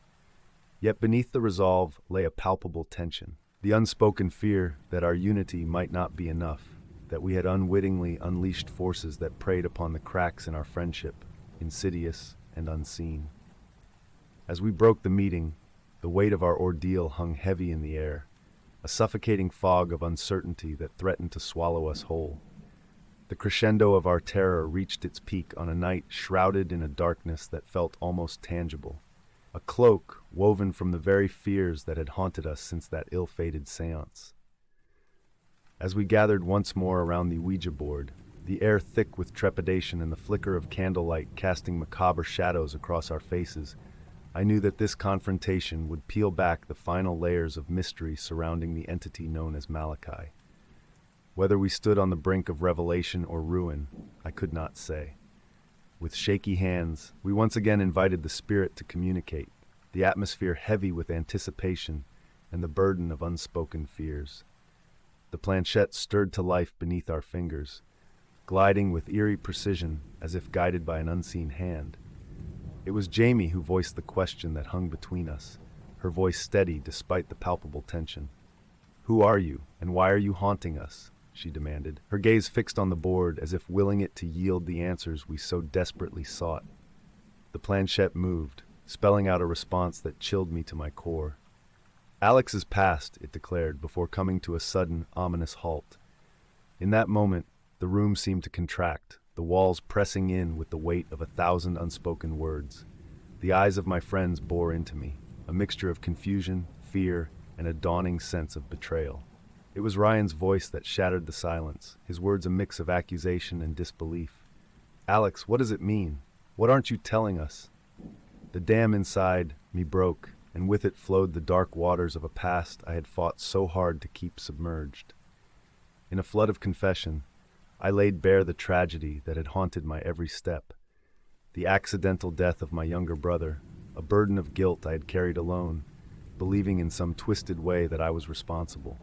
Yet beneath the resolve lay a palpable tension, the unspoken fear that our unity might not be enough, that we had unwittingly unleashed forces that preyed upon the cracks in our friendship, insidious and unseen. As we broke the meeting, the weight of our ordeal hung heavy in the air, a suffocating fog of uncertainty that threatened to swallow us whole. The crescendo of our terror reached its peak on a night shrouded in a darkness that felt almost tangible, a cloak woven from the very fears that had haunted us since that ill-fated seance. As we gathered once more around the Ouija board, the air thick with trepidation and the flicker of candlelight casting macabre shadows across our faces, I knew that this confrontation would peel back the final layers of mystery surrounding the entity known as Malachi. Whether we stood on the brink of revelation or ruin, I could not say. With shaky hands, we once again invited the spirit to communicate, the atmosphere heavy with anticipation and the burden of unspoken fears. The planchette stirred to life beneath our fingers, gliding with eerie precision as if guided by an unseen hand. It was Jamie who voiced the question that hung between us, her voice steady despite the palpable tension. "Who are you, and why are you haunting us?" she demanded, her gaze fixed on the board as if willing it to yield the answers we so desperately sought. The planchette moved, spelling out a response that chilled me to my core. "Alex is past," it declared, before coming to a sudden, ominous halt. In that moment, the room seemed to contract, the walls pressing in with the weight of 1,000 unspoken words. The eyes of my friends bore into me, a mixture of confusion, fear, and a dawning sense of betrayal. It was Ryan's voice that shattered the silence, his words a mix of accusation and disbelief. "Alex, what does it mean? What aren't you telling us?" The dam inside me broke, and with it flowed the dark waters of a past I had fought so hard to keep submerged. In a flood of confession, I laid bare the tragedy that had haunted my every step. The accidental death of my younger brother, a burden of guilt I had carried alone, believing in some twisted way that I was responsible.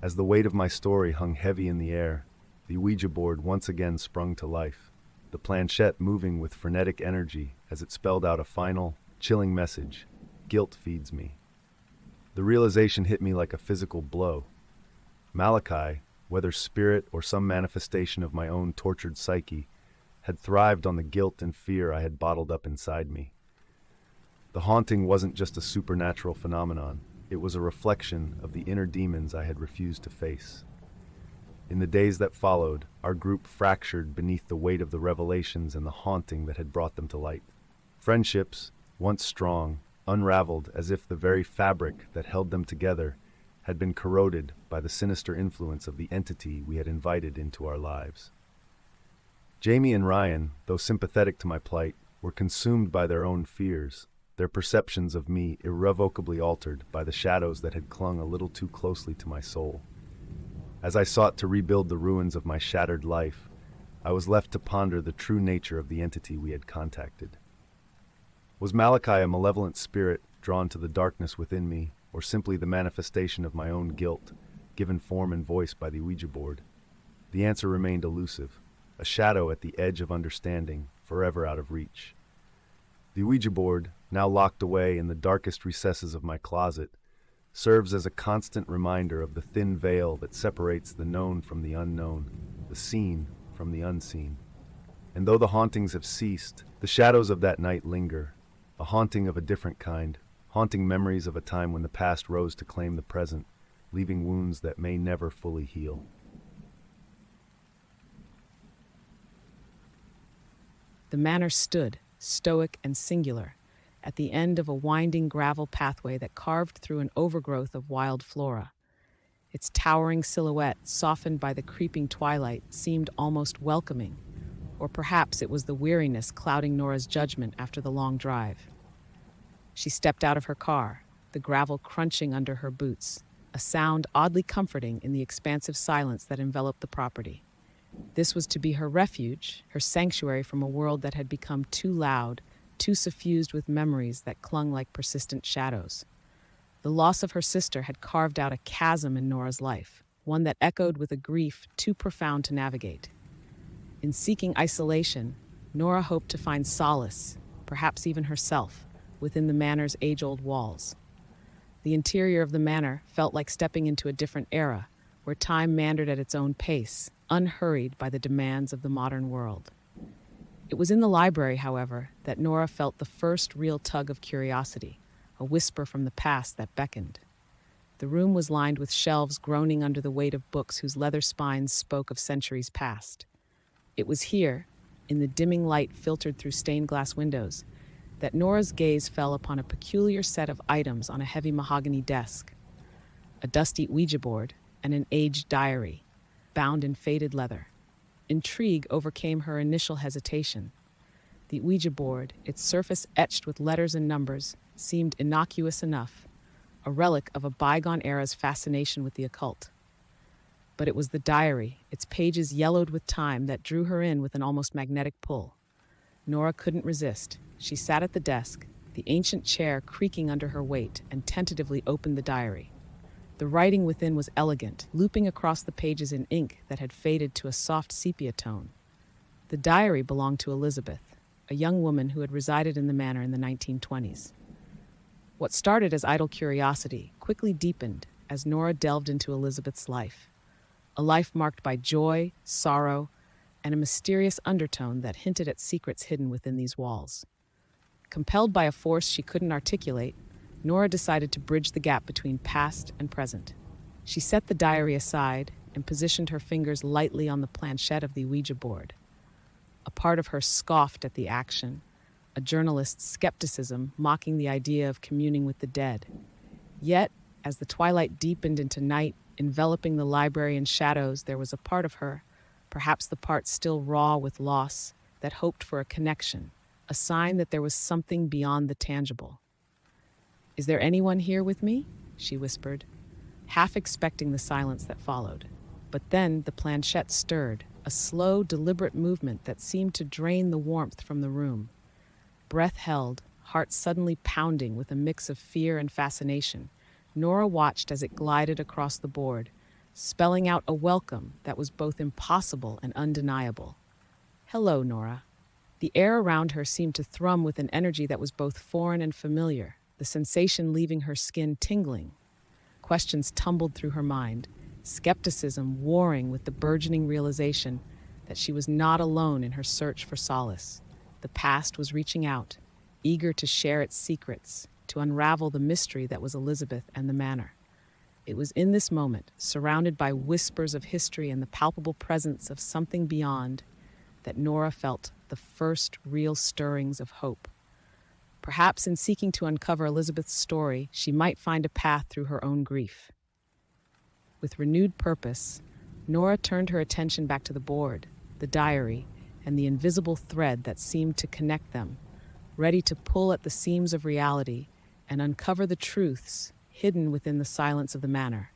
As the weight of my story hung heavy in the air, the Ouija board once again sprung to life, the planchette moving with frenetic energy as it spelled out a final, chilling message: "Guilt feeds me." The realization hit me like a physical blow. Malachi, whether spirit or some manifestation of my own tortured psyche, had thrived on the guilt and fear I had bottled up inside me. The haunting wasn't just a supernatural phenomenon, it was a reflection of the inner demons I had refused to face. In the days that followed, our group fractured beneath the weight of the revelations and the haunting that had brought them to light. Friendships, once strong, unraveled as if the very fabric that held them together had been corroded by the sinister influence of the entity we had invited into our lives. Jamie and Ryan, though sympathetic to my plight, were consumed by their own fears, their perceptions of me irrevocably altered by the shadows that had clung a little too closely to my soul. As I sought to rebuild the ruins of my shattered life, I was left to ponder the true nature of the entity we had contacted. Was Malachi a malevolent spirit drawn to the darkness within me, or simply the manifestation of my own guilt, given form and voice by the Ouija board? The answer remained elusive, a shadow at the edge of understanding, forever out of reach. The Ouija board, now locked away in the darkest recesses of my closet, serves as a constant reminder of the thin veil that separates the known from the unknown, the seen from the unseen. And though the hauntings have ceased, the shadows of that night linger, a haunting of a different kind, haunting memories of a time when the past rose to claim the present, leaving wounds that may never fully heal. The manor stood, stoic and singular, at the end of a winding gravel pathway that carved through an overgrowth of wild flora. Its towering silhouette, softened by the creeping twilight, seemed almost welcoming, or perhaps it was the weariness clouding Nora's judgment after the long drive. She stepped out of her car, the gravel crunching under her boots, a sound oddly comforting in the expansive silence that enveloped the property. This was to be her refuge, her sanctuary from a world that had become too loud, too suffused with memories that clung like persistent shadows. The loss of her sister had carved out a chasm in Nora's life, one that echoed with a grief too profound to navigate. In seeking isolation, Nora hoped to find solace, perhaps even herself, within the manor's age-old walls. The interior of the manor felt like stepping into a different era, where time meandered at its own pace, unhurried by the demands of the modern world. It was in the library, however, that Nora felt the first real tug of curiosity, a whisper from the past that beckoned. The room was lined with shelves groaning under the weight of books whose leather spines spoke of centuries past. It was here, in the dimming light filtered through stained glass windows, that Nora's gaze fell upon a peculiar set of items on a heavy mahogany desk. A dusty Ouija board and an aged diary, bound in faded leather. Intrigue overcame her initial hesitation. The Ouija board, its surface etched with letters and numbers, seemed innocuous enough, a relic of a bygone era's fascination with the occult. But it was the diary, its pages yellowed with time, that drew her in with an almost magnetic pull. Nora couldn't resist. She sat at the desk, the ancient chair creaking under her weight, and tentatively opened the diary. The writing within was elegant, looping across the pages in ink that had faded to a soft sepia tone. The diary belonged to Elizabeth, a young woman who had resided in the manor in the 1920s. What started as idle curiosity quickly deepened as Nora delved into Elizabeth's life, a life marked by joy, sorrow, and a mysterious undertone that hinted at secrets hidden within these walls. Compelled by a force she couldn't articulate, Nora decided to bridge the gap between past and present. She set the diary aside and positioned her fingers lightly on the planchette of the Ouija board. A part of her scoffed at the action, a journalist's skepticism mocking the idea of communing with the dead. Yet, as the twilight deepened into night, enveloping the library in shadows, there was a part of her, perhaps the part still raw with loss, that hoped for a connection, a sign that there was something beyond the tangible. "Is there anyone here with me?" she whispered, half expecting the silence that followed. But then the planchette stirred, a slow, deliberate movement that seemed to drain the warmth from the room. Breath held, heart suddenly pounding with a mix of fear and fascination, Nora watched as it glided across the board, spelling out a welcome that was both impossible and undeniable. "Hello, Nora." The air around her seemed to thrum with an energy that was both foreign and familiar, the sensation leaving her skin tingling. Questions tumbled through her mind, skepticism warring with the burgeoning realization that she was not alone in her search for solace. The past was reaching out, eager to share its secrets, to unravel the mystery that was Elizabeth and the manor. It was in this moment, surrounded by whispers of history and the palpable presence of something beyond, that Nora felt the first real stirrings of hope. Perhaps in seeking to uncover Elizabeth's story, she might find a path through her own grief. With renewed purpose, Nora turned her attention back to the board, the diary, and the invisible thread that seemed to connect them, ready to pull at the seams of reality and uncover the truths hidden within the silence of the manor.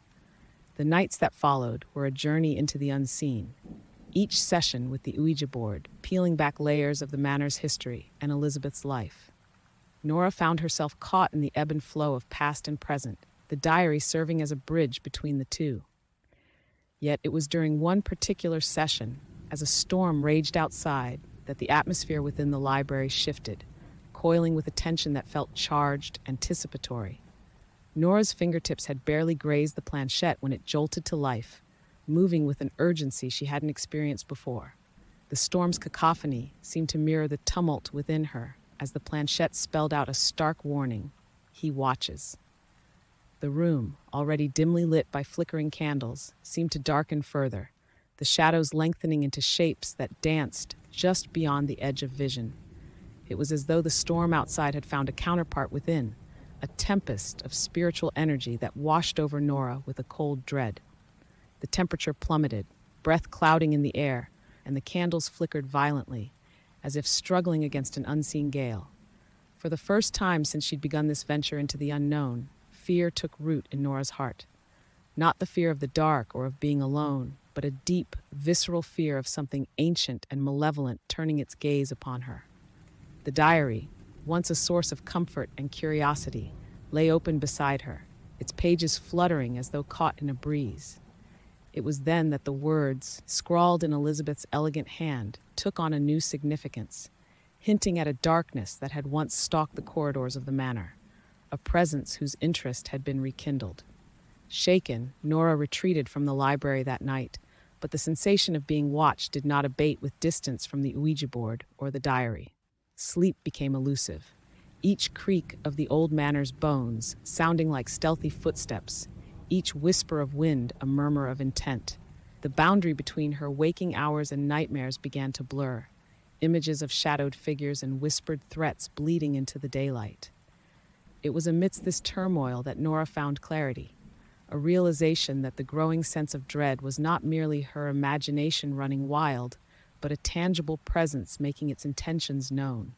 The nights that followed were a journey into the unseen, each session with the Ouija board peeling back layers of the manor's history and Elizabeth's life. Nora found herself caught in the ebb and flow of past and present, the diary serving as a bridge between the two. Yet it was during one particular session, as a storm raged outside, that the atmosphere within the library shifted, coiling with a tension that felt charged, anticipatory. Nora's fingertips had barely grazed the planchette when it jolted to life, moving with an urgency she hadn't experienced before. The storm's cacophony seemed to mirror the tumult within her as the planchette spelled out a stark warning: "He watches." The room, already dimly lit by flickering candles, seemed to darken further, the shadows lengthening into shapes that danced just beyond the edge of vision. It was as though the storm outside had found a counterpart within, a tempest of spiritual energy that washed over Nora with a cold dread. The temperature plummeted, breath clouding in the air, and the candles flickered violently, as if struggling against an unseen gale. For the first time since she'd begun this venture into the unknown, fear took root in Nora's heart. Not the fear of the dark or of being alone, but a deep, visceral fear of something ancient and malevolent turning its gaze upon her. The diary, once a source of comfort and curiosity, lay open beside her, its pages fluttering as though caught in a breeze. It was then that the words, scrawled in Elizabeth's elegant hand, took on a new significance, hinting at a darkness that had once stalked the corridors of the manor, a presence whose interest had been rekindled. Shaken, Nora retreated from the library that night, but the sensation of being watched did not abate with distance from the Ouija board or the diary. Sleep became elusive, each creak of the old manor's bones sounding like stealthy footsteps, each whisper of wind a murmur of intent. The boundary between her waking hours and nightmares began to blur, images of shadowed figures and whispered threats bleeding into the daylight. It was amidst this turmoil that Nora found clarity, a realization that the growing sense of dread was not merely her imagination running wild, but a tangible presence making its intentions known.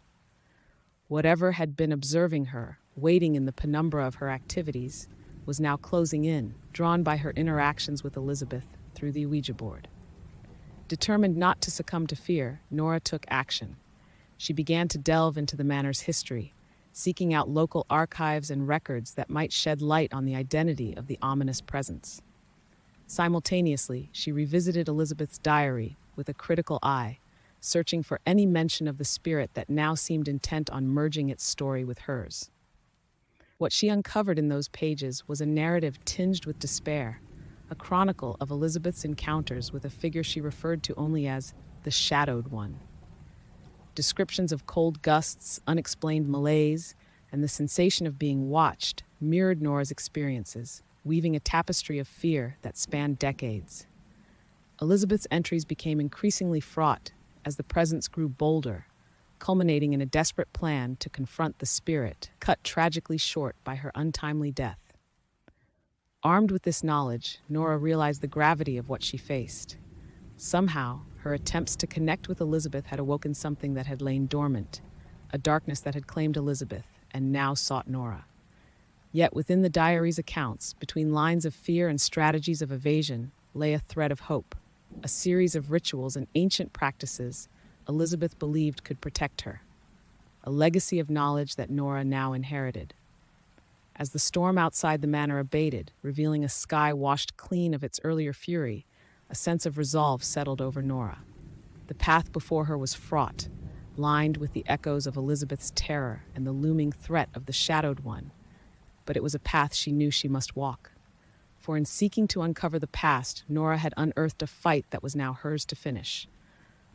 Whatever had been observing her, waiting in the penumbra of her activities, was now closing in, drawn by her interactions with Elizabeth through the Ouija board. Determined not to succumb to fear, Nora took action. She began to delve into the manor's history, seeking out local archives and records that might shed light on the identity of the ominous presence. Simultaneously, she revisited Elizabeth's diary with a critical eye, searching for any mention of the spirit that now seemed intent on merging its story with hers. What she uncovered in those pages was a narrative tinged with despair, a chronicle of Elizabeth's encounters with a figure she referred to only as the Shadowed One. Descriptions of cold gusts, unexplained malaise, and the sensation of being watched mirrored Nora's experiences, weaving a tapestry of fear that spanned decades. Elizabeth's entries became increasingly fraught as the presence grew bolder, culminating in a desperate plan to confront the spirit, cut tragically short by her untimely death. Armed with this knowledge, Nora realized the gravity of what she faced. Somehow, her attempts to connect with Elizabeth had awoken something that had lain dormant, a darkness that had claimed Elizabeth and now sought Nora. Yet within the diary's accounts, between lines of fear and strategies of evasion, lay a thread of hope, a series of rituals and ancient practices Elizabeth believed could protect her, a legacy of knowledge that Nora now inherited. As the storm outside the manor abated, revealing a sky washed clean of its earlier fury, a sense of resolve settled over Nora. The path before her was fraught, lined with the echoes of Elizabeth's terror and the looming threat of the Shadowed One, but it was a path she knew she must walk. For in seeking to uncover the past, Nora had unearthed a fight that was now hers to finish.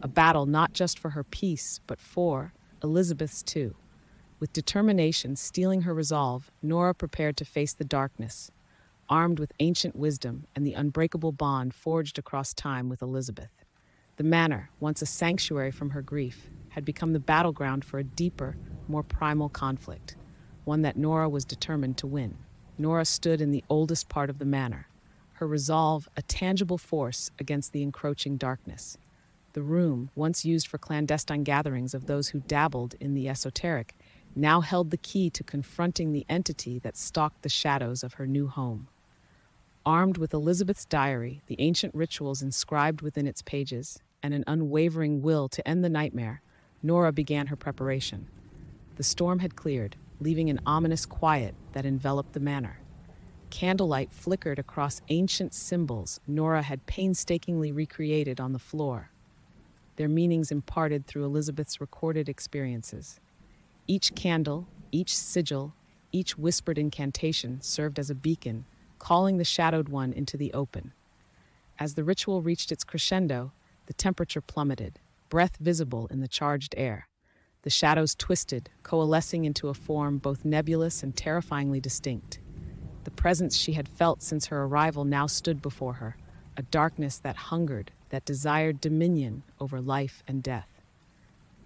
A battle not just for her peace, but for Elizabeth's too. With determination steeling her resolve, Nora prepared to face the darkness, armed with ancient wisdom and the unbreakable bond forged across time with Elizabeth. The manor, once a sanctuary from her grief, had become the battleground for a deeper, more primal conflict, one that Nora was determined to win. Nora stood in the oldest part of the manor, her resolve a tangible force against the encroaching darkness. The room, once used for clandestine gatherings of those who dabbled in the esoteric, now held the key to confronting the entity that stalked the shadows of her new home. Armed with Elizabeth's diary, the ancient rituals inscribed within its pages, and an unwavering will to end the nightmare, Nora began her preparation. The storm had cleared, leaving an ominous quiet that enveloped the manor. Candlelight flickered across ancient symbols Nora had painstakingly recreated on the floor, their meanings imparted through Elizabeth's recorded experiences. Each candle, each sigil, each whispered incantation served as a beacon, calling the Shadowed One into the open. As the ritual reached its crescendo, the temperature plummeted, breath visible in the charged air. The shadows twisted, coalescing into a form both nebulous and terrifyingly distinct. The presence she had felt since her arrival now stood before her, a darkness that hungered, that desired dominion over life and death.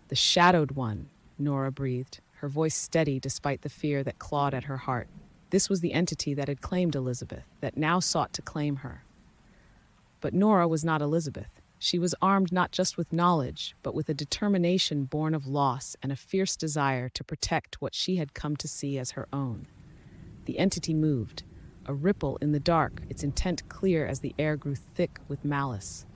The Shadowed One, Nora breathed, her voice steady despite the fear that clawed at her heart. This was the entity that had claimed Elizabeth, that now sought to claim her. But Nora was not Elizabeth. She was armed not just with knowledge, but with a determination born of loss and a fierce desire to protect what she had come to see as her own. The entity moved, a ripple in the dark, its intent clear as the air grew thick with malice.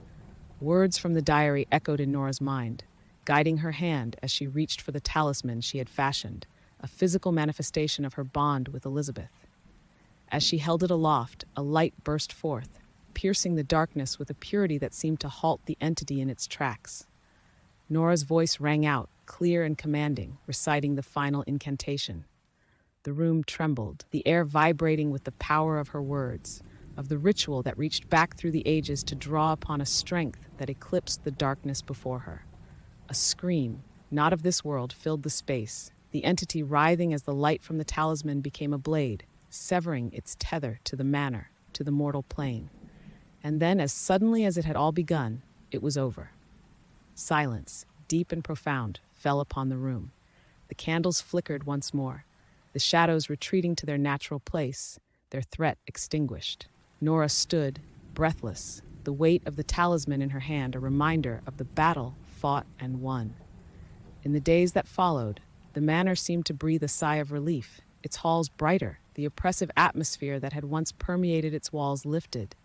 Words from the diary echoed in Nora's mind, guiding her hand as she reached for the talisman she had fashioned, a physical manifestation of her bond with Elizabeth. As she held it aloft, a light burst forth, piercing the darkness with a purity that seemed to halt the entity in its tracks. Nora's voice rang out, clear and commanding, reciting the final incantation. The room trembled, the air vibrating with the power of her words, of the ritual that reached back through the ages to draw upon a strength that eclipsed the darkness before her. A scream, not of this world, filled the space, the entity writhing as the light from the talisman became a blade, severing its tether to the manor, to the mortal plane. And then, as suddenly as it had all begun, it was over. Silence, deep and profound, fell upon the room. The candles flickered once more, the shadows retreating to their natural place, their threat extinguished. Nora stood, breathless, the weight of the talisman in her hand a reminder of the battle fought and won. In the days that followed, the manor seemed to breathe a sigh of relief, its halls brighter, the oppressive atmosphere that had once permeated its walls lifted.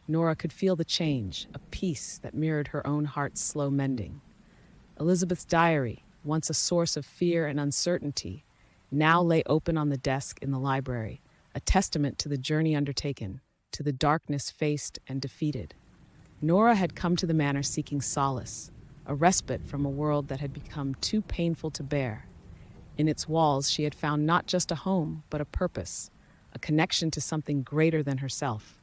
Nora could feel the change, a peace that mirrored her own heart's slow mending. Elizabeth's diary, once a source of fear and uncertainty, now lay open on the desk in the library, a testament to the journey undertaken, to the darkness faced and defeated. Nora had come to the manor seeking solace, a respite from a world that had become too painful to bear. In its walls, she had found not just a home, but a purpose, a connection to something greater than herself.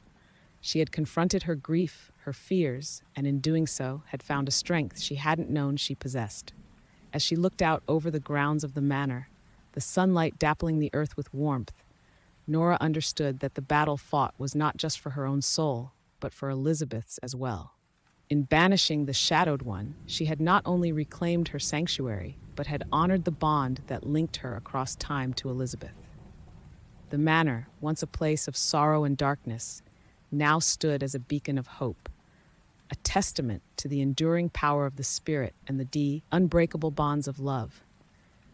She had confronted her grief, her fears, and in doing so had found a strength she hadn't known she possessed. As she looked out over the grounds of the manor, the sunlight dappling the earth with warmth, Nora understood that the battle fought was not just for her own soul, but for Elizabeth's as well. In banishing the Shadowed One, she had not only reclaimed her sanctuary, but had honored the bond that linked her across time to Elizabeth. The manor, once a place of sorrow and darkness, now stood as a beacon of hope, a testament to the enduring power of the spirit and the unbreakable bonds of love.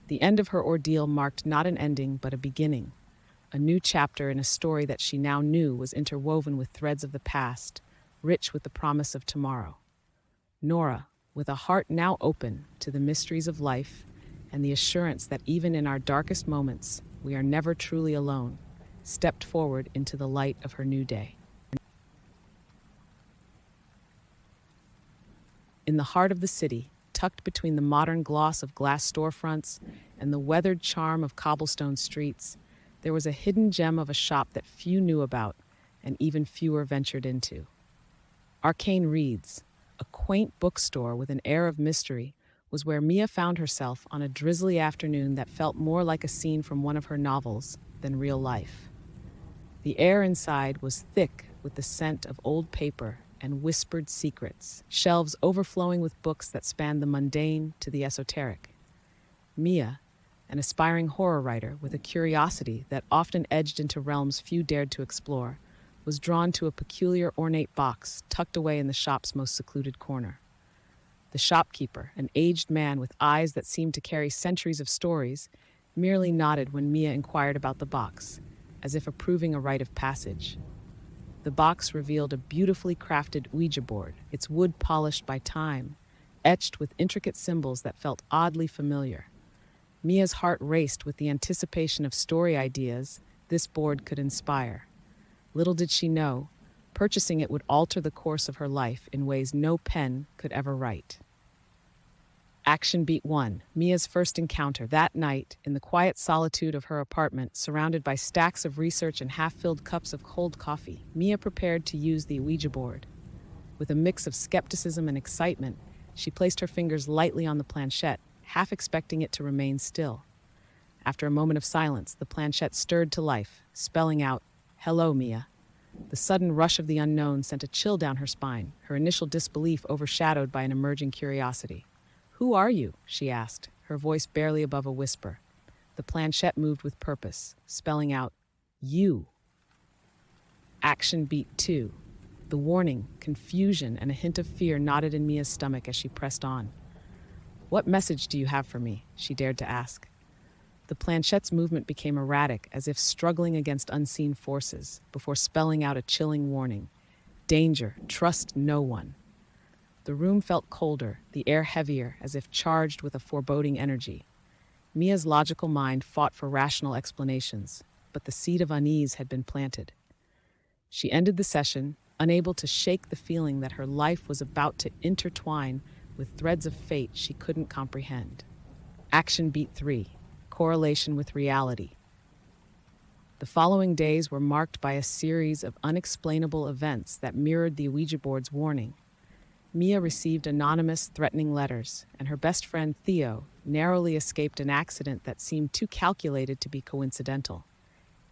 The end of her ordeal marked not an ending, but a beginning, a new chapter in a story that she now knew was interwoven with threads of the past, rich with the promise of tomorrow. Nora, with a heart now open to the mysteries of life and the assurance that even in our darkest moments, we are never truly alone, stepped forward into the light of her new day. In the heart of the city, tucked between the modern gloss of glass storefronts and the weathered charm of cobblestone streets, there was a hidden gem of a shop that few knew about and even fewer ventured into. Arcane Reads, a quaint bookstore with an air of mystery, was where Mia found herself on a drizzly afternoon that felt more like a scene from one of her novels than real life. The air inside was thick with the scent of old paper and whispered secrets, shelves overflowing with books that spanned the mundane to the esoteric. Mia, an aspiring horror writer with a curiosity that often edged into realms few dared to explore, was drawn to a peculiar ornate box tucked away in the shop's most secluded corner. The shopkeeper, an aged man with eyes that seemed to carry centuries of stories, merely nodded when Mia inquired about the box, as if approving a rite of passage. The box revealed a beautifully crafted Ouija board, its wood polished by time, etched with intricate symbols that felt oddly familiar. Mia's heart raced with the anticipation of story ideas this board could inspire. Little did she know, purchasing it would alter the course of her life in ways no pen could ever write. Action Beat 1, Mia's first encounter. That night, in the quiet solitude of her apartment, surrounded by stacks of research and half-filled cups of cold coffee, Mia prepared to use the Ouija board. With a mix of skepticism and excitement, she placed her fingers lightly on the planchette, half expecting it to remain still. After a moment of silence, the planchette stirred to life, spelling out, "Hello, Mia." The sudden rush of the unknown sent a chill down her spine, her initial disbelief overshadowed by an emerging curiosity. "Who are you?" she asked, her voice barely above a whisper. The planchette moved with purpose, spelling out, "You." Action beat 2. The warning, confusion, and a hint of fear knotted in Mia's stomach as she pressed on. "What message do you have for me?" she dared to ask. The planchette's movement became erratic, as if struggling against unseen forces, before spelling out a chilling warning. "Danger, trust no one." The room felt colder, the air heavier, as if charged with a foreboding energy. Mia's logical mind fought for rational explanations, but the seed of unease had been planted. She ended the session, unable to shake the feeling that her life was about to intertwine with threads of fate she couldn't comprehend. Action beat 3. Correlation with reality. The following days were marked by a series of unexplainable events that mirrored the Ouija board's warning. Mia received anonymous, threatening letters, and her best friend Theo narrowly escaped an accident that seemed too calculated to be coincidental.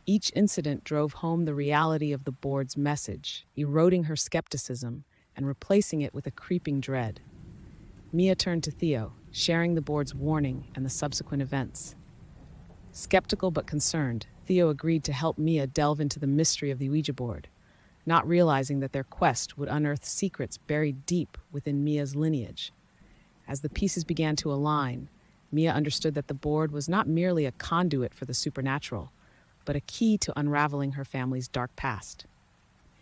Each incident drove home the reality of the board's message, eroding her skepticism and replacing it with a creeping dread. Mia turned to Theo, sharing the board's warning and the subsequent events. Skeptical but concerned, Theo agreed to help Mia delve into the mystery of the Ouija board, not realizing that their quest would unearth secrets buried deep within Mia's lineage. As the pieces began to align, Mia understood that the board was not merely a conduit for the supernatural, but a key to unraveling her family's dark past.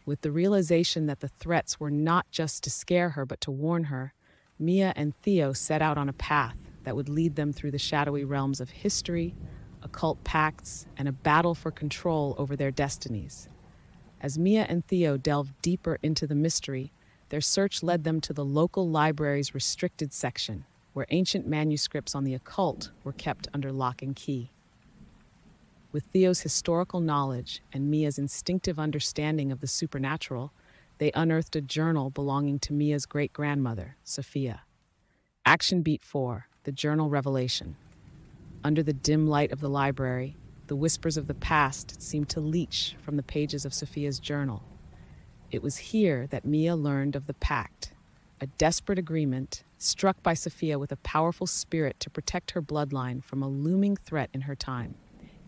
With the realization that the threats were not just to scare her but to warn her, Mia and Theo set out on a path that would lead them through the shadowy realms of history, occult pacts, and a battle for control over their destinies. As Mia and Theo delved deeper into the mystery, their search led them to the local library's restricted section, where ancient manuscripts on the occult were kept under lock and key. With Theo's historical knowledge and Mia's instinctive understanding of the supernatural, they unearthed a journal belonging to Mia's great-grandmother, Sophia. Action beat 4, the journal revelation. Under the dim light of the library, the whispers of the past seemed to leach from the pages of Sophia's journal. It was here that Mia learned of the pact, a desperate agreement struck by Sophia with a powerful spirit to protect her bloodline from a looming threat in her time.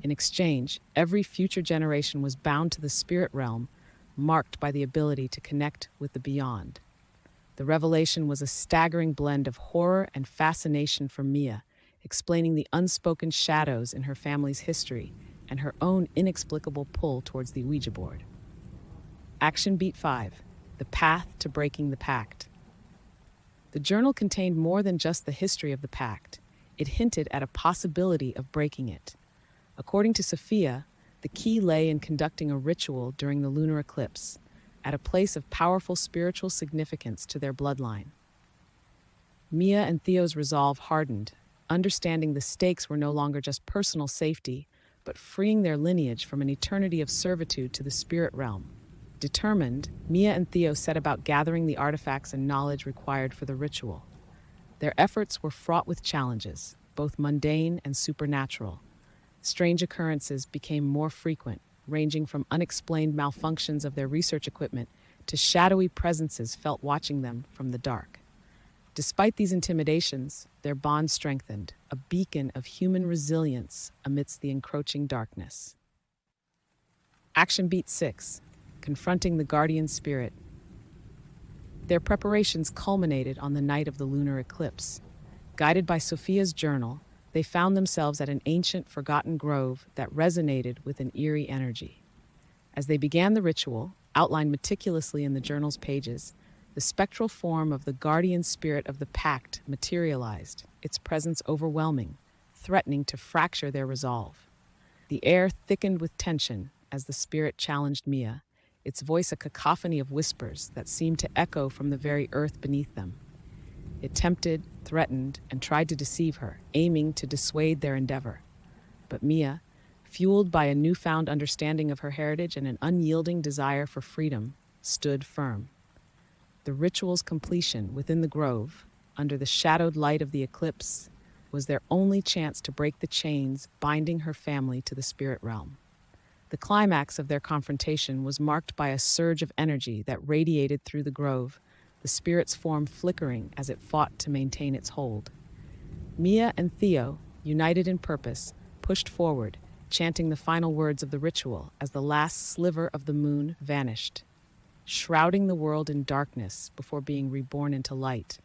In exchange, every future generation was bound to the spirit realm, marked by the ability to connect with the beyond. The revelation was a staggering blend of horror and fascination for Mia, explaining the unspoken shadows in her family's history and her own inexplicable pull towards the Ouija board. Action beat 5, the path to breaking the pact. The journal contained more than just the history of the pact. It hinted at a possibility of breaking it. According to Sophia, the key lay in conducting a ritual during the lunar eclipse, at a place of powerful spiritual significance to their bloodline. Mia and Theo's resolve hardened, understanding the stakes were no longer just personal safety, but freeing their lineage from an eternity of servitude to the spirit realm. Determined, Mia and Theo set about gathering the artifacts and knowledge required for the ritual. Their efforts were fraught with challenges, both mundane and supernatural. Strange occurrences became more frequent, ranging from unexplained malfunctions of their research equipment to shadowy presences felt watching them from the dark. Despite these intimidations, their bond strengthened, a beacon of human resilience amidst the encroaching darkness. Action beat 6, confronting the guardian spirit. Their preparations culminated on the night of the lunar eclipse. Guided by Sophia's journal, they found themselves at an ancient, forgotten grove that resonated with an eerie energy. As they began the ritual, outlined meticulously in the journal's pages, the spectral form of the guardian spirit of the pact materialized, its presence overwhelming, threatening to fracture their resolve. The air thickened with tension as the spirit challenged Mia, its voice a cacophony of whispers that seemed to echo from the very earth beneath them. It tempted, threatened, and tried to deceive her, aiming to dissuade their endeavor. But Mia, fueled by a newfound understanding of her heritage and an unyielding desire for freedom, stood firm. The ritual's completion within the grove, under the shadowed light of the eclipse, was their only chance to break the chains binding her family to the spirit realm. The climax of their confrontation was marked by a surge of energy that radiated through the grove, the spirit's form flickering as it fought to maintain its hold. Mia and Theo, united in purpose, pushed forward, chanting the final words of the ritual as the last sliver of the moon vanished, shrouding the world in darkness before being reborn into light.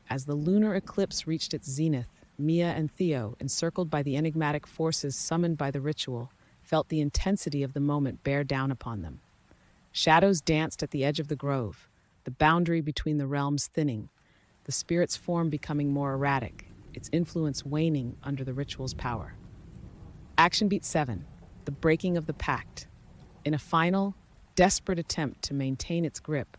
As the lunar eclipse reached its zenith, Mia and Theo, encircled by the enigmatic forces summoned by the ritual, felt the intensity of the moment bear down upon them. Shadows danced at the edge of the grove, the boundary between the realms thinning, the spirit's form becoming more erratic, its influence waning under the ritual's power. Action Beat 7, the breaking of the pact. In a final, desperate attempt to maintain its grip,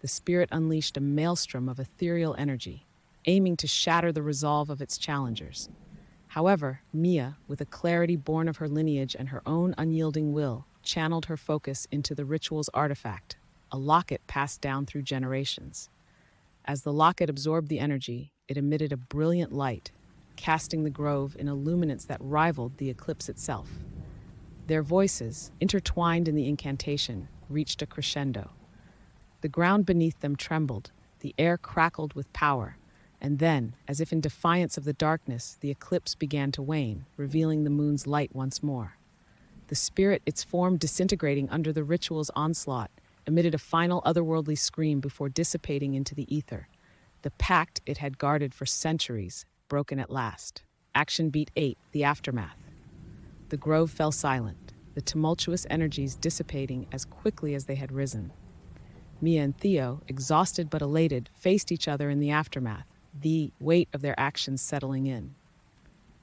the spirit unleashed a maelstrom of ethereal energy, aiming to shatter the resolve of its challengers. However, Mia, with a clarity born of her lineage and her own unyielding will, channeled her focus into the ritual's artifact, a locket passed down through generations. As the locket absorbed the energy, it emitted a brilliant light, casting the grove in a luminance that rivaled the eclipse itself. Their voices, intertwined in the incantation, reached a crescendo. The ground beneath them trembled, the air crackled with power, and then, as if in defiance of the darkness, the eclipse began to wane, revealing the moon's light once more. The spirit, its form disintegrating under the ritual's onslaught, emitted a final otherworldly scream before dissipating into the ether. The pact it had guarded for centuries, broken at last. Action Beat 8, the aftermath. The grove fell silent, the tumultuous energies dissipating as quickly as they had risen. Mia and Theo, exhausted but elated, faced each other in the aftermath, the weight of their actions settling in.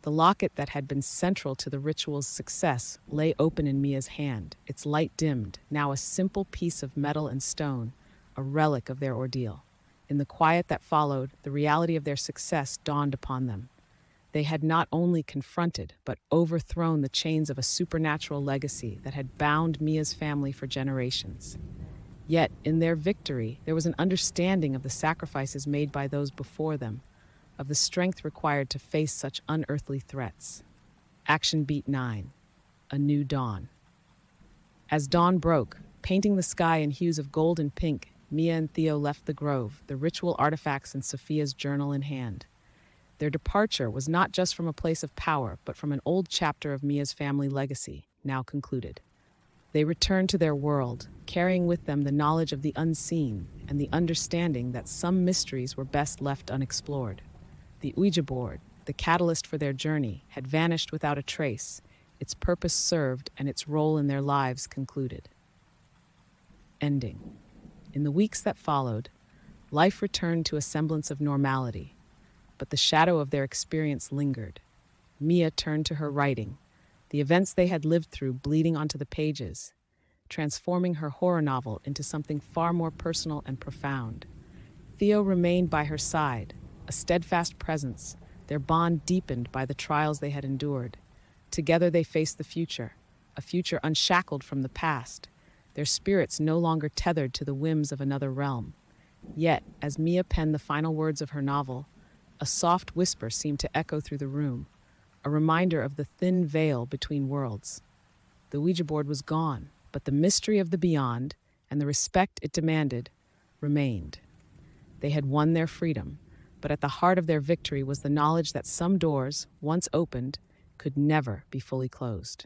The locket that had been central to the ritual's success lay open in Mia's hand, its light dimmed, now a simple piece of metal and stone, a relic of their ordeal. In the quiet that followed, the reality of their success dawned upon them. They had not only confronted, but overthrown the chains of a supernatural legacy that had bound Mia's family for generations. Yet, in their victory, there was an understanding of the sacrifices made by those before them, of the strength required to face such unearthly threats. Action Beat 9, a new dawn. As dawn broke, painting the sky in hues of gold and pink, Mia and Theo left the grove, the ritual artifacts and Sophia's journal in hand. Their departure was not just from a place of power, but from an old chapter of Mia's family legacy, now concluded. They returned to their world, carrying with them the knowledge of the unseen and the understanding that some mysteries were best left unexplored. The Ouija board, the catalyst for their journey, had vanished without a trace, its purpose served and its role in their lives concluded. Ending. In the weeks that followed, life returned to a semblance of normality, but the shadow of their experience lingered. Mia turned to her writing, the events they had lived through bleeding onto the pages, transforming her horror novel into something far more personal and profound. Theo remained by her side, a steadfast presence, their bond deepened by the trials they had endured. Together they faced the future, a future unshackled from the past, their spirits no longer tethered to the whims of another realm. Yet, as Mia penned the final words of her novel, a soft whisper seemed to echo through the room, a reminder of the thin veil between worlds. The Ouija board was gone, but the mystery of the beyond and the respect it demanded remained. They had won their freedom, but at the heart of their victory was the knowledge that some doors, once opened, could never be fully closed.